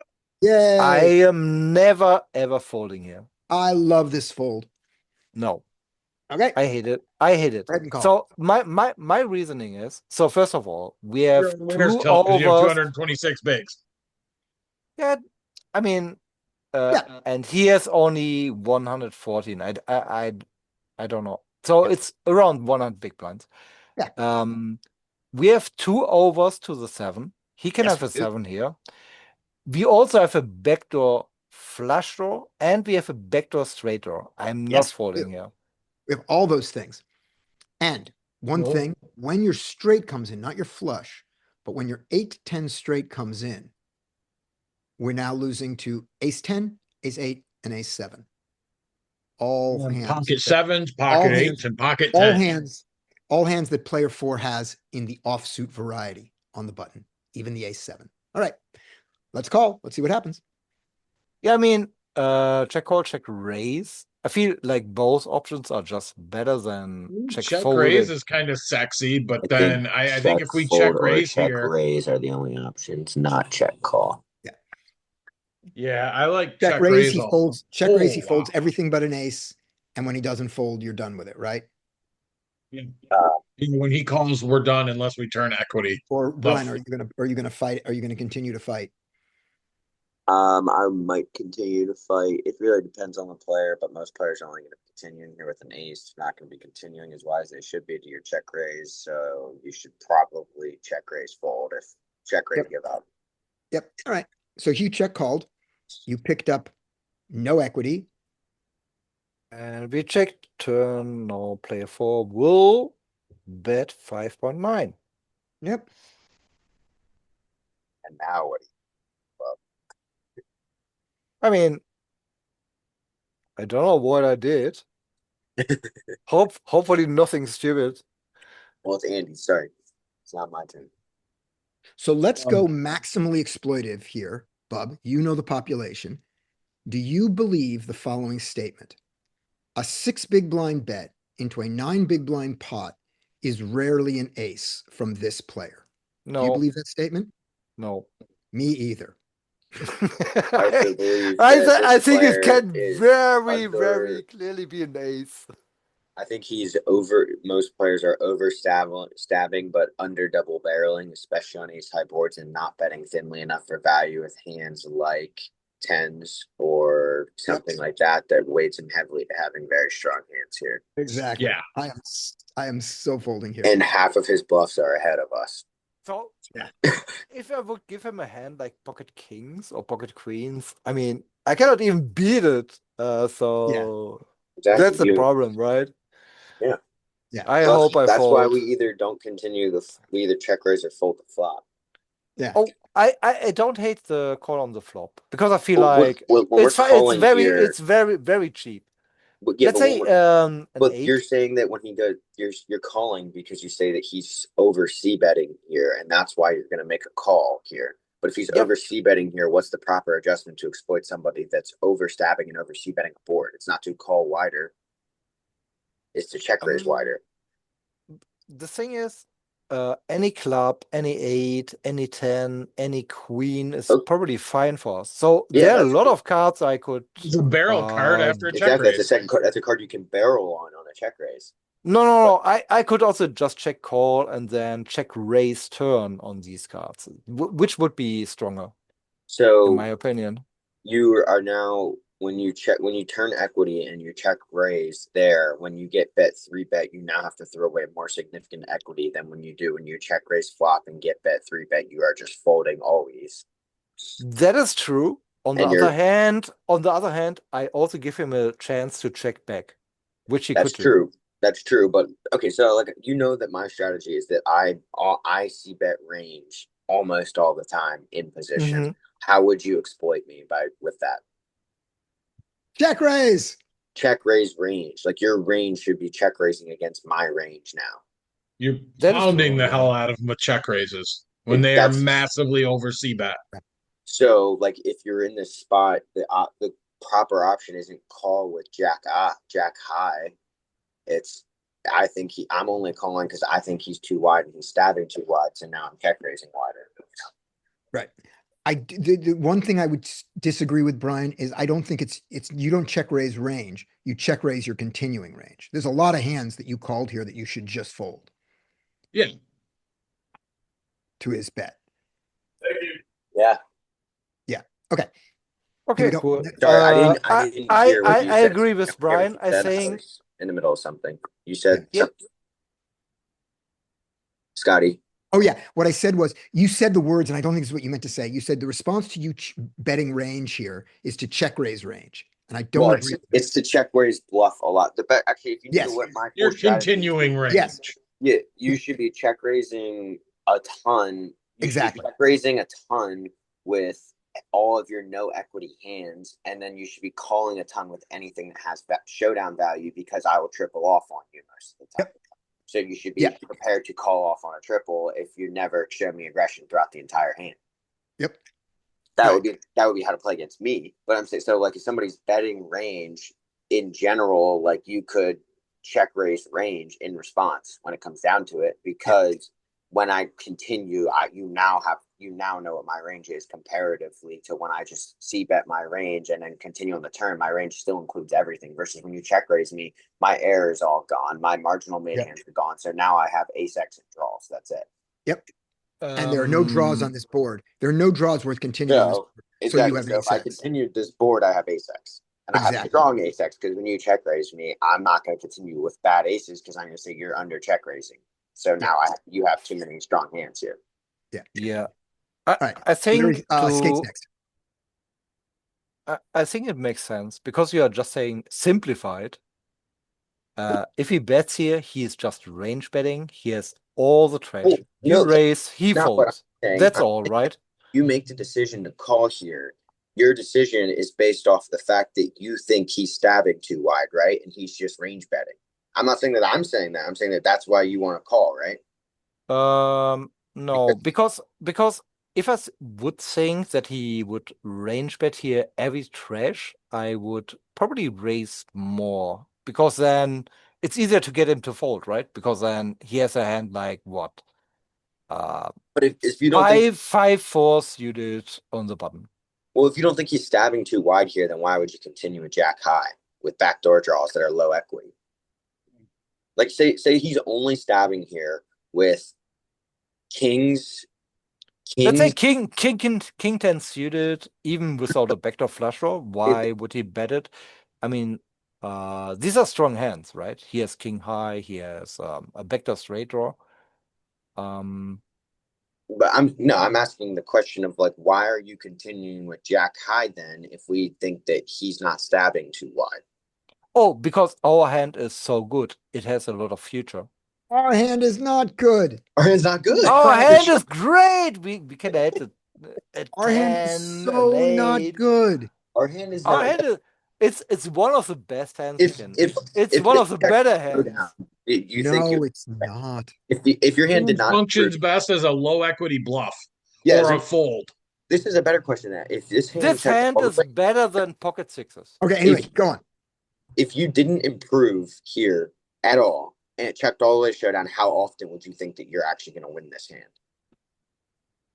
Yay! I am never ever folding here. I love this fold. No. Okay. I hate it. I hate it. Go ahead and call. So my reasoning is, so first of all, we have You're on winner's two tilt because you have overs. 226 bigs. Yeah, I mean, and he has only 114. I don't know. So it's around 100 big blinds. Yeah. We have 2 overs to the 7. He can Yes, have a we do. 7 here. We also have a backdoor flush draw, and we have a backdoor straight draw. I'm not Yes, we folding do. here. We have all those things. And one Cool. thing, when your straight comes in, not your flush, but when your 8-10 straight comes in, we're now losing to ace 10, ace 8, and ace 7. All hands. Pocket sevens, all pocket hands- eights, and pocket all 10s. hands that player 4 has in the offsuit variety on the button, even the ace 7. All right, let's call. Let's see what happens. Yeah, I mean, check call, check raise. I feel like both options are just better than check fold. raise is kind of sexy, but then I think if we fold check or raise check here, raise are the only options, not check call. yeah, I like Check raise, he a folds. Check raise, he whole folds lot. everything but an ace. And when he doesn't fold, you're done with it, right? Yeah. When he calls, we're done unless we turn equity. Or Brian, are you gonna fight? Are you gonna continue to fight? I might continue to fight. It really depends on the player, but most players are only going to continue in here with an ace. Not going to be continuing as wise as they should be to your check raise. So you should probably check raise fold if check raise give up. Yep. All right. So you check called. You picked up no equity. And we checked turn. No, player 4 will bet 5.9. Yep. And now what? I mean, I don't know what I did. Hopefully nothing stupid. Well, it's Andy. Sorry, it's not my turn. So let's go maximally exploitive here, Bub. You know the population. Do you believe the following statement? A 6 big blind bet into a 9 big blind pot is rarely an ace from this player. Do you No, believe that statement? no. Me either. I also believe I, that I this think it player can is very, under. very clearly be an ace. I think he's over. Most players are over stabbing, but under double barreling, especially on ace high boards, and not betting thinly enough for value with hands like tens or something like that. That weights him heavily to having very strong hands here. Exactly. Yeah. I am so folding here. And half of his bluffs are ahead of us. So, Yeah. if I would give him a hand like pocket kings or pocket queens, I mean, I cannot even beat it. So Exactly. that's the problem, right? Yeah. Yeah. I Plus, hope I that's why fold. we either don't continue we either check raise or fold the flop. Yeah. Oh, I don't hate the call on the flop because I feel Well, like when we're it's fine. calling here, It's very, very cheap. but yeah, Let's but say when an but 8. you're saying that when he goes, you're calling because you say that he's over c betting here, and that's why you're going to make a call here. But if he's Yep. over c betting here, what's the proper adjustment to exploit somebody that's over stabbing and over c betting a board? It's not to call wider; it's to check raise wider. The thing is, any club, any 8, any 10, any queen is Okay. probably fine for us. So Yeah, there are a that's lot true. of cards I could. It's a barrel card after a check Exactly. That's a raise. second card. That's a card you can barrel on a check raise. No. I could also just check call and then check raise turn on these cards, which would be stronger, in my So opinion. you are now when you turn equity and you check raise there, when you get bet 3-bet, you now have to throw away more significant equity than when you do when you check raise flop and get bet 3-bet. You are just folding always. That is true. On the And other hand, I also give him a chance to check back, which he that's could do. true. That's true. But okay, so like that my strategy is that I see bet range almost all the time in position. Mhm. How would you exploit me with that? Check raise. Check raise range. Like your range should be check raising against my range now. You're That is pounding true, the yeah. hell out of them with check raises when they are That's massively over c-bet. so like if you're in this spot, the proper option isn't call with jack high. It's I'm only calling because I think he's too wide and he's stabbing too wide. So now I'm check raising wider. Right. The one thing I would disagree with Brian is I don't think it's you don't check raise range. You check raise your continuing range. There's a lot of hands that you called here that you should just fold Yeah. to his bet. Yeah. Okay. Okay, go. cool. Sorry, I didn't hear what you I said. agree with Brian. I said. think Was in the middle of something. You said Yeah. something. Scotty. Oh yeah, what I said was you said the words, and I don't think it's what you meant to say. You said the response to you betting range here is to check raise range, and I don't agree. It's to check raise bluff a lot. Actually, if you Yes. know what my You're core strategy is, continuing range. Yes. Yeah, you should be check raising a ton. You should be Exactly. check raising a ton with all of your no equity hands, and then you should be calling a ton with anything that has showdown value because I will triple off on you most of the time. So you should be prepared to call off on a triple if you never show me aggression throughout the entire hand. Yep. That would be how to play against me. But I'm saying, so like if somebody's betting range in general, like you could check raise range in response when it comes down to it, because when I continue, you now know what my range is comparatively to when I just bet my range and then continue on the turn. My range still includes everything versus when you check raise me, my air is all gone. My marginal mid hands are gone. So now I have ace X and draws. That's it. Yep. And there are no draws on this board. There are no draws worth continuing. No, this board. exactly. So you have if I continued this board, I have ace X. And I have a strong ace X because when you check raise me, I'm not going to continue with bad aces because I'm going to say you're under check raising. So now you have too many strong hands here. Yeah. All right. I think Skates next. I think it makes sense because you are just saying simplified. If he bets here, he is just range betting. He has all the trash. You raise, he folds. That's all, right? You make the decision to call here. your decision is based off the fact that you think he's stabbing too wide, right? And he's just range betting. I'm not saying that I'm saying that. I'm saying that that's why you want to call, right? No, because if I would think that he would range bet here every trash, I would probably raise more because then it's easier to get him to fold, right? Because then he has a hand like what? But if you don't think, 5-4 suited on the button. well, if you don't think he's stabbing too wide here, then why would you continue with Jack high with backdoor draws that are low equity? Like say he's only stabbing here with kings. Let's say king 10 suited, even without a backdoor flush draw. Why would he bet it? I mean, these are strong hands, right? He has king high. He has a backdoor straight draw. But I'm asking the question of like, why are you continuing with Jack high then if we think that he's not stabbing too wide? Oh, because our hand is so good. It has a lot of future. Our hand is not good. Our hand's not good. Our hand is great. We can hit a Our 10, hand is so an not 8. good. Our hand is Our not. hand is it's one of the best hands we can. It's if one the of the check better go hands. down, you No, think it's not. if your hand did not functions improve, best as a low equity bluff yeah, or so a fold. this is a better question. That if this hand This checked hand all the is way, better than pocket sixes. Okay, anyway, go on. if you didn't improve here at all and it checked all the way showdown, how often would you think that you're actually going to win this hand?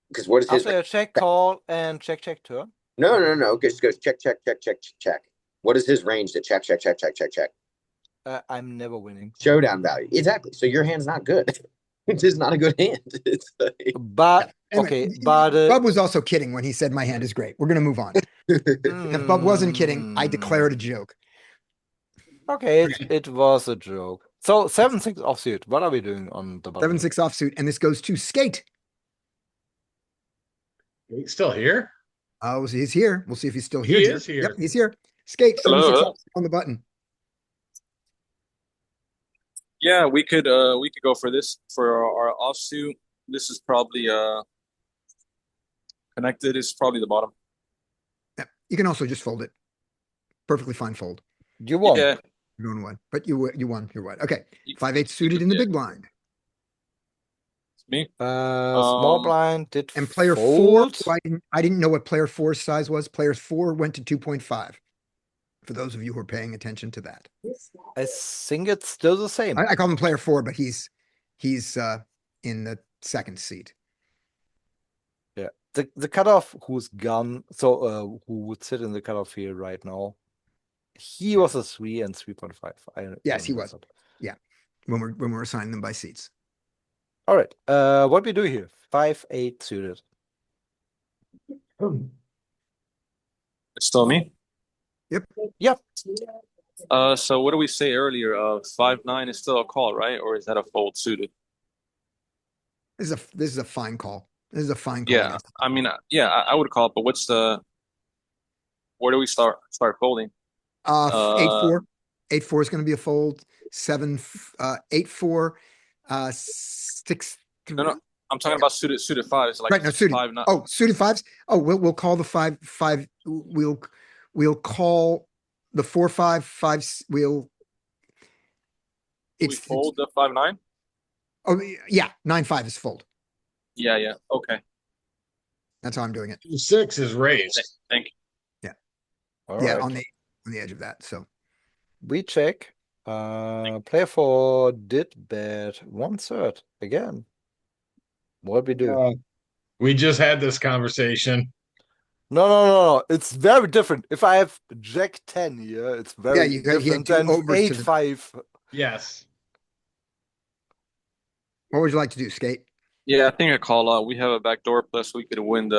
Because what is his? After a check call and check turn. No. Just goes check. What is his range to check? I'm never winning. Showdown value. Exactly. So your hand's not good. It's just not a good hand. It's like... But Anyway, okay, but Bub was also kidding when he said my hand is great. We're gonna move on. If Bub wasn't kidding, I declare it a joke. Okay, it was a joke. So 7-6 offsuit. What are we doing on the button? 7-6 offsuit, and this goes to Skate. He's still here? Oh, he's here. We'll see if he's still He here. is here. Yep, he's here. Skate, 7-6 Hello. offsuit on the button. Yeah, we could go for this for our offsuit. This is probably connected. It's probably the bottom. Yeah, you can also just fold it. Perfectly fine fold. You won. Yeah. You're going one, but you won. You're what? Okay, 5-8 suited in the big blind. Me. Small blind did and player fold. 4. I didn't know what player 4's size was. Player 4 went to 2.5. For those of you who are paying attention to that, I think it's still the same. I call him player 4, but he's in the second seat. Yeah, the cutoff who's gone. So who would sit in the cutoff here right now? He was a 3 and 3.5. Yes, he was. Yeah, when we're assigning them by seats. All right. What we do here? 5-8 suited. It's still me. Yep. So what did we say earlier? 5-9 is still a call, right? Or is that a fold suited? This is a fine call. This is a fine call. Yeah, I mean, I would call it, but where do we start folding? 8-4. 8-4 is going to be a fold. 8-4. 6-3. No, I'm talking about suited fives. Like right, no, suited. 5-9. Oh, suited fives. Oh, we'll call the 5-5. We'll call the 4-5. 5. We fold the 5-9. Oh yeah, 9-5 is fold. Yeah. Okay. That's how I'm doing it. 6 is raised. Thank you. Yeah. All yeah, right. on the edge of that. So we check. Player 4 did bet 1/3 again. What we do? We just had this conversation. No. It's very different. If I have Jack 10 here, it's very you different had than 8-5. Yes. What would you like to do, Skate? Yeah, I think I call out. We have a backdoor, plus we could win we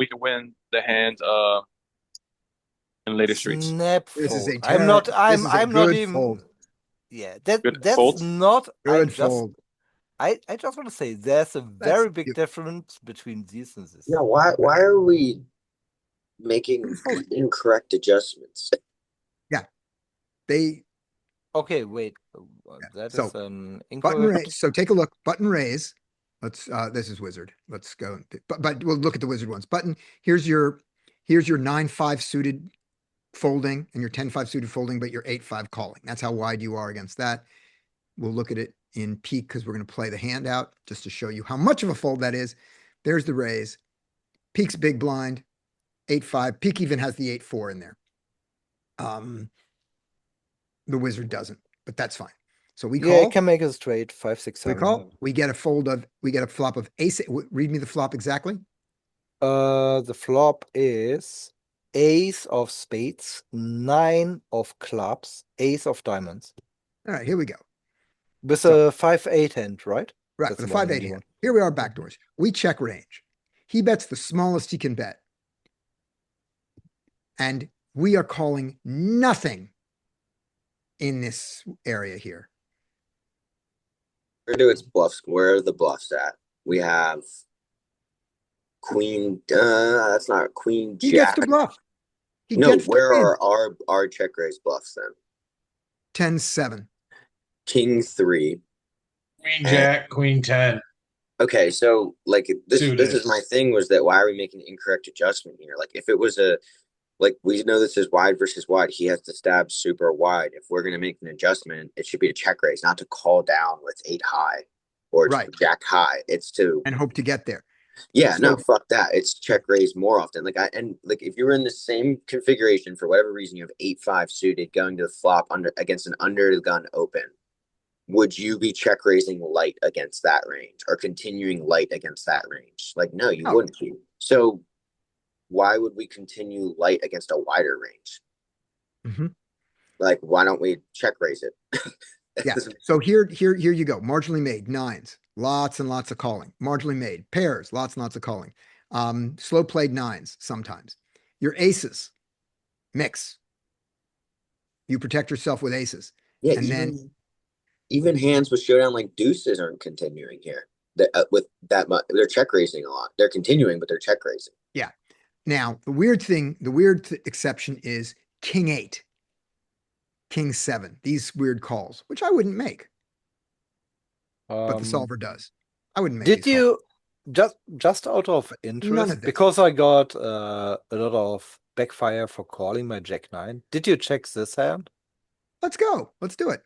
could win the hand in later streets. Snap This fold. is a I'm not good even fold. Yeah, Good that's fold. not Good fold. I just want to say there's a very big difference between these and this. Yeah, why are we making incorrect adjustments? Okay, wait. That So, is an button incorrect. raise. So take a look. Button raise. This is wizard. Let's go. But we'll look at the wizard ones. Button, here's your 9-5 suited folding and your 10-5 suited folding, but your 8-5 calling. That's how wide you are against that. We'll look at it in peak because we're going to play the hand out just to show you how much of a fold that is. There's the raise. Peak's big blind, 8-5. Peak even has the 8-4 in there. The wizard doesn't, but that's fine. So we Yeah, call. it can make it straight 5, 6, We 7. call. We get a flop of ace. Read me the flop exactly. The flop is ace of spades, 9 of clubs, ace of diamonds. All right, here we go. With So- a 5-8 hand, right? Right, That's with a the one 5-8 you hand. want. Here we are backdoors. We check range. He bets the smallest he can bet. And we are calling nothing in this area here. We're gonna do its bluffs. Where are the bluffs at? We have queen. That's not queen He gets jack. to bluff. He No, gets to where win. are our check raise bluffs then? 10-7. King 3. Queen Jack, Queen 10. Okay, so like this Suited. is my thing was that why are we making an incorrect adjustment here? Like if it was like we know this is wide versus wide, he has to stab super wide. If we're gonna make an adjustment, it should be a check raise, not to call down with 8 high or Right. jack high. It's to And hope to get there. yeah, no, So- fuck that. It's check raise more often. Like if you were in the same configuration for whatever reason, you have 8-5 suited going to the flop against an under the gun open. Would you be check raising light against that range or continuing light against that range? Like, no, you No. wouldn't be. So why would we continue light against a wider range? Mhm. Like, why don't we check raise it? Yeah. So here you go. Marginally made, 9s, lots and lots of calling. Marginally made, pairs, lots and lots of calling. Slow played 9s sometimes. Your aces, mix. You protect yourself with aces. Yeah, And then even hands with showdown like deuces aren't continuing here. With that much, they're check raising a lot. They're continuing, but they're check raising. now the weird exception is king 8, king 7. These weird calls, which I wouldn't make, but the solver does. I wouldn't make. Did these calls. you just out of interest, of this. because I got a lot of backfire for calling my Jack 9? Did you check this hand? Let's go. Let's do it.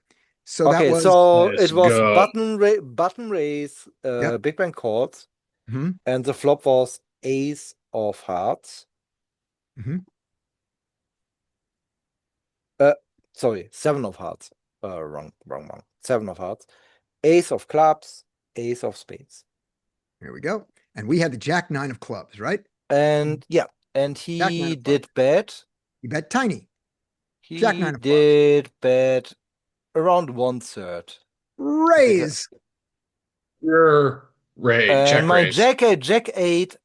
So Okay, that was so Let's it was go. button raise, Yep. big blind calls, Mhm. and the flop was ace of hearts. Mhm. Sorry, 7 of hearts. Wrong. 7 of hearts, ace of clubs, ace of spades. Here we go. And we had the jack 9 of clubs, right? And yeah, and Jack nine he of did bet. You bet tiny. He Jack 9 of clubs. did bet around 1/3. Raise. Your raise, check And my raise. Jack 8,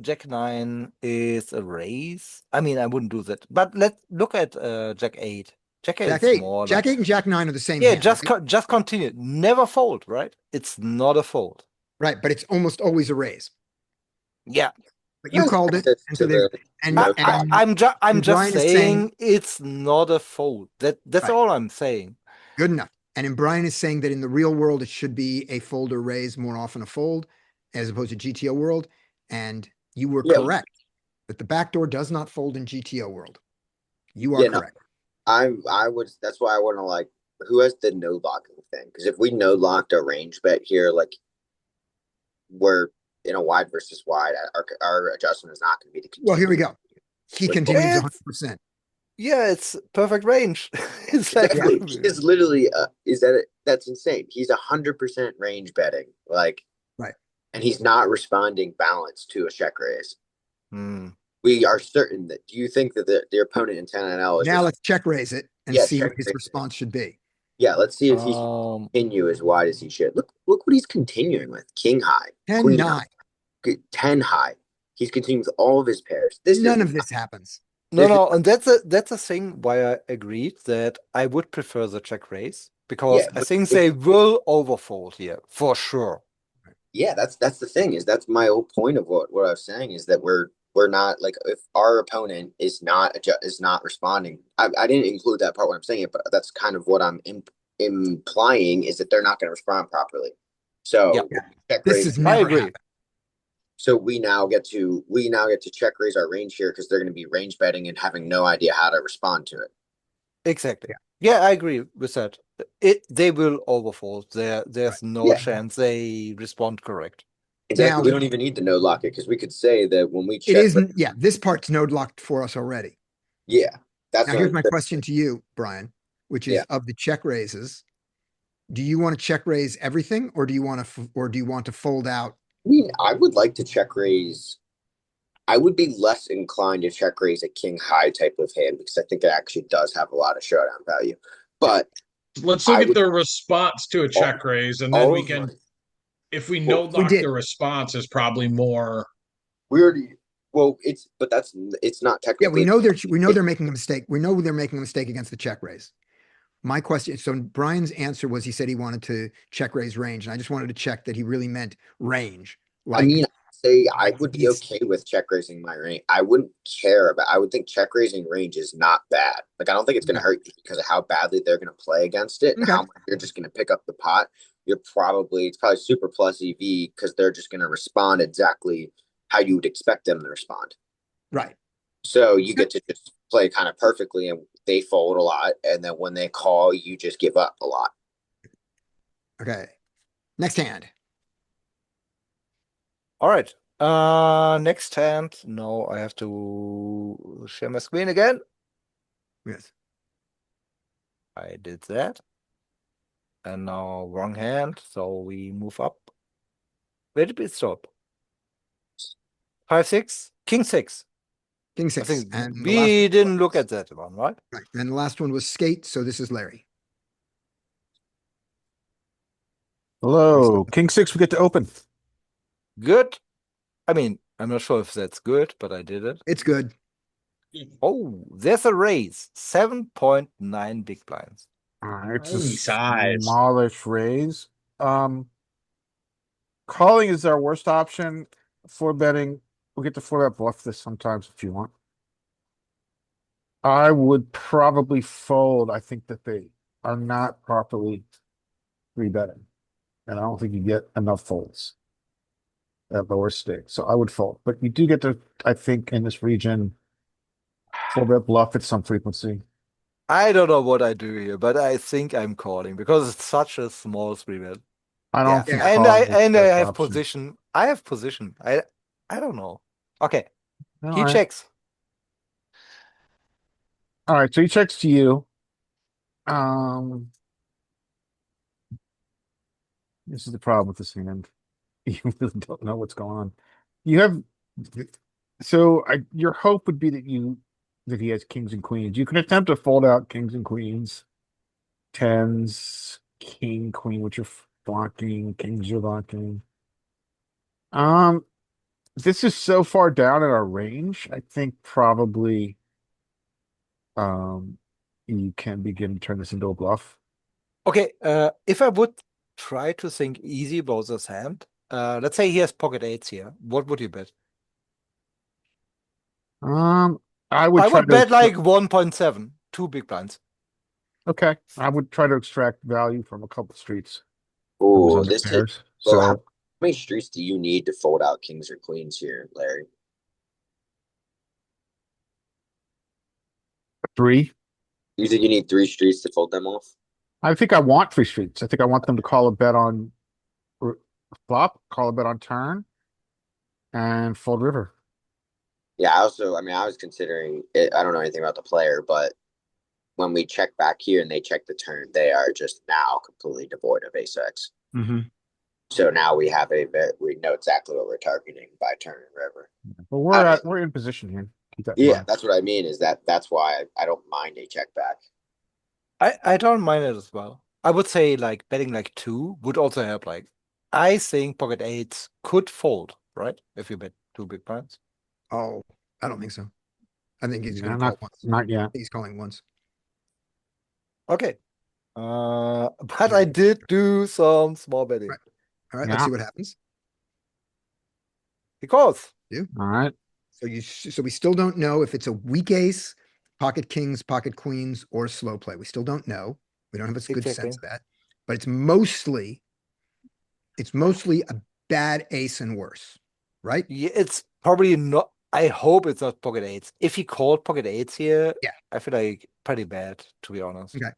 Jack 9 is a raise. I mean, I wouldn't do that. But let's look at Jack 8. Jack 8 Jack is 8. more Jack like, 8 and Jack 9 are the same yeah, hand, right? just continue. Never fold, right? It's not a fold. Right, but it's almost always a raise. Yeah. But you called it. And so there, and, No, and I'm just and Brian is saying- it's not a fold. That's Right. all I'm saying. good enough. And then Brian is saying that in the real world, it should be a fold or raise, more often a fold, as opposed to GTO world. And you were Yeah. correct that the backdoor does not fold in GTO world. You are Yeah, no. correct. I would. That's why I want to like. Who has the no locking thing? Because if we no locked a range bet here, like we're in a wide versus wide, our adjustment is not going to be the. Well, here we go. He Like, continues it's- 100%. Yeah, it's perfect range. It's like Exactly. He is literally. That's insane. He's 100% range betting. Like. Right. And he's not responding balanced to a check raise. Hmm. We are certain that. Do you think that the opponent in 10-L is? Now let's check raise it and Yeah, see check what his raise it. response should be. Yeah, let's see if he can continue as wide as he should. Look what he's continuing with. King high, 10 queen 9. high, 10 high. He's continuing with all of his pairs. None of this happens. No, and that's a thing why I agreed that I would prefer the check raise, because Yeah, I but think if- they will overfold here for sure. Yeah, that's the thing. That's my whole point of what I was saying is that we're not like if our opponent is not responding. I didn't include that part when I'm saying it, but that's kind of what I'm implying is that they're not going to respond properly. So Yeah. check This raise. is I never agree. happened. So we now get to check raise our range here because they're going to be range betting and having no idea how to respond to it. Exactly. Yeah, I agree with that. They will overfold. There's no Yeah. chance they respond correct. Exactly. Now- we don't even need to no lock it because we could say that when we check. It isn't, yeah, this part's node locked for us already. Yeah, that's Now, what here's I'm my saying. question to you, Brian, which is Yeah. of the check raises, do you want to check raise everything or do you want to fold out? I mean, I would like to check raise. I would be less inclined to check raise a king high type of hand because I think it actually does have a lot of showdown value. But Let's look I at would- the response to a check raise, and then all we of can, my- if we Well, no we lock did. the response is probably more. we already. Well, it's not Yeah, technically. we know they're making a mistake. We know they're making a mistake against the check raise. My question, so Brian's answer was he said he wanted to check raise range, and I just wanted to check that he really meant range. I mean, I would be he's- okay with check raising my range. I wouldn't care about. I would think check raising range is not bad. Like I don't think it's going to hurt you because of how badly they're going to play against it and Okay. how much you're just going to pick up the pot. It's probably super plus EV because they're just going to respond exactly how you would expect them to respond. Right. So you get to just play kind of perfectly, and they fold a lot, and then when they call, you just give up a lot. Okay. Next hand. All right. Next hand. No, I have to share my screen again. Yes. I did that. And now wrong hand, so we move up. Where did it stop? 5-6, King 6. King I six. think And the we last one didn't was- look at that one, right? Right. And the last one was skate. So this is Larry. Hello, King 6, we get to open. Good. I mean, I'm not sure if that's good, but I did it. It's good. Oh, there's a raise. 7.9 big blinds. It's Tiny a size. smallish raise. Calling is our worst option for betting. We get to 4-bet bluff this sometimes if you want. I would probably fold. I think that they are not properly rebetting. And I don't think you get enough folds at lower stakes. So I would fold. But you do get to, I think, in this region, 4-bet bluff at some frequency. I don't know what I do here, but I think I'm calling because it's such a small 3-bet. I don't think and calling is I the best have option. position. I have position. I don't know. Okay. All He right. checks. All right, so he checks to you. This is the problem with this hand. You really don't know what's going on. You have your hope would be that he has kings and queens. You can attempt to fold out kings and queens, tens, king, queen, which are blocking, kings are blocking. This is so far down in our range. I think probably you can begin to turn this into a bluff. Okay. If I would try to think easy about this hand, let's say he has pocket eights here. What would you bet? I would I try would to bet like 1.7, 2 big blinds. okay. I would try to extract value from a couple streets. Oh, Under this is. pairs. Well, So how many streets do you need to fold out kings or queens here, Larry? 3. You think you need 3 streets to fold them off? I think I want 3 streets. I think I want them to call a bet on flop, call a bet on turn, and fold river. Yeah, I was considering it. I don't know anything about the player, but when we check back here and they check the turn, they are just now completely devoid of ace X. Mm-hmm. So now we know exactly what we're targeting by turn and river. But we're in position here. Keep that in Yeah, mind. that's what I mean. That's why I don't mind a check back. I don't mind it as well. I would say like betting like 2 would also help. Like I think pocket eights could fold, right? If you bet 2 big blinds. Oh, I don't think so. I think he's going to not, call once. not yet. He's calling once. Okay. But I did do some small betting. Right. All right, Yeah. let's see what happens. He calls. All right. So we still don't know if it's a weak ace, pocket kings, pocket queens, or slow play. We still don't know. We don't have a good Exactly. sense of that. But it's mostly It's mostly a bad ace and worse, right? Yeah, it's probably not. I hope it's not pocket eights. If he called pocket eights here, Yeah. I feel like pretty bad, to be honest. Okay.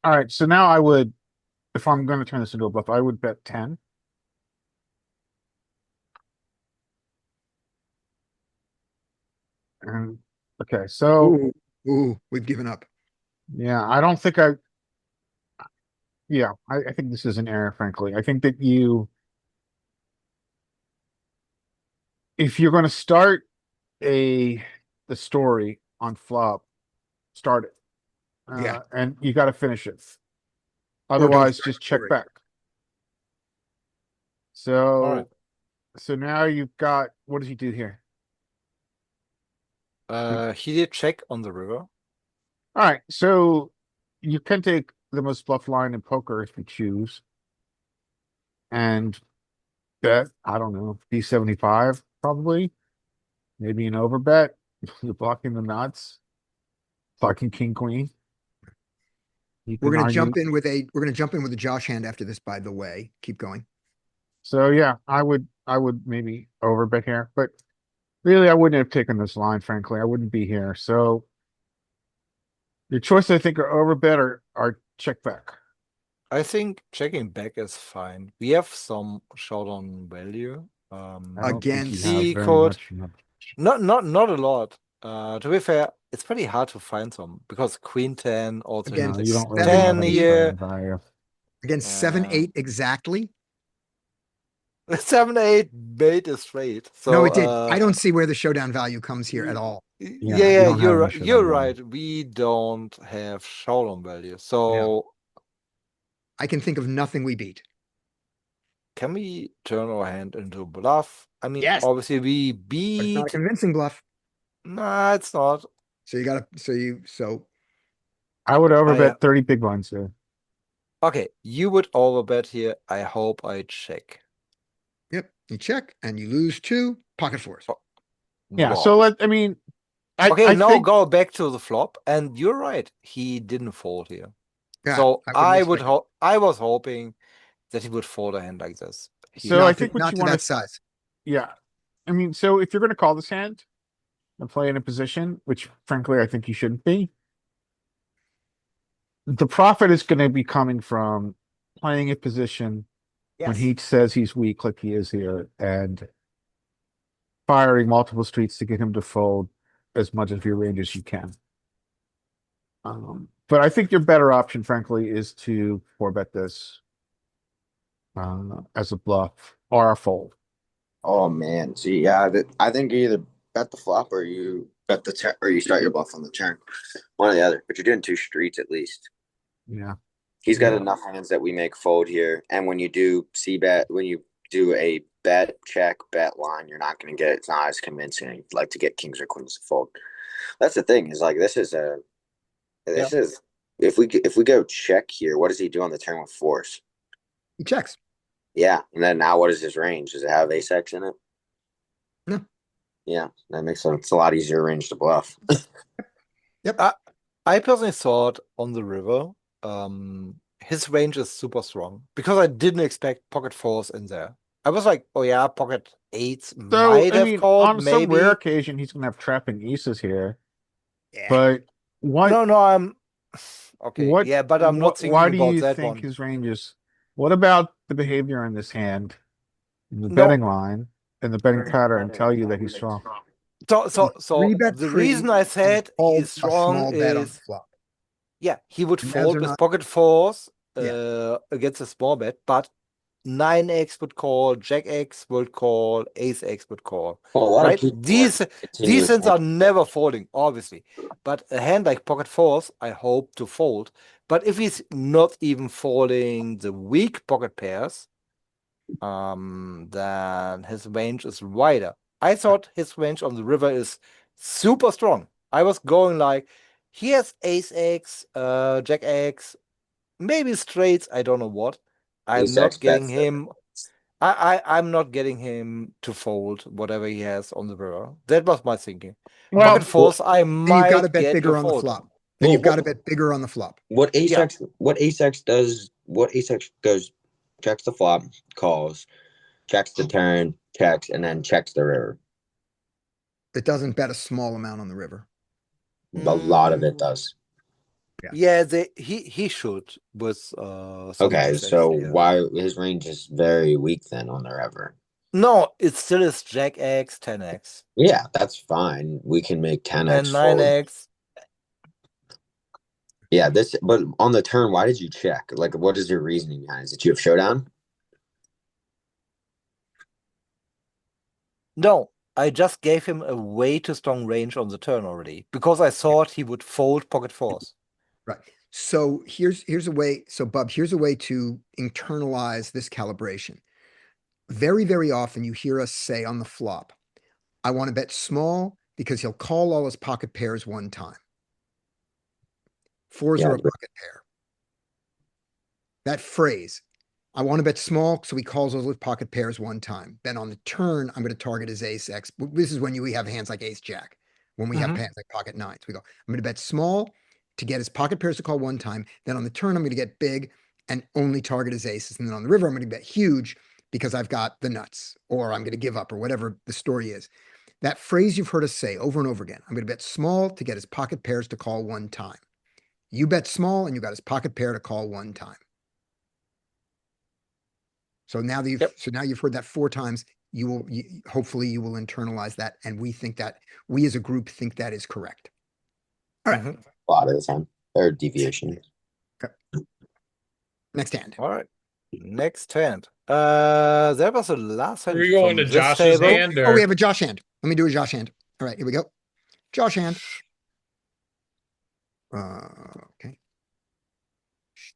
All right, so now I would, if I'm going to turn this into a bluff, I would bet 10. And okay, so Ooh, we've given up. yeah, I don't think yeah, I think this is an error, frankly. I think that if you're going to start the story on flop, start it. Yeah. And you got to finish it. don't Otherwise, start just the check story. back. Alright. So now you've got, what does he do here? He did check on the river. All right, so you can take the most bluff line in poker if you choose, and bet, I don't know, B75 probably, maybe an overbet. You're blocking the nuts, blocking king queen. You We're can gonna jump argue. in with a Josh hand after this, by the way. Keep going. So yeah, I would maybe overbet here, but really I wouldn't have taken this line, frankly. I wouldn't be here. So your choice, I think, are overbet or check back. I think checking back is fine. We have some showdown value. I don't think you Against- have He very could much. not a lot. To be fair, it's pretty hard to find some because Queen 10 also Again, No, hits you a don't really 10 have any here. showdown value. Against Yeah. 7-8 exactly. 7-8 made is straight. So No, it did. I don't see where the showdown value comes here at all. you Yeah, don't have you're any right. showdown You're value. right. We don't have showdown value. So I can think of nothing we beat. can we turn our hand into a bluff? I mean, Yes. obviously we But it's not a beat. convincing bluff. Nah, it's not. So you gotta I would overbet I- 30 big blinds there. Okay, you would overbet here. I hope I check. yep, you check and you lose 2 pocket fours. Yeah, Wow. so I Okay, now think go back to the flop, and you're right. He didn't fold here. Yeah, So I wouldn't expect- I was hoping that he would fold a hand like this. He So not I to- think what not you to want that to size. yeah. I mean, so if you're going to call this hand and play in a position, which frankly I think you shouldn't be, the profit is going to be coming from playing a position when he says he's weak, like he is here, and firing multiple streets to get him to fold as much of your range as you can. But I think your better option, frankly, is to 4-bet this as a bluff or a fold. Oh man, see, yeah, I think you either bet the flop or you bet the turn, or you start your bluff on the turn, one or the other. But you're doing 2 streets at least. Yeah. He's got enough hands that we make fold here, and when you do when you do a bet check bet line, you're not going to get it's not as convincing like to get kings or queens to fold. That's the thing is like this is if we go check here, what does he do on the turn with force? He checks. Yeah, and then now what is his range? Does it have ace X in it? No. Yeah, that makes sense. It's a lot easier range to bluff. Yep. I personally thought on the river, his range is super strong because I didn't expect pocket fours in there. I was like, oh yeah, pocket eights So might I have mean, called, on some maybe. rare occasion, he's going to have trapping aces here. Yeah. But what? No, I'm okay. What? Yeah, but I'm not thinking Why do about you that think one. his range is? What about the behavior in this hand, in the No. betting line, and the betting pattern tell you that he's strong? So Three-bet the free reason I said fold he's a strong small bet on the is flop. yeah, he would And as fold they're with not- pocket fours Yeah. against a small bet, but 9x would call, Jack X would call, Ace X would call. Well, a lot Right? of people These hands are never folding, obviously. But a hand like pocket fours, I hope to fold. But if he's not even folding the weak pocket pairs, then his range is wider. I thought his range on the river is super strong. I was going like, he has Ace X, Jack X, maybe straights, I don't know what. I'm Ace not X getting bets him. I'm not getting him to fold whatever he has on the river. That was my thinking. Well, Pocket fours, I Then you've got to might bet get bigger to on the fold. flop. Then Well, you've got to what- bet bigger on the flop. What ace Yeah. X? What ace X does? What ace X goes checks the flop, calls, checks the turn, checks, and then checks the river. It doesn't bet a small amount on the river. A lot of it does. Yeah, he should with some Okay, ace X, so yeah. why his range is very weak then on the river? No, it still is Jack X, 10x, Yeah, that's fine. We can make 10x and fold. 9x. Yeah, but on the turn, why did you check? Like, what is your reasoning behind it? Is it you have showdown? No, I just gave him a way too strong range on the turn already because I thought he would fold pocket fours. Right. So here's a way. So Bub, here's a way to internalize this calibration. Very, very often you hear us say on the flop, I want to bet small because he'll call all his pocket pairs one time. Fours Yeah, are a pocket pair. That phrase, I want to bet small, so he calls those with pocket pairs one time. Then on the turn, I'm going to target his ace X. This is when we have hands like ace jack. When we have hands like pocket nines, we go, I'm going to bet small to get his pocket pairs to call one time. Then on the turn, I'm going to get big and only target his aces. And then on the river, I'm going to bet huge because I've got the nuts, or I'm going to give up, or whatever the story is. That phrase you've heard us say over and over again. I'm going to bet small to get his pocket pairs to call one time. You bet small and you got his pocket pair to call one time. So now that you've heard that 4 times, hopefully you will internalize that. And we as a group think that is correct. All right. a lot of the time. Or deviation. Okay. Next hand. All right. Next hand. There was a last hand. Are we going to from this Josh's table. hand? Oh, Or we have a Josh hand. Let me do a Josh hand. All right, here we go. Josh hand. Okay.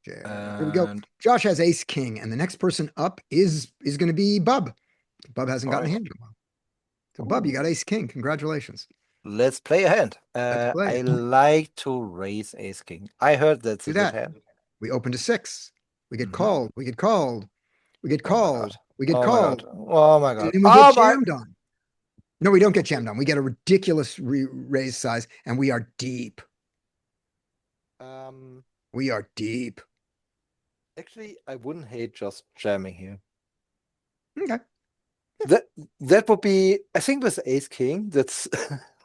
Here we go. And Josh has ace king, and the next person up is going to be Bub. Bub hasn't gotten a hand in a while. So Bub, you got ace king. Congratulations. let's play a hand. Let's play. I like to raise ace king. I heard that's Do a good that. hand. We open to 6. We get Mhm. called. We get called. We get Oh my called. God. We get Oh my called. God. Oh my And God. then we Oh get my. jammed on. No, we don't get jammed on. We get a ridiculous raise size, and we are deep. We are deep. Actually, I wouldn't hate just jamming here. Okay. That would be, I think with ace king, that's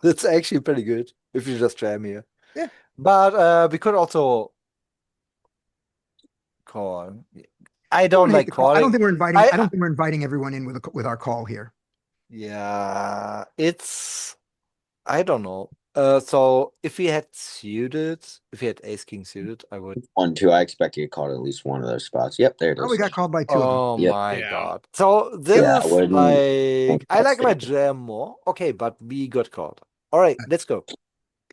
that's actually pretty good if you just jam here. Yeah. But we could also call. I don't hate like the call. I don't calling. think we're inviting. I don't think we're inviting everyone in with our call here. Yeah, I don't know. So if we had ace king suited, I would. 1, 2. I expect to get called at least one of those spots. Yep, there it is. Oh, we got called by 2 of them. Oh Yep. my Yeah. God. So this Yeah, is wouldn't- like, I like my that's jam more. Okay, but we got called. All right, let's go.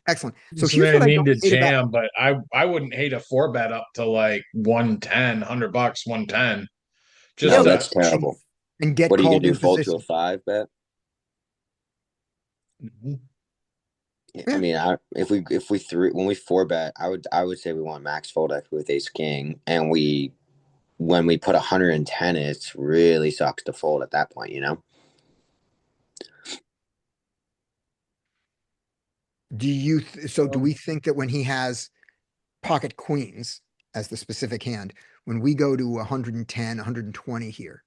Excellent. So so here's they what I need don't to hate about. jam, but I wouldn't hate a 4-bet up to like 110, $100, 110. Just No, Yeah, that's terrible. And get What are you called gonna do? in Fold to position. a 5 bet? Mhm. I mean, if we when we 4-bet, I would say we want max fold with ace king, and when we put 110, it really sucks to fold at that point, you know. Do we think that when he has pocket queens as the specific hand, when we go to 110, 120 here,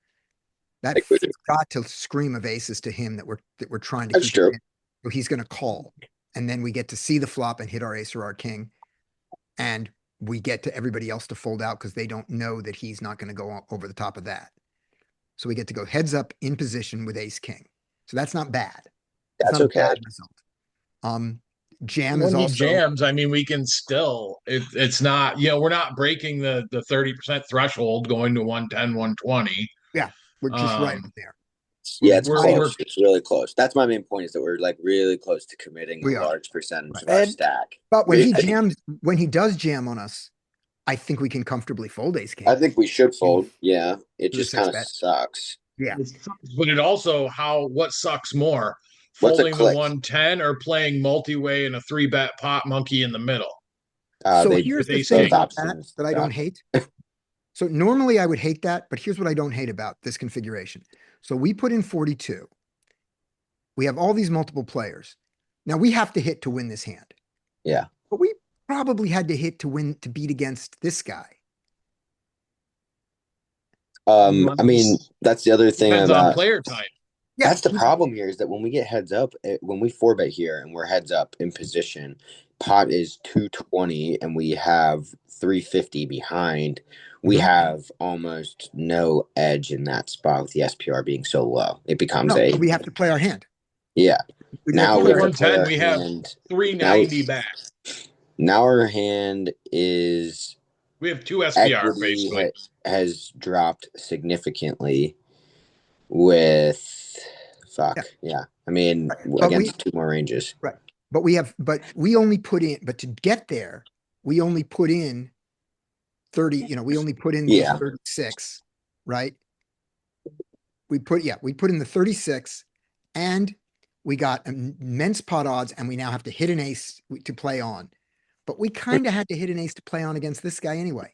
that's got to scream of aces to him that we're trying to That's keep true. it in. So he's going to call, and then we get to see the flop and hit our ace or our king, and we get to everybody else to fold out because they don't know that he's not going to go over the top of that. So we get to go heads up in position with ace king. So that's not bad. That's not okay. a bad result. Jam is When he also jams, I mean, we can still, it's not, we're not breaking the 30% threshold going to 110, 120. yeah, we're just right up there. Yeah, it's We're- close. It's really close. That's my main point, is that we're like really close to committing We a are. large percentage Right. of our And- stack. But when he Really. when he does jam on us, I think we can comfortably fold ace king. I think we should fold. Yeah, it Do just the kind of 6-bet. sucks. Yeah. But it also, what sucks more, What's a folding the click? 110 or playing multi-way in a 3-bet pot monkey in the middle? So They here's with the ace thing king. about options. that I don't hate. So normally I would hate that, but here's what I don't hate about this configuration. So we put in 42. We have all these multiple players. Now we have to hit to win this hand. Yeah. But we probably had to hit to win to beat against this guy. I mean, that's the other thing Depends on about player type. Yeah, that's the problem here is that when we get heads up, when we 4-bet here and we're heads up in position, pot is 220 and we have 350 behind. We Mhm. have almost no edge in that spot with the SPR being so low. It becomes no, we have to play our hand. yeah. We Now have we to have to play 110, our we have hand. 390 back. Now our hand is We have 2 SPR equity basically. has dropped significantly with yeah. I mean, But against 2 more ranges. Right. But we only put in, but to get there, we only put in 30, we only put in these Yeah. 36, right? We put in the 36 and we got immense pot odds and we now have to hit an ace to play on. But we kind of had to hit an ace to play on against this guy anyway.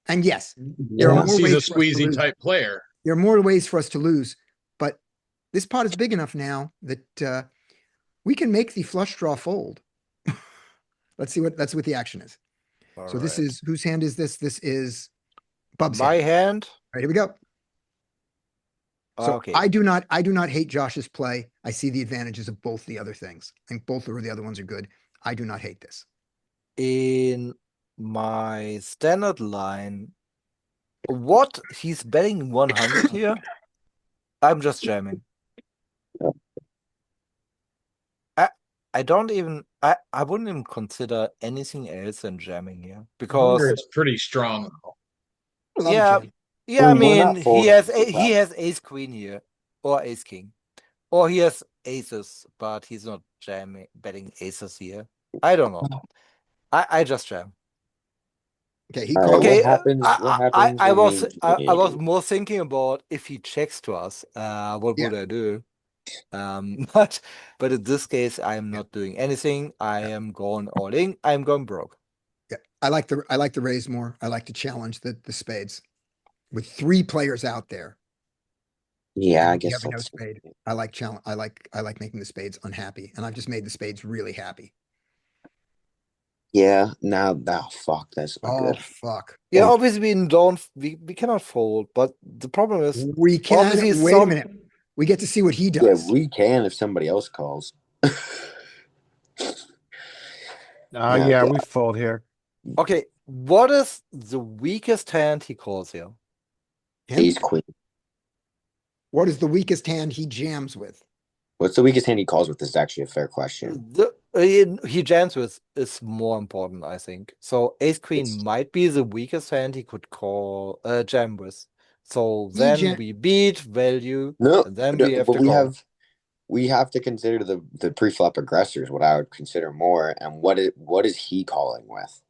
And yes, there are Unless more he's a ways for us to squeezy lose. type player. There are more ways for us to lose, but this pot is big enough now that we can make the flush draw fold. Let's see what the action is. So this is whose hand is this? This is Bub's My hand. hand. Right, here we go. So Okay. I do not hate Josh's play. I see the advantages of both the other things. I think both of the other ones are good. I do not hate this. In my standard line, what he's betting 100 here? I'm just jamming. I don't even I wouldn't even consider anything else than jamming here 100 because is pretty strong. I love a yeah, jam. yeah, I We're not mean folding, that's the he has ace queen here or ace king. Or he has aces, but he's not jamming betting aces here. I don't know. I just jam. Okay, he All right, called. Okay, what happens? What happens I when was we I was more thinking about if he checks to us, what Yeah. would I do? But in this case, I am not doing anything. I am going all in. I'm going broke. Yeah, I like the raise more. I like to challenge the spades with 3 players out there. Yeah, I We guess have a no that's spade. I like challenge. I like making the spades unhappy, and I've just made the spades really happy. yeah. Now, fuck, that's not Oh good. fuck! Yeah, Oh. obviously we cannot fold, but the problem is We can. obviously Wait a minute. We get to see what he Yeah, does. we can if somebody else calls. No, Yeah, God. we fold here. Okay, what is the weakest hand he calls here? Him? Ace queen. What is the weakest hand he jams with? What's the weakest hand he calls with? This is actually a fair question. He jams with is more important, I think. So ace queen might be the weakest hand he could call jam with. So then we beat value, No, and then we have but to call. we have to consider the pre-flop aggressors. What I would consider more, and what is he calling with?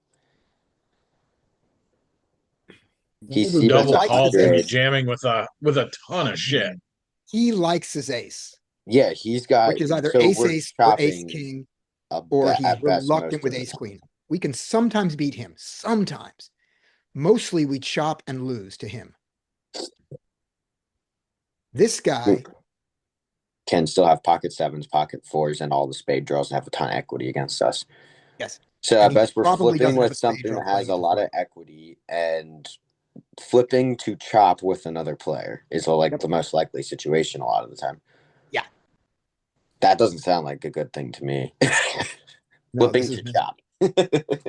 He's Who double likes called his and be ace. jamming with a ton of shit. He likes his ace, Yeah, he's got which is either so ace we're ace or ace chopping king, or he's at best reluctant most with of the ace time. queen. We can sometimes beat him. Sometimes, mostly we chop and lose to him. This guy Can still have pocket sevens, pocket fours, and all the spade draws and have a ton of equity against us. Yes. So And at he best we're probably flipping doesn't have with a spade something draw that has playing a into lot play. of equity, and flipping to chop with another player is the most likely situation a lot of the time. Yeah. That doesn't sound like a good thing to me. No, Flipping this to is chop.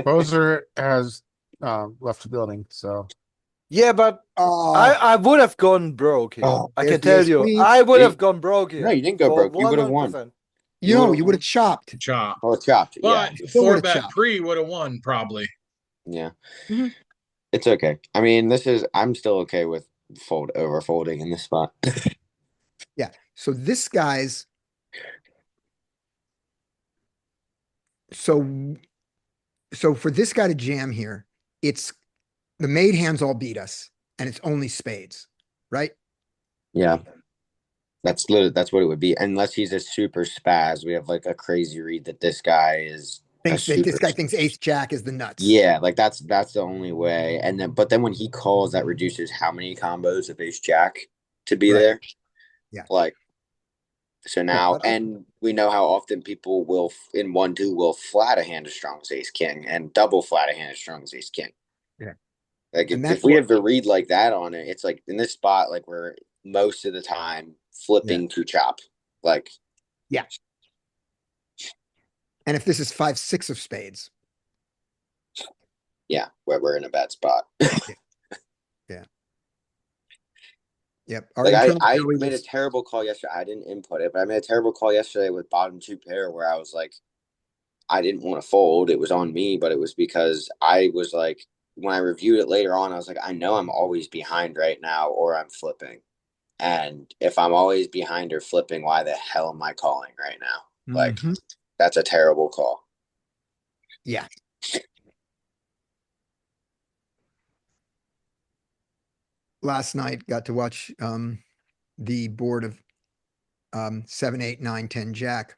Poser has left the building, so Yeah, but I would have gone broke here. Oh, I there's can the tell ace you, queen. I would See? have gone broke here. No, you didn't go for broke. You would have won. 100%. You would have chopped. Chop. Oh, chopped. Yeah. But Still would've 4-bet chopped. pre would have won probably. Yeah. Mhm. It's okay. I mean, I'm still okay with over folding in this spot. Yeah. So this guy's so for this guy to jam here, it's the made hands all beat us, and it's only spades, right? Yeah. That's what it would be. Unless he's a super spaz. We have like a crazy read that this guy is Thinks that this guy thinks ace jack is the nuts. Yeah, like that's the only way. And then when he calls, that reduces how many combos of ace jack to be Right. there. Yeah. Like so now, but and we know how often people will in 1-2 will flat a hand as strong as ace king and double flat a hand as strong as ace king. Yeah. Like And if that's we what- have to read like that on it, it's like in this spot, like we're most of the time flipping to chop. Like And if this is 5-6 of spades, yeah, where we're in a bad spot. yep. Our Like internal I value made a is- terrible call yesterday. I didn't input it, but I made a terrible call yesterday with bottom 2 pair where I was like, I didn't want to fold. It was on me, but it was because I was like, when I reviewed it later on, I was like, I know I'm always behind right now, or I'm flipping. And if I'm always behind or flipping, why the hell am I calling right now? Like, Mhm. that's a terrible call. Yeah. Last night got to watch the board of 7, 8, 9, 10 Jack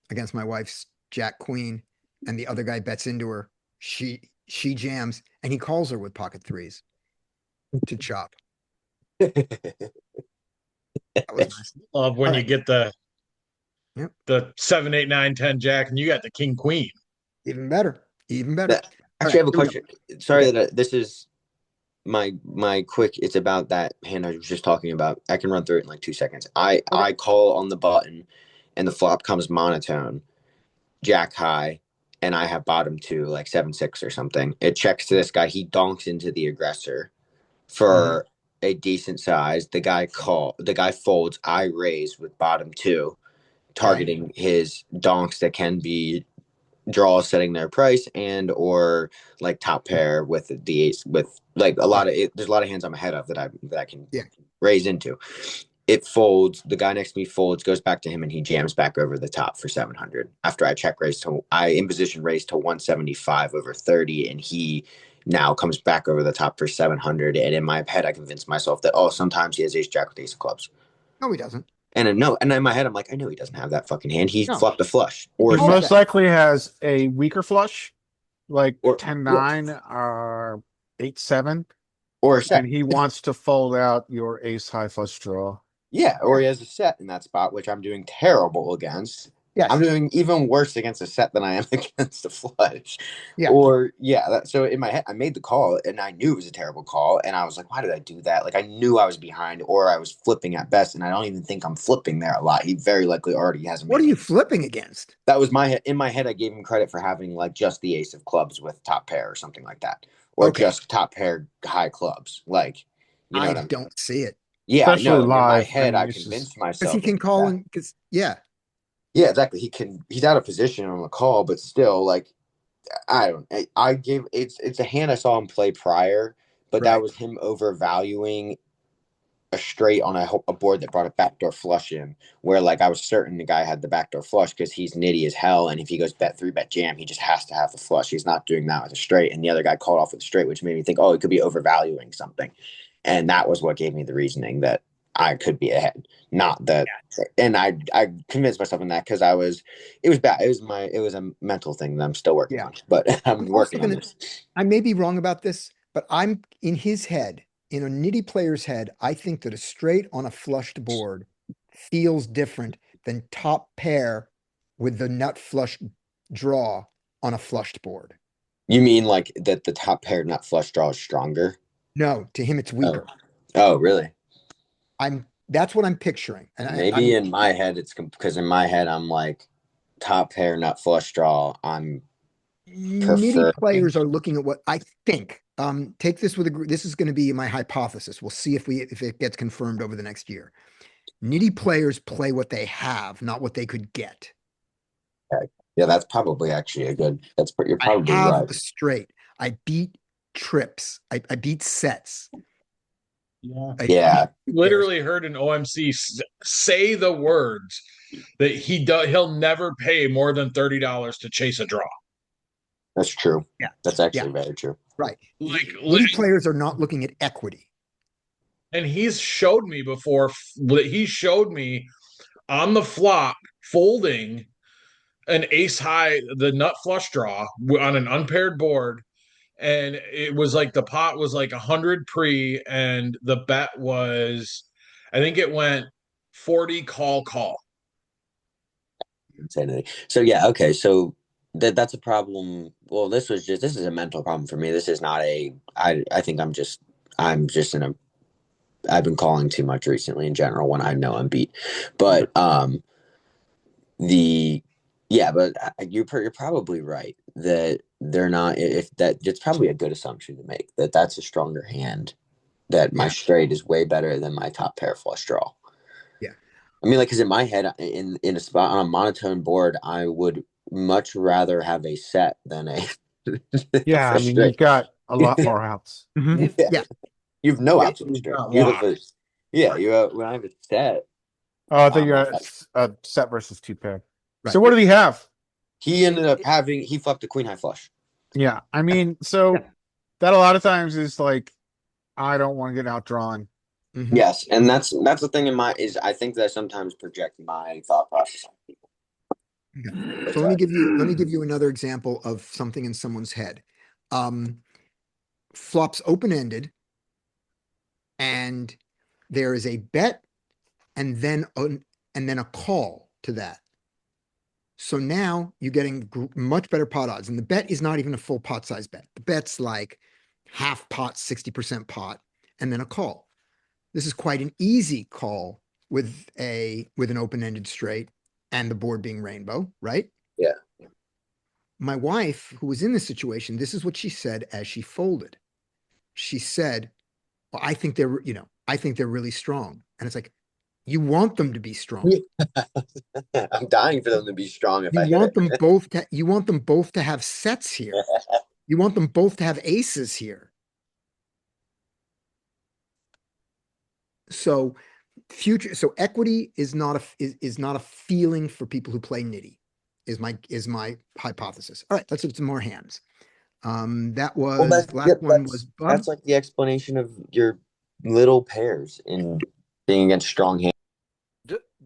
against my wife's Jack Queen, and the other guy bets into her. She jams, and he calls her with pocket threes to chop. That was nice. Love when All you right. get the Yep. the 7, 8, 9, 10 Jack, and you got the King Queen. Even better. Even better. That, actually, I have a here we go. question. Sorry Okay. that this is my quick. It's about that hand I was just talking about. I can run through it in like 2 seconds. I call on the button, and the flop comes monotone, Jack high, and I have bottom 2 like 7-6 or something. It checks to this guy. He donks into the aggressor for a decent size. The guy folds. I raise with bottom 2, targeting his donks that can be draws setting their price and or like top pair with the ace with like a lot of it. There's a lot of hands I'm ahead of that I can raise into. It folds. The guy next to me folds, goes back to him, and he jams back over the top for 700. After I check raise to, I in position raise to 175 over 30, and he now comes back over the top for 700. And in my head, I convinced myself that sometimes he has ace jack with ace of clubs. No, he doesn't. And in my head, I'm like, I know he doesn't have that fucking hand. He No. flopped a flush or He most likely has a weaker flush, like 10-9 or 8-7, or a set. and he wants to fold out your ace high flush draw. Yeah, or he has a set in that spot, which I'm doing terrible against. Yes. I'm doing even worse against a set than I am against a flush. Yeah. Or so in my head, I made the call and I knew it was a terrible call, and I was like, why did I do that? Like I knew I was behind, or I was flipping at best, and I don't even think I'm flipping there a lot. He very likely already has. What are you flipping against? That was in my head. I gave him credit for having like just the ace of clubs with top pair or something like that, or just top pair high clubs. Like, you know I what I mean? don't see it. Yeah, Especially I know. In my live, head, I I mean, it's convinced just- myself. Because he can call and because Yeah, exactly. He's out of position on the call, but still, like, I gave it's a hand I saw him play prior, but that was him overvaluing a straight on a board that brought a backdoor flush in, where like I was certain the guy had the backdoor flush because he's nitty as hell, and if he goes bet 3 bet jam, he just has to have the flush. He's not doing that with a straight, and the other guy called off with a straight, which made me think, he could be overvaluing something, and that was what gave me the reasoning that I could be ahead, not that. And I convinced myself in that because it was bad. It was a mental thing that I'm still working on, but I'm working on this. I may be wrong about this, but I'm in his head, in a nitty player's head. I think that a straight on a flushed board feels different than top pair with the nut flush draw on a flushed board. You mean like that the top pair nut flush draw is stronger? No, to him it's weaker. Oh, really? That's what I'm picturing. And maybe in my head it's because in my head I'm like top pair nut flush draw. I'm nitty players are looking at what I think. Take this this is going to be my hypothesis. We'll see if it gets confirmed over the next year. Nitty players play what they have, not what they could get. Okay. Yeah, that's probably actually you're probably I have right. a straight. I beat trips. I beat sets. Yeah. Literally heard an OMC say the words that he'll never pay more than $30 to chase a draw. That's true. Yeah. That's actually very true. Right. Like nitty players are not looking at equity. And he's showed me before. He showed me on the flop folding an ace high, the nut flush draw on an unpaired board. And it was like the pot was like 100 pre, and the bet was, I think it went 40 call. Insanity. So yeah, okay. So that's a problem well, this is a mental problem for me. This is not I think I'm just in a, I've been calling too much recently in general when I know I'm beat. But the yeah, but you're probably right that they're not, if that, it's probably a good assumption to make that that's a stronger hand, that my straight is way better than my top pair flush draw. Yeah. I mean, like, because in my head, in a spot on a monotone board, I would much rather have a set than a Yeah, I mean, you've got a lot more outs. Mhm. Yeah. You have no Yeah. outs in straight. Not You have locked. you have, when I have a set. Oh, I thought you um, had a set versus two pair. Right. So what did he have? he ended up having, he flipped a queen high flush. Yeah, I mean, so that a lot of times is like, I don't want to get outdrawn. Mhm. Yes, and that's the thing in my is I think that I sometimes project my thought process on people. Okay. So let me give you another example of something in someone's head. Flops open-ended, and there is a bet and then a call to that. So now you're getting much better pot odds, and the bet is not even a full pot size bet. The bet's like half pot, 60% pot, and then a call. This is quite an easy call with an open-ended straight and the board being rainbow, right? Yeah. My wife, who was in this situation, this is what she said as she folded. She said, well, I think they're really strong. And it's like, you want them to be strong. I'm dying for them to be strong if You I hit want it. them both to have sets here. You want them both to have aces here. So equity is not a feeling for people who play nitty, is my hypothesis. All right, let's look at some more hands. That was the last one was Bub. That's like the explanation of your little pairs in being against strong hands.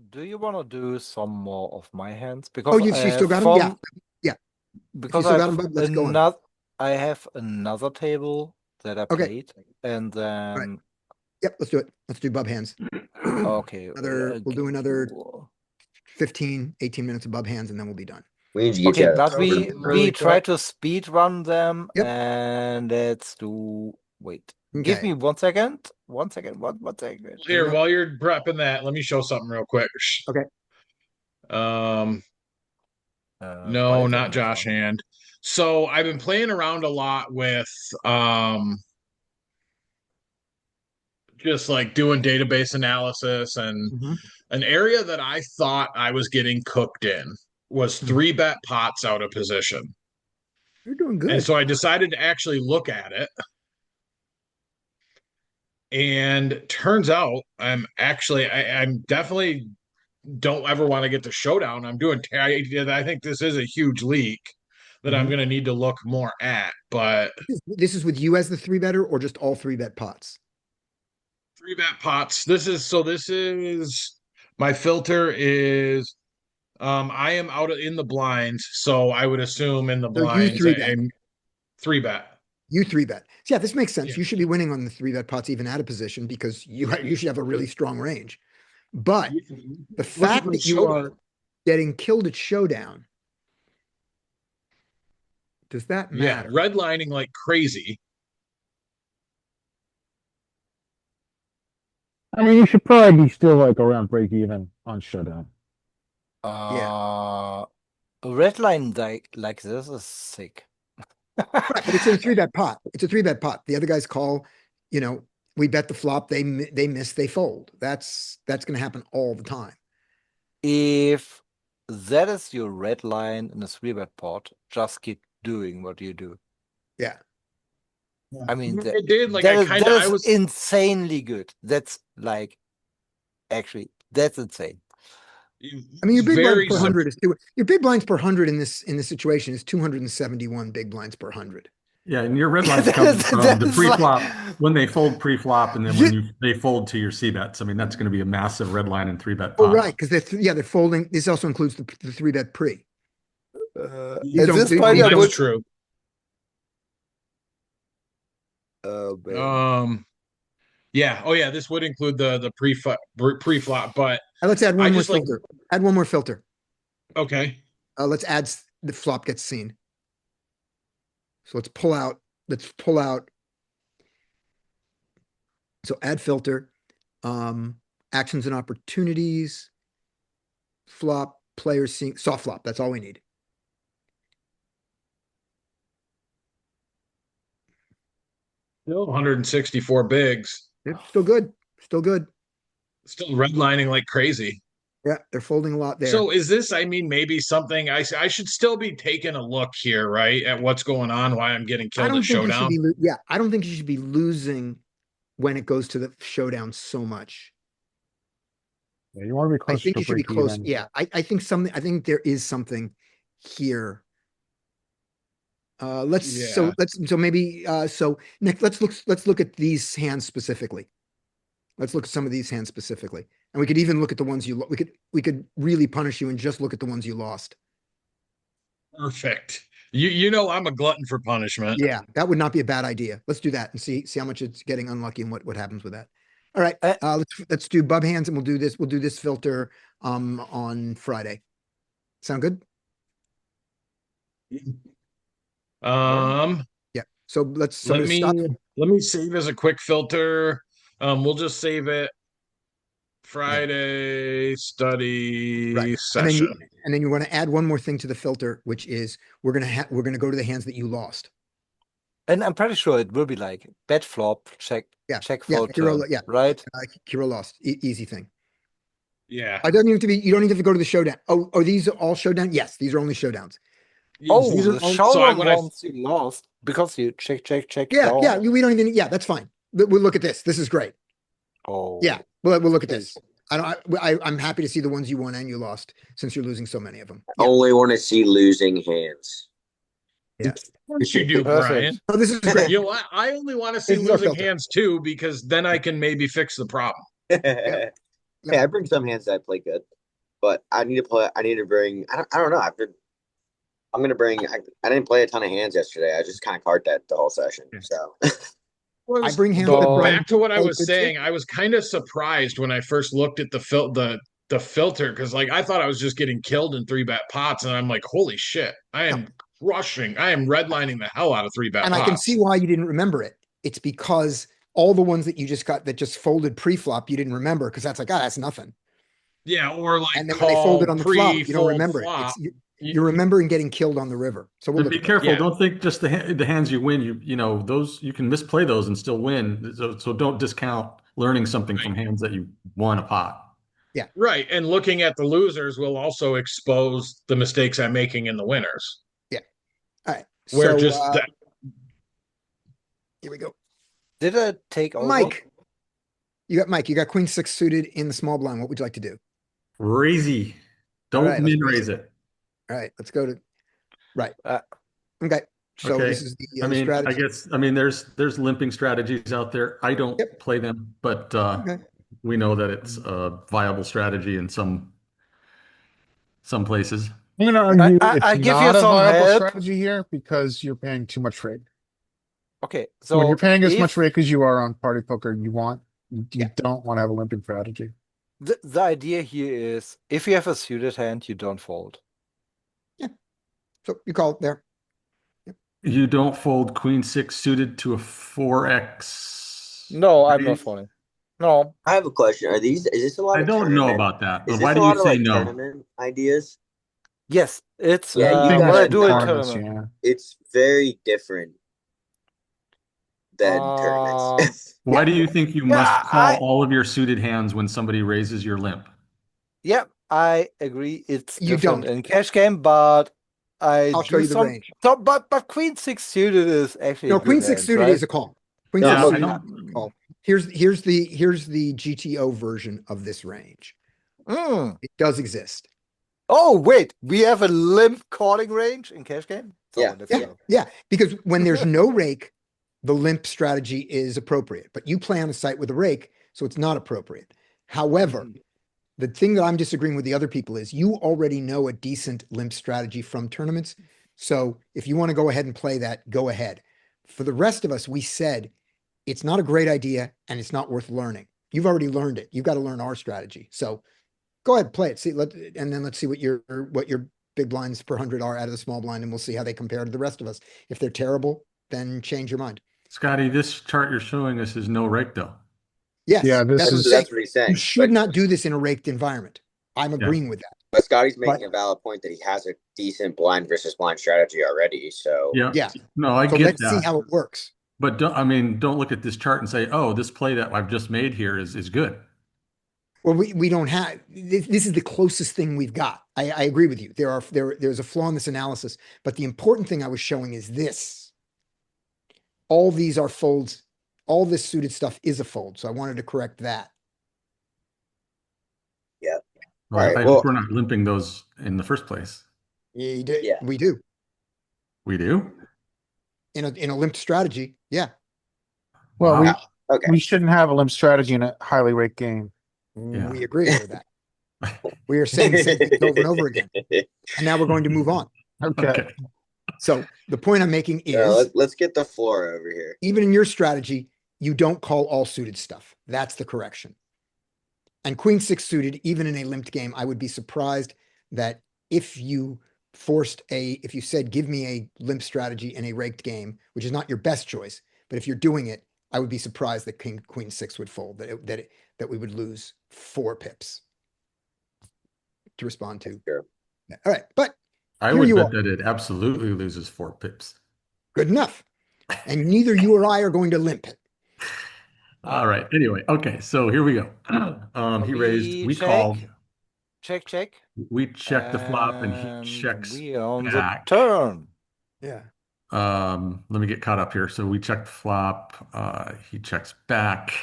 Do you want to do some more of my hands? Oh, Because you still got them? Yeah. Yeah. Because still got 'em, Bub, let's go on. I have another table that I Okay. played, and then Yep, let's do it. Let's do Bub hands. okay, We'll do another 15, 18 minutes of Bub hands, and then we'll be done. We need to get Okay, you out of but the we room. really try quick. to speed run them, Yep. and let's do. Wait, give Okay. me 1 second. 1 second. One second. Here, while you're prepping that, let me show something real quick. Okay. No, not Josh Hand. So I've been playing around a lot with just like doing database analysis, and Mhm. an area that I thought I was getting cooked in was Mhm. 3-bet pots out of position. You're doing good. And so I decided to actually look at it. And turns out I'm definitely don't ever want to get to showdown. I think this is a huge leak that I'm Mhm. going to need to look more at. But This is with you as the 3-better, or just all 3-bet pots? 3-bet pots. This is my filter is I am in the blinds, so I would assume in the So you blinds 3-bet. I'm 3-bet. You 3-bet. Yeah, this makes sense. Yeah. You should be winning on the 3-bet pots even out of position, because you should have a really strong range. But the fact that you are getting killed at showdown, does that matter? Redlining like crazy. I mean, you should probably be still like around break even on showdown. Red line like this is sick. Right, but it's in a 3-bet pot. It's a 3-bet pot. The other guys call, we bet the flop, they miss, they fold. That's going to happen all the time. If that is your red line in a 3-bet pot, just keep doing what you do. Yeah. I mean, I did like that I is insanely good. That's like, actually, that's insane. I mean, your big blinds very per 100 is your big blinds per 100 in this situation is 271 big blinds per 100. Yeah, and your red lines come from the pre-flop when they fold pre-flop, and then when they fold to your C-bets. I mean, that's going to be a massive red line and 3-bet pot. Oh, right, because they're folding. This also includes the 3-bet pre. At this point, I That's would. true. Oh man. Yeah. Oh yeah. This would include the pre-flop, but Let's add one I more just like filter. Add one more filter. okay. Let's add the flop gets seen. So let's pull out. So add filter, actions and opportunities, flop, players seeing, soft flop, that's all we need. Still 164 bigs. Yep, still good, still good. Still redlining like crazy. Yeah, they're folding a lot there. So is this, I mean, maybe something I should still be taking a look here, right? At what's going on, why I'm getting I killed don't at think you should showdown. be, yeah, I don't think you should be losing when it goes to the showdown so much. Yeah, you want to be I close think to you should be break close. even. Yeah, I think there is something here. Yeah. So maybe, so Nick, let's look at these hands specifically. Let's look at some of these hands specifically. And we could even look at the ones we could really punish you and just look at the ones you lost. Perfect. You know I'm a glutton for punishment. Yeah, that would not be a bad idea. Let's do that and see how much it's getting unlucky and what happens with that. All right, let's do bub hands and we'll do this filter on Friday. Sound good? Yeah. So let's stop. Let me save as a quick filter. We'll just save it Friday study Right. session. And then you want to add one more thing to the filter, which is we're gonna go to the hands that you lost. And I'm pretty sure it will be like bet flop, check, check Yeah, fold hero, turn, yeah, right? Hero lost. Easy thing. Yeah. I don't even have to be. You don't even have to go to the showdown. Oh, are these all showdown? Yes, these are only showdowns. Oh, These are the all- showdown when I- ones you lost because you check Yeah, down. yeah. We don't even. Yeah, that's fine. We'll look at this. This is great. Oh, Yeah, we'll look at this. I'm happy to see the ones you won and you lost since you're losing so many of them. Yeah. Only want to see losing hands. Yeah. What you do, Perfect. Brian? Oh, this is great. You know what? I only want to see This is our losing filter. hands too, because then I can maybe fix the problem. Hey, I bring some hands that I play good, but I need to play. I need to bring. I don't know. I'm gonna bring. I didn't play a ton of hands yesterday. I just kind of card that the whole session. So I bring hands But that Brian back to what I played was good saying, too. I was kind of surprised when I first looked at the filter, because like I thought I was just getting killed in 3-bet pots, and I'm like, holy shit, I am crushing. I am redlining the hell out of 3-bet And pots. I can see why you didn't remember it. It's because all the ones that you just got that just folded pre-flop, you didn't remember because that's like, that's nothing. Yeah, or like And then when they folded on the flop, you don't remember flop. it. You're remembering getting killed on the river. So we'll But look be at that. careful. Yeah. Don't think just the hands you win. You know those you can misplay those and still win. So don't discount learning something from hands that you won a pot. Right. And looking at the losers will also expose the mistakes I'm making in the winners. Yeah. All right. Where So just that, here we go. Did I take over? Mike. You got queen 6 suited in the small blind. What would you like to do? Raisey. Don't All right, let's min raise it. All right, let's go to right. Uh, Okay. So Okay. this is the I mean, strategy. there's limping strategies out there. I don't play them, but Okay. we know that it's a viable strategy in some places. I'm going to argue I it's give you not a some viable help. strategy here because you're paying too much rate. Okay, When so you're paying as if much rate as you are on party poker, you don't want to have a limping strategy. the idea here is if you have a suited hand, you don't fold. So you call it there. You don't fold queen 6 suited to a 4x. No, I'm not raise? folding. No. I have a question. Is this a lot I of don't know tournament- about that. Is But this why a do lot you of say like no? tournament ideas? Yes, it's Yeah, you what I guys do in not- tournament. Yeah. It's very different than tournaments. Why do you think you must Yeah, call all of your suited hands when somebody raises your limp? Yeah, I agree. It's You different don't. in cash game, but I'll show you the range. So, but queen 6 suited is actually No, a good queen 6 hand, suited right? is a call. Queen No, 6 Yeah, I suited don't. is a call. Here's the GTO version of this range. Mm. It does exist. Oh wait, we have a limp calling range in cash game. So Yeah. let's Yeah, go. yeah. Because when there's no rake, the limp strategy is appropriate. But you play on a site with a rake, so it's not appropriate. However, the thing that I'm disagreeing with the other people is you already know a decent limp strategy from tournaments. So if you want to go ahead and play that, go ahead. For the rest of us, we said it's not a great idea and it's not worth learning. You've already learned it. You've got to learn our strategy. So go ahead, play it. And then let's see what your big blinds per 100 are out of the small blind, and we'll see how they compare to the rest of us. If they're terrible, then change your mind. Scotty, this chart you're showing us is no rake though. Yes, Yeah, this that's what I'm is- saying. That's what he's saying. You should But- not do this in a raked environment. I'm agreeing with that. But Scotty's making But- a valid point that he has a decent blind versus blind strategy already. So Yeah. No, I So get let's that. see how it works. But don't look at this chart and say, oh, this play that I've just made here is good. Well, we don't have, this is the closest thing we've got. I agree with you. There's a flaw in this analysis, but the important thing I was showing is this. All these are folds. All this suited stuff is a fold. So I wanted to correct that. Well, All right, I well- hope we're not limping those in the first place. Yeah. We do. We do? In a limped strategy. Yeah. Well, Wow. Okay. we shouldn't have a limp strategy in a highly raked game. Yeah. We agree with that. We are saying the same thing over and over again. And now we're going to move on. Okay. So the point I'm making So is let's get the floor over here. even in your strategy, you don't call all suited stuff. That's the correction. And queen six suited, even in a limped game, I would be surprised that if you if you said, give me a limp strategy in a raked game, which is not your best choice, but if you're doing it, I would be surprised that queen six would fold, that we would lose 4 pips to respond to. Sure. Yeah, all right, but I Here would you bet are. that it absolutely loses 4 pips. good enough. And neither you or I are going to limp it. All right. Anyway, okay. So here we go. He raised, we called, Check. we checked the flop, and he And checks we are on back. the turn. Yeah. Let me get caught up here. So we checked the flop. He checks back.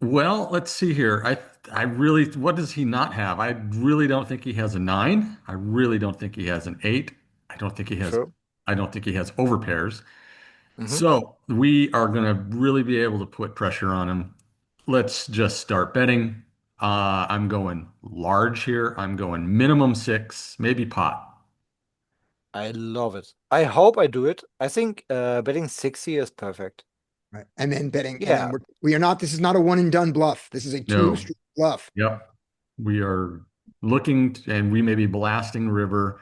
Well, let's see here. I really, what does he not have? I really don't think he has a 9. I really don't think he has an 8. I don't think he has, True. I don't think he has overpairs. Mhm. So we are going to really be able to put pressure on him. Let's just start betting. I'm going large here. I'm going minimum 6, maybe pot. I love it. I hope I do it. I think betting 60 is perfect. Right. And then betting. And Yeah. then we are not, this is not a one and done bluff. This is a No. 2 bluff. Yep. We are looking and we may be blasting river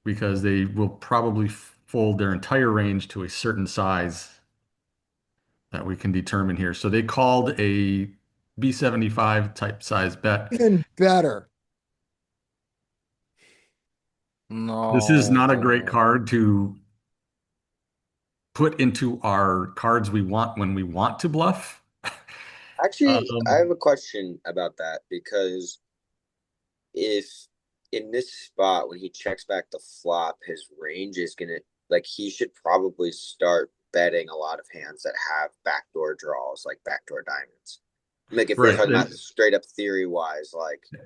because they will probably fold their entire range to a certain size that we can determine here. So they called a B75 type size bet. Even better. No. This is not a great card to put into our cards we want when we want to bluff. Actually, I have a question about that because if in this spot when he checks back the flop, his range is gonna he should probably start betting a lot of hands that have backdoor draws, like backdoor diamonds. Like if we're Right, talking about and- straight up theory wise,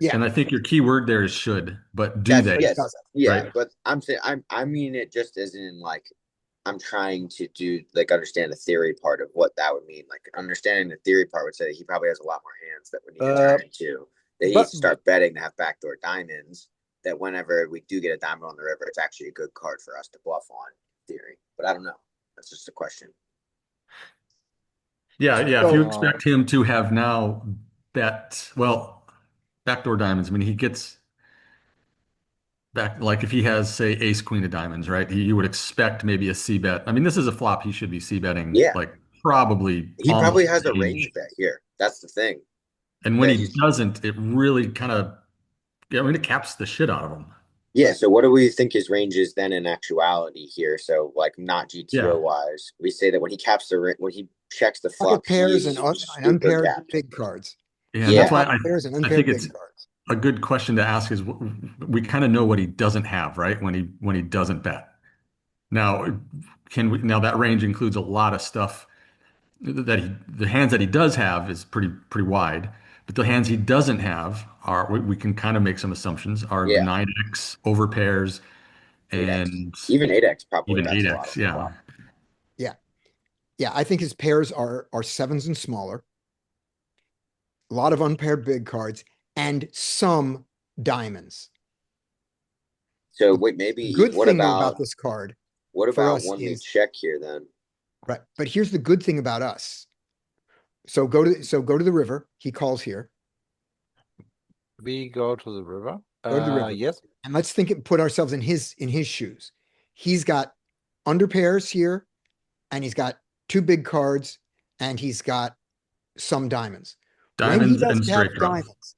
Yeah. And I think your key word there is should, but do That's they? what it yes, does. yeah. Right. But I'm saying I mean it just as in I'm trying to do understand the theory part of what that would mean. Like understanding the theory part would say that he probably has a lot more hands that we need to turn into. That he needs to start betting to have backdoor diamonds. That whenever we do get a diamond on the river, it's actually a good card for us to bluff on. Theory, but I don't know. That's just a question. Yeah. If you So- expect him to have now backdoor diamonds, I mean, he gets back, like if he has, say, ace queen of diamonds, right? You would expect maybe a C bet. I mean, this is a flop. He should be C betting, Yeah. probably. He probably almost has a range. range bet here. That's the thing. And when Yeah, he doesn't, it really kind of, it caps the shit out of him. Yeah. So what do we think his range is then in actuality here? So not GTO wise, we say that when he caps when he checks the flop, Pocket pairs and super unpaired capped. big cards. Yeah, Yeah. that's why Pocket pairs and I unpaired think big it's cards. a good question to ask is we kind of know what he doesn't have, right? When he doesn't bet. Now, now that range includes a lot of stuff the hands that he does have is pretty wide, but the hands he doesn't have are we can kind of make some assumptions are Yeah. the 9x over pairs and Even 8x probably even bets a lot 8x, of the yeah. flop. Yeah, I think his pairs are 7s and smaller. A lot of unpaired big cards and some diamonds. So wait, maybe Good what thing about about this card, what for about us when we is- check here then? right? But here's the good thing about us. So go to the river. He calls here. We go to the river. Go to the river. Yes. And let's put ourselves in his shoes. He's got under pairs here, and he's got two big cards, and he's got some diamonds. When he Diamonds and doesn't have straight draw. diamonds,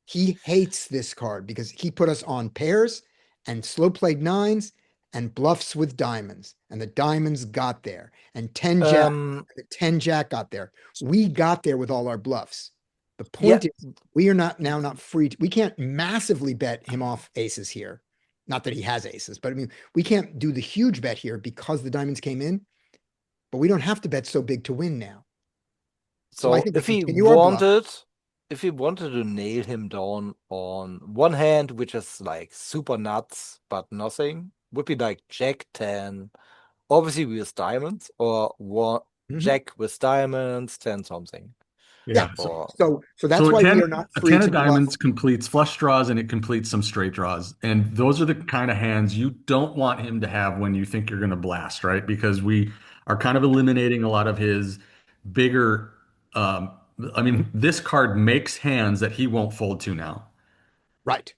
he hates this card because he put us on pairs and slow played nines and bluffs with diamonds, and the diamonds got there, and 10 jack, the 10 jack got there. We got there with all our bluffs. The point is, we are not free. We can't massively bet him off aces here. Not that he has aces, but I mean, we can't do the huge bet here because the diamonds came in, but we don't have to bet so big to win now. So I think we if he continue our bluff. wanted to nail him down on one hand, which is like super nuts, but nothing, would be like Jack 10, obviously with diamonds, or one Jack with diamonds, 10 something. Yeah. Or So that's why we are not a free 10 to of bluff. diamonds completes flush draws and it completes some straight draws. And those are the kind of hands you don't want him to have when you think you're going to blast, right? Because we are kind of eliminating a lot of his bigger. I mean, this card makes hands that he won't fold to now. Right.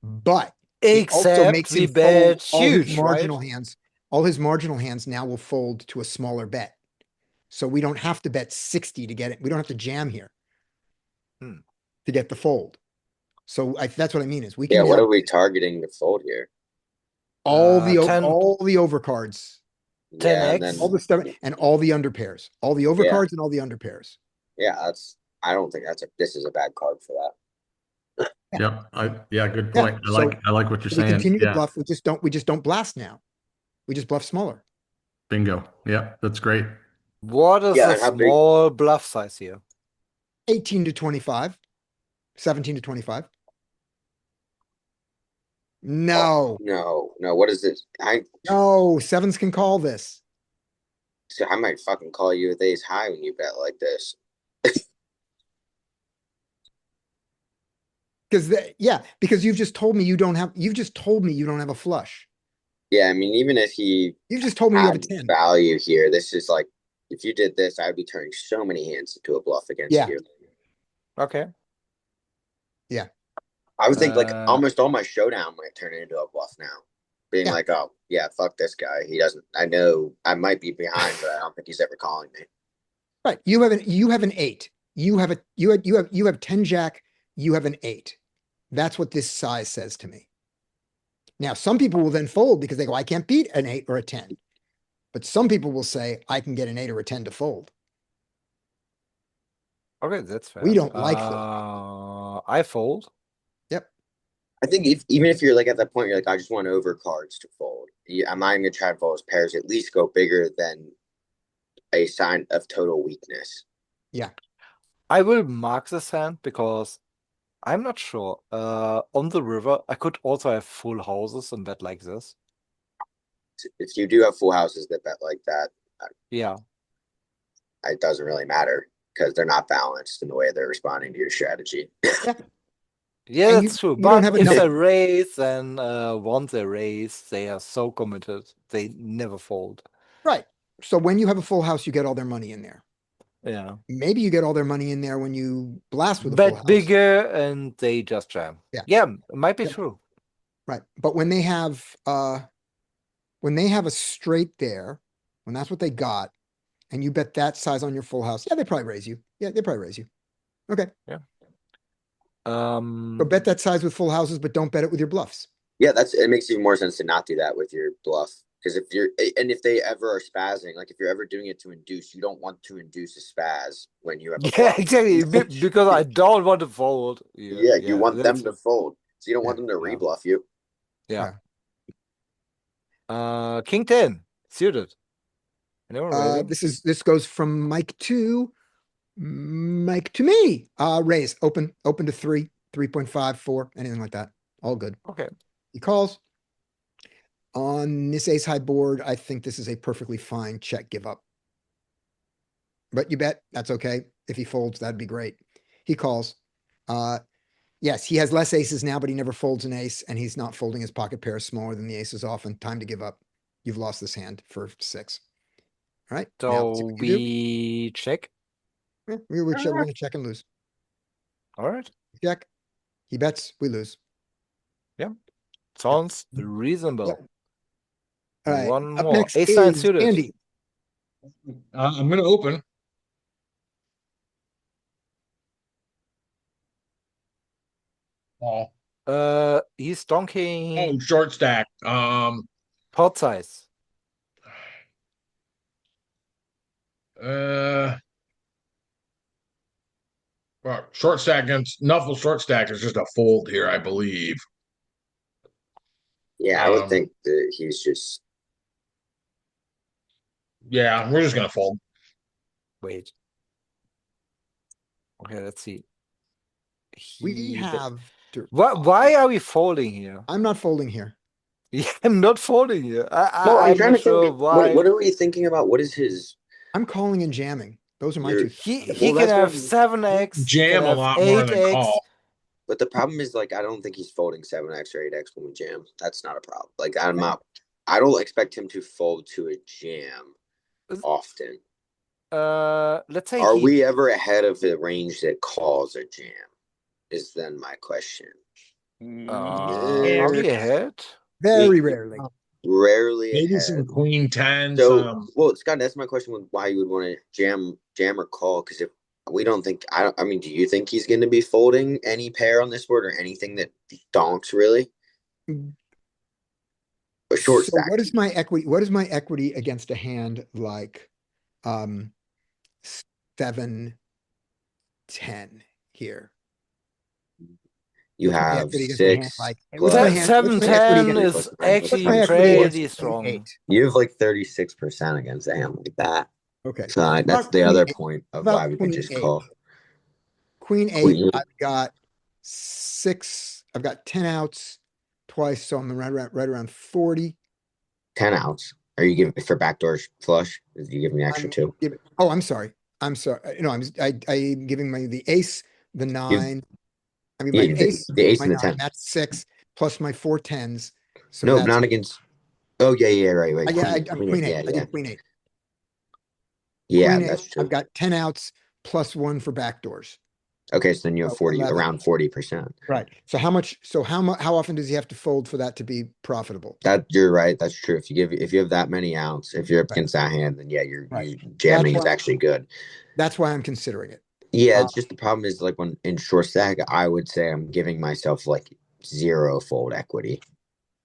But it also except makes we him fold bet all his huge, marginal right? hands. All his marginal hands now will fold to a smaller bet. So we don't have to bet 60 to get it. We don't have to jam here to get the fold. So that's what I mean is we can Yeah, what have are we targeting to fold here? all 10 the overcards, Yeah, and 10x. then all the stuff, and all the underpairs, all the overcards and all the underpairs. yeah, I don't think this is a bad card for that. Yep. Good Yeah, point. so I like what you're We saying. continue to Yeah. bluff. We just don't blast now. We just bluff smaller. Bingo. Yeah, that's great. What is Yeah, the and how big- small bluff size here? 18 to 25, 17 to 25. No, no. What is this? no, sevens can call this. I might fucking call you with ace high when you bet like this. Because you've just told me you don't have a flush. Yeah, I mean, even if he You just told me you have a had 10. value here, this is like if you did this, I'd be turning so many hands into a bluff against Yeah. you. Okay. I would think like Uh, almost all my showdown might turn into a bluff now. Being Yeah. like, oh yeah, fuck this guy. He doesn't. I know I might be behind, but I don't think he's ever calling me. Right. You have an 8. You have 10 jack, you have an 8. That's what this size says to me. Now, some people will then fold because they go, I can't beat an 8 or a 10. But some people will say, I can get an 8 or a 10 to fold. okay, that's fair. We don't like this. I fold. I think even if you're like at that point, you're like, I just want overcards to fold. I'm not even gonna try to fold his pairs. At least go bigger than a sign of total weakness. I will mark this hand because I'm not sure. On the river, I could also have full houses and bet like this. If you do have full houses that bet like that, Yeah. it doesn't really matter because they're not balanced in the way they're responding to your strategy. Yeah, And that's true. you don't But have if enough- they raise, then once they raise, they are so committed, they never fold. Right. So when you have a full house, you get all their money in there. Yeah. Maybe you get all their money in there when you blast with a full Bet house. bigger and they just jam. Yeah. Yeah, it might be Yeah. true. Right. But when they have a straight there, when that's what they got, and you bet that size on your full house, yeah, they probably raise you. Yeah, they probably raise you. Okay. So bet that size with full houses, but don't bet it with your bluffs. Yeah, it makes even more sense to not do that with your bluff. Because if they ever are spazzing, like if you're ever doing it to induce, you don't want to induce a spaz when you have a Yeah, bluff. exactly. Because I don't want to fold. Yeah, you want them that's to fold. So you don't want them to Yeah. rebluff you. Yeah. King 10 suited. Anyone raising? This goes from Mike to me. Raise open to 3.5, 4, anything like that. All good. Okay. He calls. On this ace high board, I think this is a perfectly fine check give up. But you bet, that's okay. If he folds, that'd be great. He calls. Yes, he has less aces now, but he never folds an ace, and he's not folding his pocket pairs smaller than the aces often. Time to give up. You've lost this hand for 6. All right. now let's see So what you do. we check. Yeah, we're gonna check and lose. All right. Check. He bets, we lose. Sounds reasonable. Yep. All right. One Up more. next Ace nine is suited. Andy. I'm gonna open. He's donking Oh, short stack. pot size. Well, short stack against Nuffle short stack is just a fold here, I believe. Yeah, I would think that he's just. Yeah, we're just gonna fold. Wait. Okay, let's see. We have to. Why are we folding here? I'm not folding here. Yeah, I'm not folding here. Well, I'm I'm trying not to sure think. why. What are we thinking about? What is his? I'm calling and jamming. Those are my You're- two. He Well, can that's have what 7x. He Jam can a have lot more than 8x. call. But the problem is, like, I don't think he's folding 7x or 8x when we jam. That's not a problem. Like, I'm not. I don't expect him to fold to a jam often. Let's say Are we ever ahead of the range that calls a jam? Is then my question. Are we ahead? Very rarely. Rarely Maybe ahead. some queen 10. So, well, Scott, that's my question with why you would want to jam or call. Because if we don't think, I mean, do you think he's going to be folding any pair on this board or anything that donks really? A short So stack. what is my equity? What is my equity against a hand like 7-10 here? You What's my have equity against a hand 6 like plus. what's my hand? What's my equity 7-10 against? is What's actually my equity against pretty queen strong. 8? You have like 36% against a hand like that. Okay. So that's About the queen other 8. point of About why we could queen just 8. call. Queen 8, Queen 8. I've got 6. I've got 10 outs twice, so I'm right around 40. 10 outs. Are you giving for backdoor flush? Did you give me extra 2? I'm sorry. I'm sorry. No, I'm giving the ace, the 9. I mean, my ace, the ace my and the 9, 10. that's 6 plus my 4 10s. So No, that's not against. Oh yeah, right. I'm queen 8. I Yeah, did queen 8. yeah, Queen 8, that's true. I've got 10 outs plus 1 for backdoors. Okay, so then you have 40, 11. around 40%. Right. So how often does he have to fold for that to be profitable? That you're right. That's true. If you have that many outs, if you're up against that hand, then yeah, you jamming is actually good. That's why I'm considering it. Yeah, it's just the problem is like when in short stack, I would say I'm giving myself like 0 fold equity.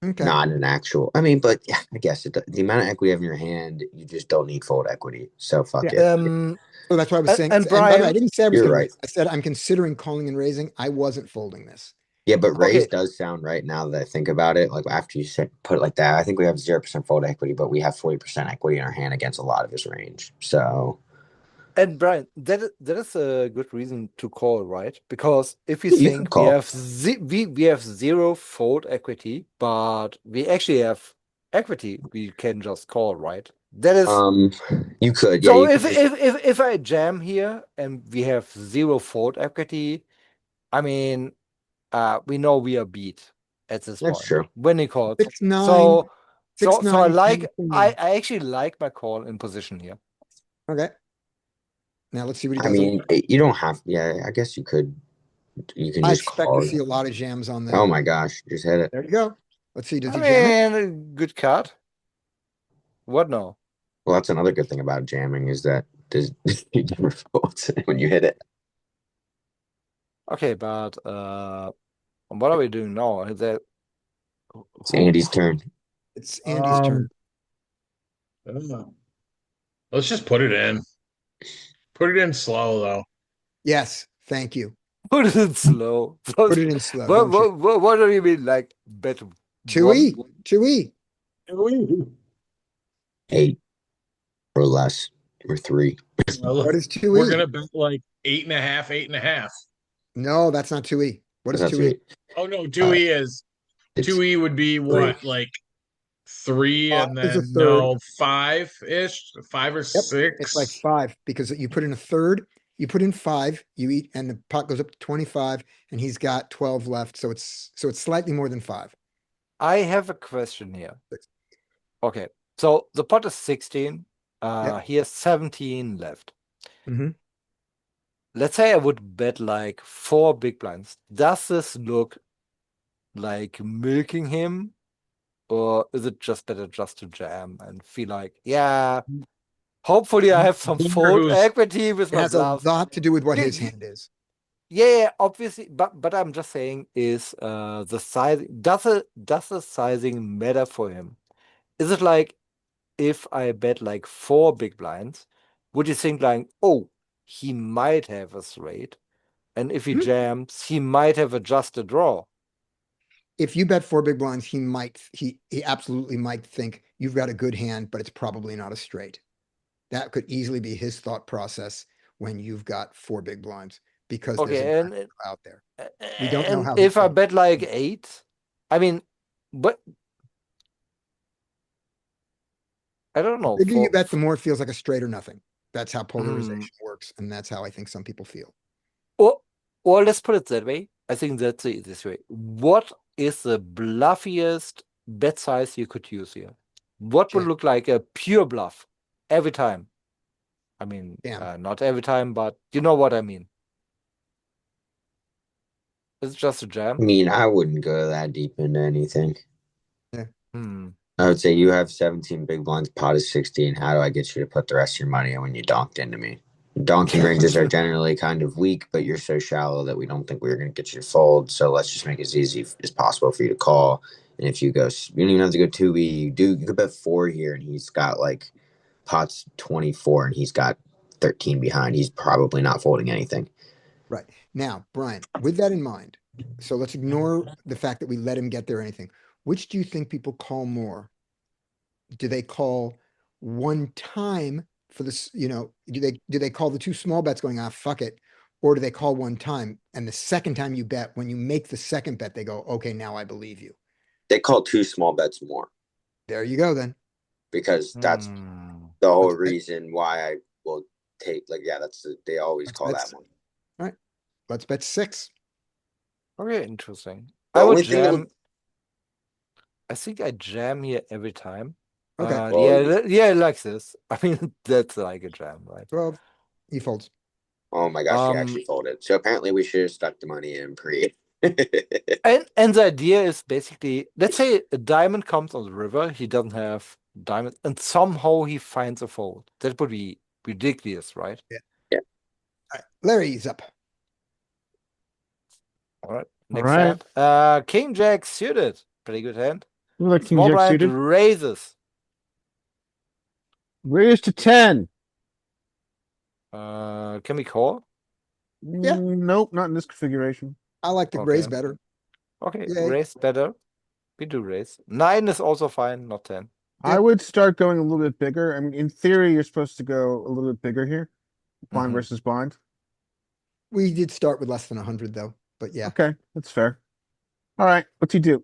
Okay. Not an actual. I mean, but yeah, I guess the amount of equity you have in your hand, you just don't need fold equity. So fuck it. So that's why I was saying. And by the way, I Brian, didn't say I was You're going right. to raise. I said I'm considering calling and raising. I wasn't folding this. Yeah, but raise Okay. does sound right now that I think about it. Like after you said put it like that, I think we have 0% fold equity, but we have 40% equity in our hand against a lot of his range. So And Brian, that is a good reason to call, right? Because if we Yeah, you think can call. we have 0 fold equity, but we actually have equity, we can just call, right? That is you could, yeah. so. You If could just, if I jam here and we have 0 fold equity, I mean, we know we are beat at this that's point true. when he calls. 6-9. So 6-9. I actually like my call in position here. Okay. Now let's see what he I does. mean, you don't have. Yeah, I guess you could. You can I just expect call. to see a lot of jams on that. Oh my gosh, just hit it. There you go. Let's see. Does I he jam it? mean, a good card. What now? Well, that's another good thing about jamming is that you never fold when you hit it. Okay, but what are we doing now? Is that It's Andy's turn. It's Andy's turn. Let's just put it in. Put it in slow though. Yes. Thank you. put it in slow? Put it in slow. don't you? What do you mean? Like bet 2E. 2E. 8 or less or 3. What is 2E? We're gonna bet like 8.5, 8.5. No, that's not 2E. What is That's 2E? Oh no, 2E is It's 2E would be what, like 3 and Is a then third. 5-ish, 5 or 6. It's like 5 because you put in a third, you put in 5, you eat, and the pot goes up to 25, and he's got 12 left. So it's slightly more than 5. I have a question here. 6. Okay, so the pot is 16. Yep. He has 17 left. Mhm. let's say I would bet like 4 big blinds. Does this look like milking him? Or is it just better just to jam and feel like, yeah, hopefully I have some Wonder fold who's- equity with It my has a bluffs. lot to do with what Yeah, his hand is. Yeah, obviously, but I'm just saying is the size does the sizing matter for him? Is it like if I bet like 4 big blinds, would you think like, oh, he might have a straight, and if he Hmm. jams, he might have a just a draw. If you bet 4 big blinds, he absolutely might think you've got a good hand, but it's probably not a straight. That could easily be his thought process when you've got 4 big blinds because there's Okay, a guy out there. We don't know and how he if I folds. bet like 8, I mean, but I don't The know. bigger you bet, the more it feels like a straight or nothing. That's how polarization works, and that's how I think some people feel. Or let's put it that way. I think that's the easiest way. What is the bluffiest bet size you could use here? What would Jam. look like a pure bluff every time? I mean, Jam. not every time, but you know what I mean. It's just a jam. I mean, I wouldn't go that deep into anything. Hmm. I would say you have 17 big blinds, pot is 16. How do I get you to put the rest of your money in when you donked into me? Donking ranges are generally kind of weak, but you're so shallow that we don't think we're going to get you to fold. So let's just make it as easy as possible for you to call. And if you go, you don't even have to go 2E. You could bet 4 here, and he's got like pot's 24, and he's got 13 behind. He's probably not folding anything. Right. Now, Brian, with that in mind, so let's ignore the fact that we let him get there or anything. Which do you think people call more? Do they call one time for this, do they call the 2 small bets going, fuck it? Or do they call one time? And the second time you bet, when you make the second bet, they go, okay, now I believe you. They call 2 small bets more There you go then. because that's Hmm. the whole Let's bet- reason why I will take, like, yeah, they always Let's call bet that one. All right. Let's bet 6. Okay, interesting. The I would only thing that'll- jam. I think I jam here every time. Okay. Well, Yeah, like this. I mean, that's like a jam, right? 12. He folds. Oh my gosh, he actually folded. So apparently we should have stuck the money in pre. And the idea is basically, let's say a diamond comes on the river, he doesn't have diamond, and somehow he finds a fold. That would be ridiculous, right? Yeah. All right. Larry's up. All right. All Next right. hand. King Jack suited. Pretty good hand. Look like King Small Jack blind suited. raises. Raise to 10. Can we call? Yeah. Nope, not in this configuration. I like the Okay. raise better. Okay, Yay. raise better. We do raise. 9 is also fine, not 10. I would start going a little bit bigger. I mean, in theory, you're supposed to go a little bit bigger here. Blind Mhm. versus blind. We did start with less than 100 though, but yeah. Okay, that's fair. All right, what's he do?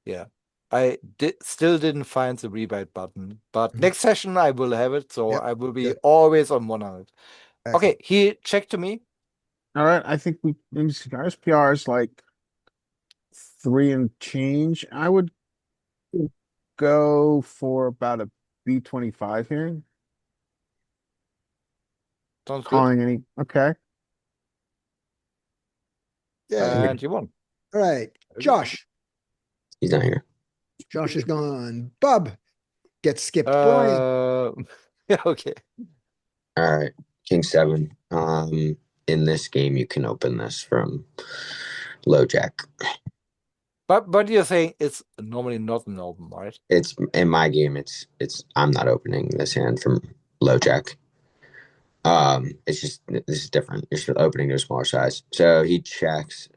Yeah. I still didn't find the rebate button, but Mhm. next session I will have it, so Yep, I will be good. always on 100. Excellent. Okay, he checked to me. All right, I think let me see. Our SPR is like 3 and change. I would go for about a B25 here. Sounds good. Calling any. Okay. Yeah. And you won. All right. Josh. He's not here. Josh is gone. Bub gets skipped. Brian. Yeah, okay. All right. King 7. In this game you can open this from low jack. But you're saying it's normally not an open, right? It's in my game, it's I'm not opening this hand from low jack. It's just this is different. You're still opening to a smaller size. So he checks.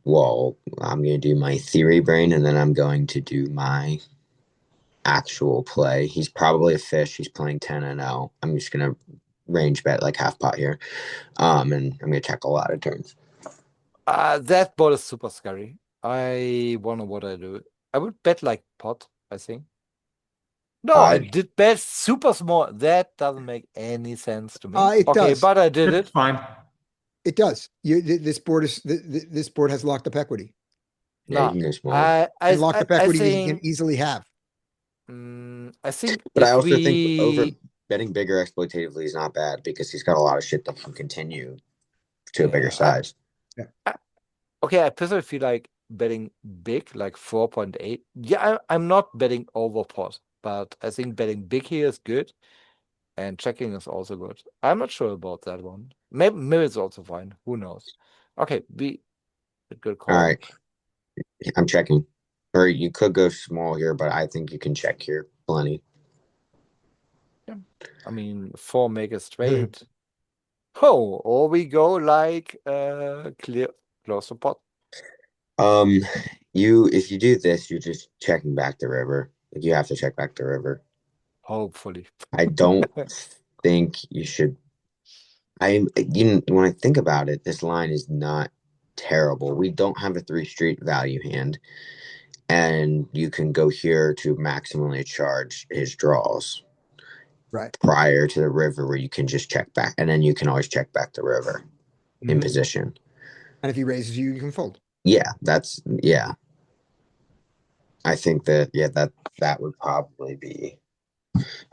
Well, I'm gonna do my theory brain and then I'm going to do my actual play. He's probably a fish. He's playing 10 and 0. I'm just gonna range bet like half pot here. And I'm gonna check a lot of turns. That bot is super scary. I wonder what I do. I would bet like pot, I think. No, I did bet super small. That doesn't make any sense to me. It Okay, does. but I did It's it. fine. It does. This board is this board has locked up equity. Yeah, you No, can go smaller. And locked up equity you think, can easily have. I think But I if also think over we betting bigger exploitatively is not bad because he's got a lot of shit that can continue to a bigger Yeah, size. okay, I personally feel like betting big, like 4.8. Yeah, I'm not betting over pot, but I think betting big here is good, and checking is also good. I'm not sure about that one. Maybe it's also fine. Who knows? Okay, a good call. All right. I'm checking. Or you could go small here, but I think you can check here plenty. I mean, 4 make it straight. Oh, or we go like clear close to pot. If you do this, you're just checking back the river. Like you have to check back the river. Hopefully. I don't think you should. When I think about it, this line is not terrible. We don't have a 3 street value hand, and you can go here to maximally charge his draws Right. prior to the river, where you can just check back, and then you can always check back the river in Mhm. position. And if he raises you, you can fold. Yeah, I think that would probably be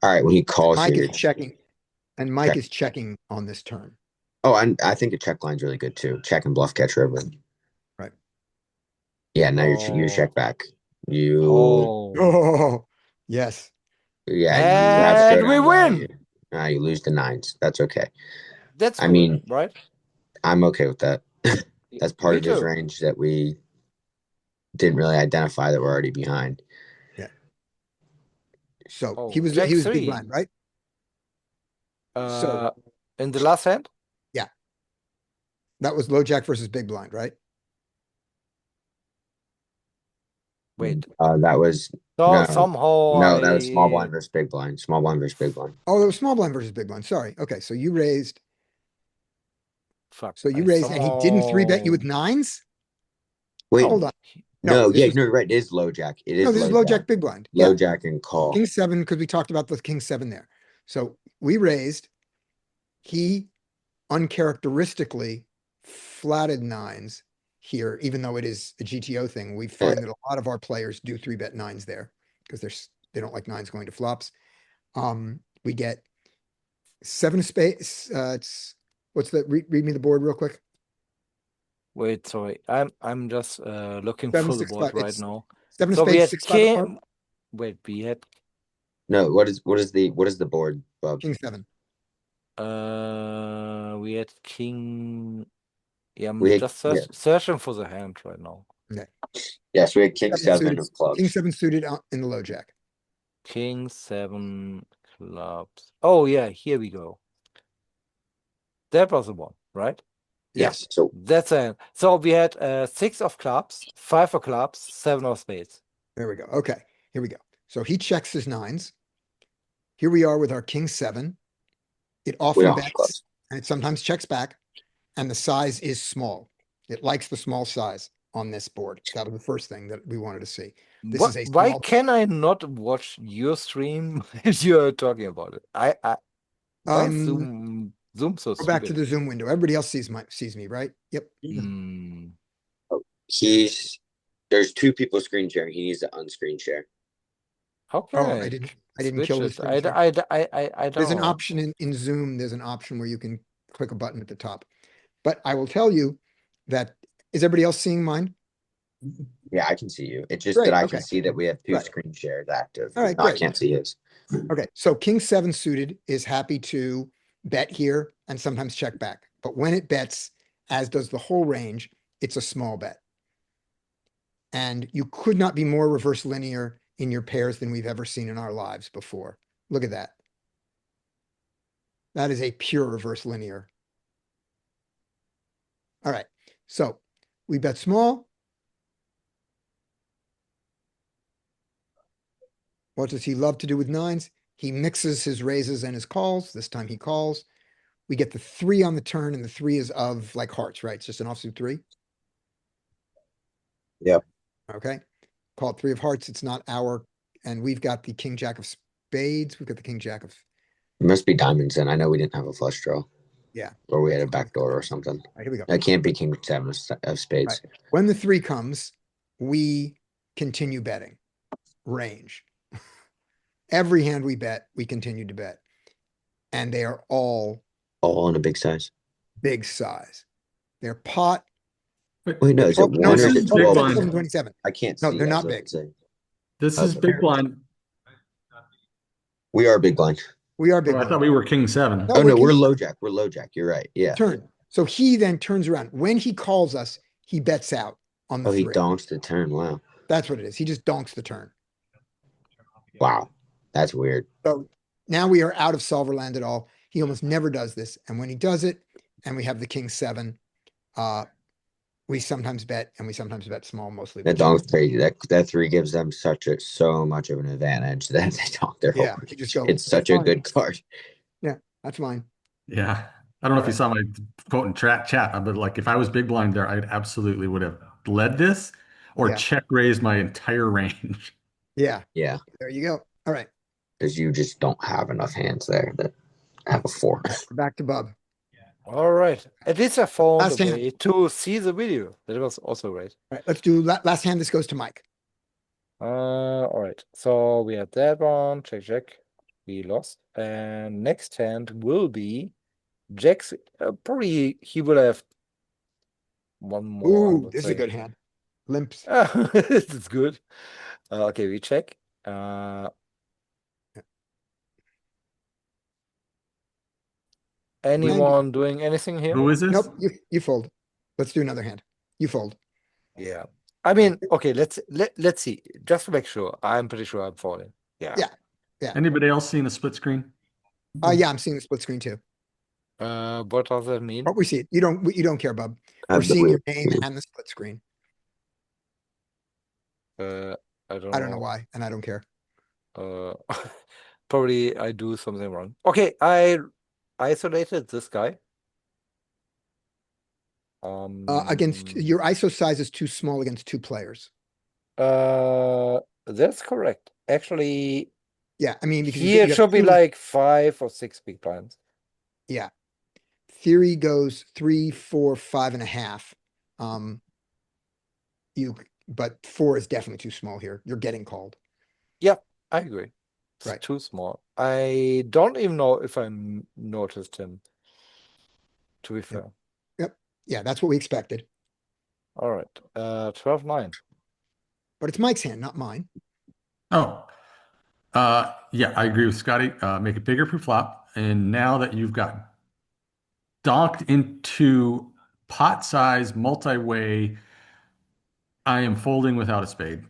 all right when he calls Mike here. is checking, and Mike Check. is checking on this turn. Oh, and I think a check line's really good too. Check and bluff catch river. Right. Yeah, now you check back. You Oh, yes. yeah, you have And we showdown win. value. You lose the 9s. That's okay. That's I cool, mean, right? I'm okay with that. That's part Me of his too. range that we didn't really identify that we're already behind. Yeah. So Oh, he was Jack big 3. blind, right? So In the last hand? yeah. That was low jack versus big blind, right? Wait. That was So no, somehow that was small blind versus big blind. Small blind versus big blind. Oh, it was small blind versus big blind. Sorry. Okay, so you raised. Fuck. So you raised, and he didn't 3-bet you with 9s? Wait, Hold on. no, this yeah, was, no, you're right. It is low jack. It is no, this is low jack big blind. Low Yeah. jack and call. King 7, because we talked about the king 7 there. So we raised. He uncharacteristically flatted 9s here, even though it is a GTO thing. We find that a lot of our players do 3-bet 9s there because they don't like 9s going to flops. We get 7 of spades. What's the read me the board real quick. Wait, sorry. I'm just looking 7, through the 6, board 5. right It's now. 7 of So we spades, had 6, 5 apart. king. Wait, we had No, what is the board, Bub? King 7. we had king. Yeah, I'm We had- just yeah. searching for the hand right now. Okay. Yes, we had king 7 suited, of clubs. king 7 suited in the low jack. King 7 clubs. Oh yeah, here we go. That was the one, right? Yes. So that's it. So we had 6 of clubs, 5 of clubs, 7 of spades. There we go. Okay, here we go. So he checks his 9s. Here we are with our king 7. It often bets, and it sometimes checks back, and the size is small. It likes the small size on this board. That was the first thing that we wanted to see. This is a Why small. can I not watch your stream as you're talking about it? Why Zoom so Go back to stupid? the Zoom window. Everybody else sees me, right? Yep. there's 2 people screen sharing. He needs to unscreen share. Okay. Oh, I didn't kill the screen share. I don't. There's an option in Zoom. There's an option where you can click a button at the top. But I will tell you that, is everybody else seeing mine? Yeah, I can see you. It's just Great, that I okay. can see that we have 2 Right. screen shares active. All right, No, I great. can't see his. Okay, so king 7 suited is happy to bet here and sometimes check back. But when it bets, as does the whole range, it's a small bet. And you could not be more reverse linear in your pairs than we've ever seen in our lives before. Look at that. That is a pure reverse linear. All right, so we bet small. What does he love to do with 9s? He mixes his raises and his calls. This time he calls. We get the 3 on the turn, and the 3 is of like hearts, right? It's just an offsuit 3. Yep. Okay. Call it 3 of hearts. It's not our, and we've got the king jack of spades. We've got the king jack of. It must be diamonds, and I know we didn't have a flush draw. Yeah. Or we had a backdoor or something. Right, here we go. That can't be king 7 of spades. Right. When the 3 comes, we continue betting range. Every hand we bet, we continue to bet. and they are all All in a big size. big size. They're pot. Wait, no, is it No, one or this is is it big 12? blind. 27, 27. I can't No, see. they're I was not about big. to say. This is Okay. big blind. We are big blind. We are big. Oh, I thought blind. we were king seven. No, Oh no, we're king- low jack. We're low jack. You're right. Yeah. turn. So he then turns around. When he calls us, he bets out on the Oh, he 3. donks the turn. Wow. That's what it is. He just donks the turn. Wow. That's weird. So now we are out of solver land at all. He almost never does this. And when he does it, and we have the king 7, we sometimes bet and we sometimes bet small, mostly. That donk's crazy. That 3 gives them so much of an advantage that they donk their Yeah, whole you just range. go, It's such "That's a fine." good card. That's mine. Yeah. I don't know if you saw my quote in chat, but like if I was big blind there, I absolutely would have led this or Yeah. check raised my entire range. Yeah, Yeah. there you go. All right, Because you just don't have enough hands there that have a 4. we're back to Bub. All right. At least I found Last a hand. way to see the video. That was also great. All right, let's do last hand. This goes to Mike. All right. So we had that one. Check, check. We lost. And next hand will be Jack's. Probably he will have one more. I Ooh, would this is say. a good hand. Limps. This is good. Okay, we check. Anyone doing anything here? Who is this? Nope, you fold. Let's do another hand. You fold. Yeah. I mean, okay, let's see. Just to make sure. I'm pretty sure I'm falling. Yeah. Yeah. Anybody else seen a split screen? Yeah, I'm seeing the split screen too. What does that mean? But we see it. You don't care, Bub. We're seeing your name and the split screen. I don't I don't know why, and I don't care. Probably I do something wrong. Okay, I isolated this guy. Against your ISO size is too small against 2 players. That's correct. Actually, Yeah, I mean because here you it should be two- like 5 or 6 big blinds. Yeah. Theory goes 3, 4, 5.5. But 4 is definitely too small here. You're getting called. I agree. It's Right. too small. I don't even know if I noticed him. To be fair. Yeah, that's what we expected. All right. 12-9. But it's Mike's hand, not mine. Oh, yeah, I agree with Scotty. Make it bigger pre-flop. And now that you've got donked into pot size multi-way, I am folding without a spade.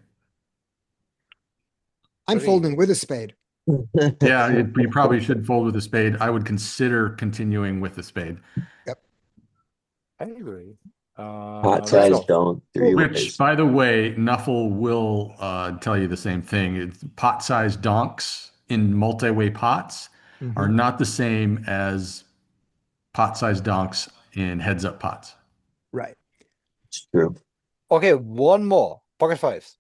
I'm Pretty- folding with a spade. Yeah, you probably should fold with a spade. I would consider continuing with the spade. I agree. Hot let's size go. donk 3 Which, ways. by the way, Nuffle will tell you the same thing. It's pot-sized donks in multi-way pots are not the same as pot-sized donks in heads-up pots. Right. It's true. Okay, one more. Pocket fives.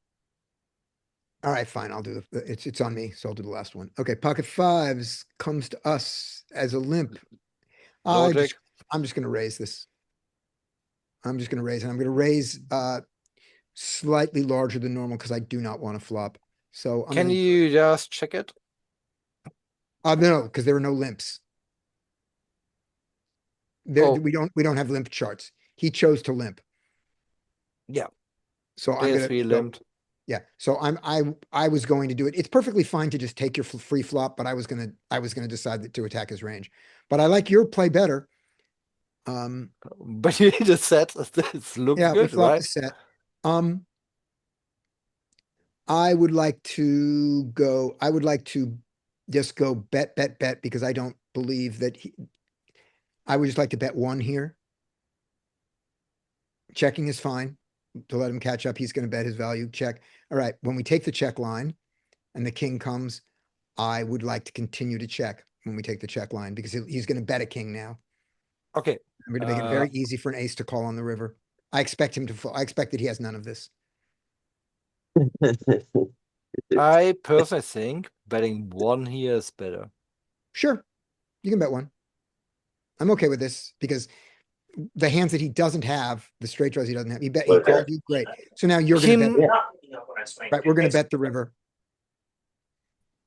All right, fine. I'll do it's on me, so I'll do the last one. Okay, pocket fives comes to us as a limp. No jack. I'm just gonna raise this. I'm just gonna raise, and I'm gonna raise slightly larger than normal because I do not want to flop. So I'm Can gonna, you just check it? no, because there are no limps. There Oh. we don't have limp charts. He chose to limp. Yeah. So I'm There's gonna three go- limped. Yeah, so I was going to do it. It's perfectly fine to just take your free flop, but I was gonna decide to attack his range. But I like your play better. But you just said this looks Yeah, we good, flopped right? the set. I would like to just go bet because I don't believe that I would just like to bet 1 here. Checking is fine to let him catch up. He's going to bet his value. Check. All right. When we take the check line and the king comes, I would like to continue to check when we take the check line because he's going to bet a king now. Okay. I'm going to make it very easy for an ace to call on the river. I expect him to. I expect that he has none of this. I personally think betting 1 here is better. Sure, you can bet 1. I'm okay with this because the hands that he doesn't have, the straight draws he doesn't have, he called you. Great. So now you're going to bet. Kim- Right, we're going to bet the river.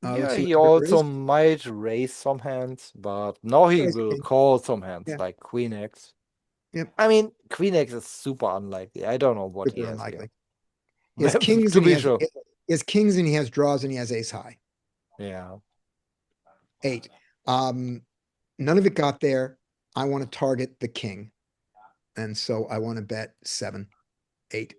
Let's Yeah, see what he the river also is. might raise some hands, but now he Raise will king. call some hands Yeah. like Queen X. Yep. I mean, Queen X is super unlikely. I don't know what he Super has here. unlikely. He has kings To and he be has, sure. he has kings and he has draws and he has ace high. Yeah. 8. None of it got there. I want to target the king. And so I want to bet 7, 8.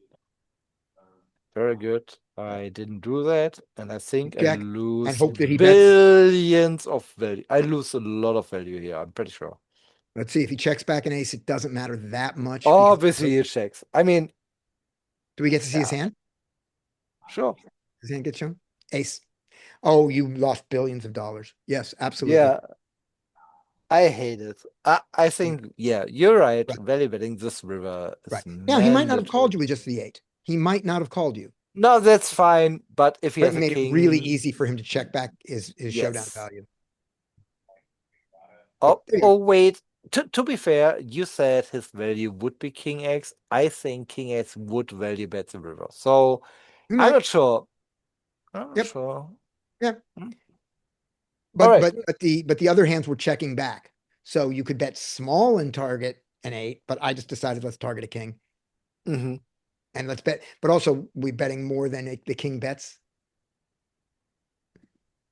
Very good. I didn't do that, and I think I Check lose hope that he bets. billions of value. I lose a lot of value here, I'm pretty sure. Let's see if he checks back an ace. It doesn't matter that much. because- Obviously, he checks. I mean, Do we get to see his yeah. hand? Sure. His hand get shown? Ace. Oh, you lost billions of dollars. Yes, absolutely. Yeah. I hate it. I think, yeah, you're right. Right. Value betting this river is Right. Now, he might not have called mandatory. you with just the 8. He might not have called you. No, that's fine. But if he But has it a made king, it really easy for him to check back his showdown yes. value. Oh, There you go. oh, wait. To be fair, you said his value would be King X. I think King X would value bet the river. So He I'm might. not sure. I'm not Yep. sure. Yeah. Hmm. But Alright. but the other hands were checking back. So you could bet small and target an 8, but I just decided let's target a king. Hmm. And let's bet, but also we betting more than the king bets.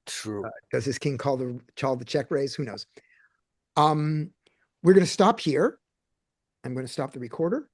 True. Does his king call the check raise? Who knows? We're going to stop here. I'm going to stop the recorder.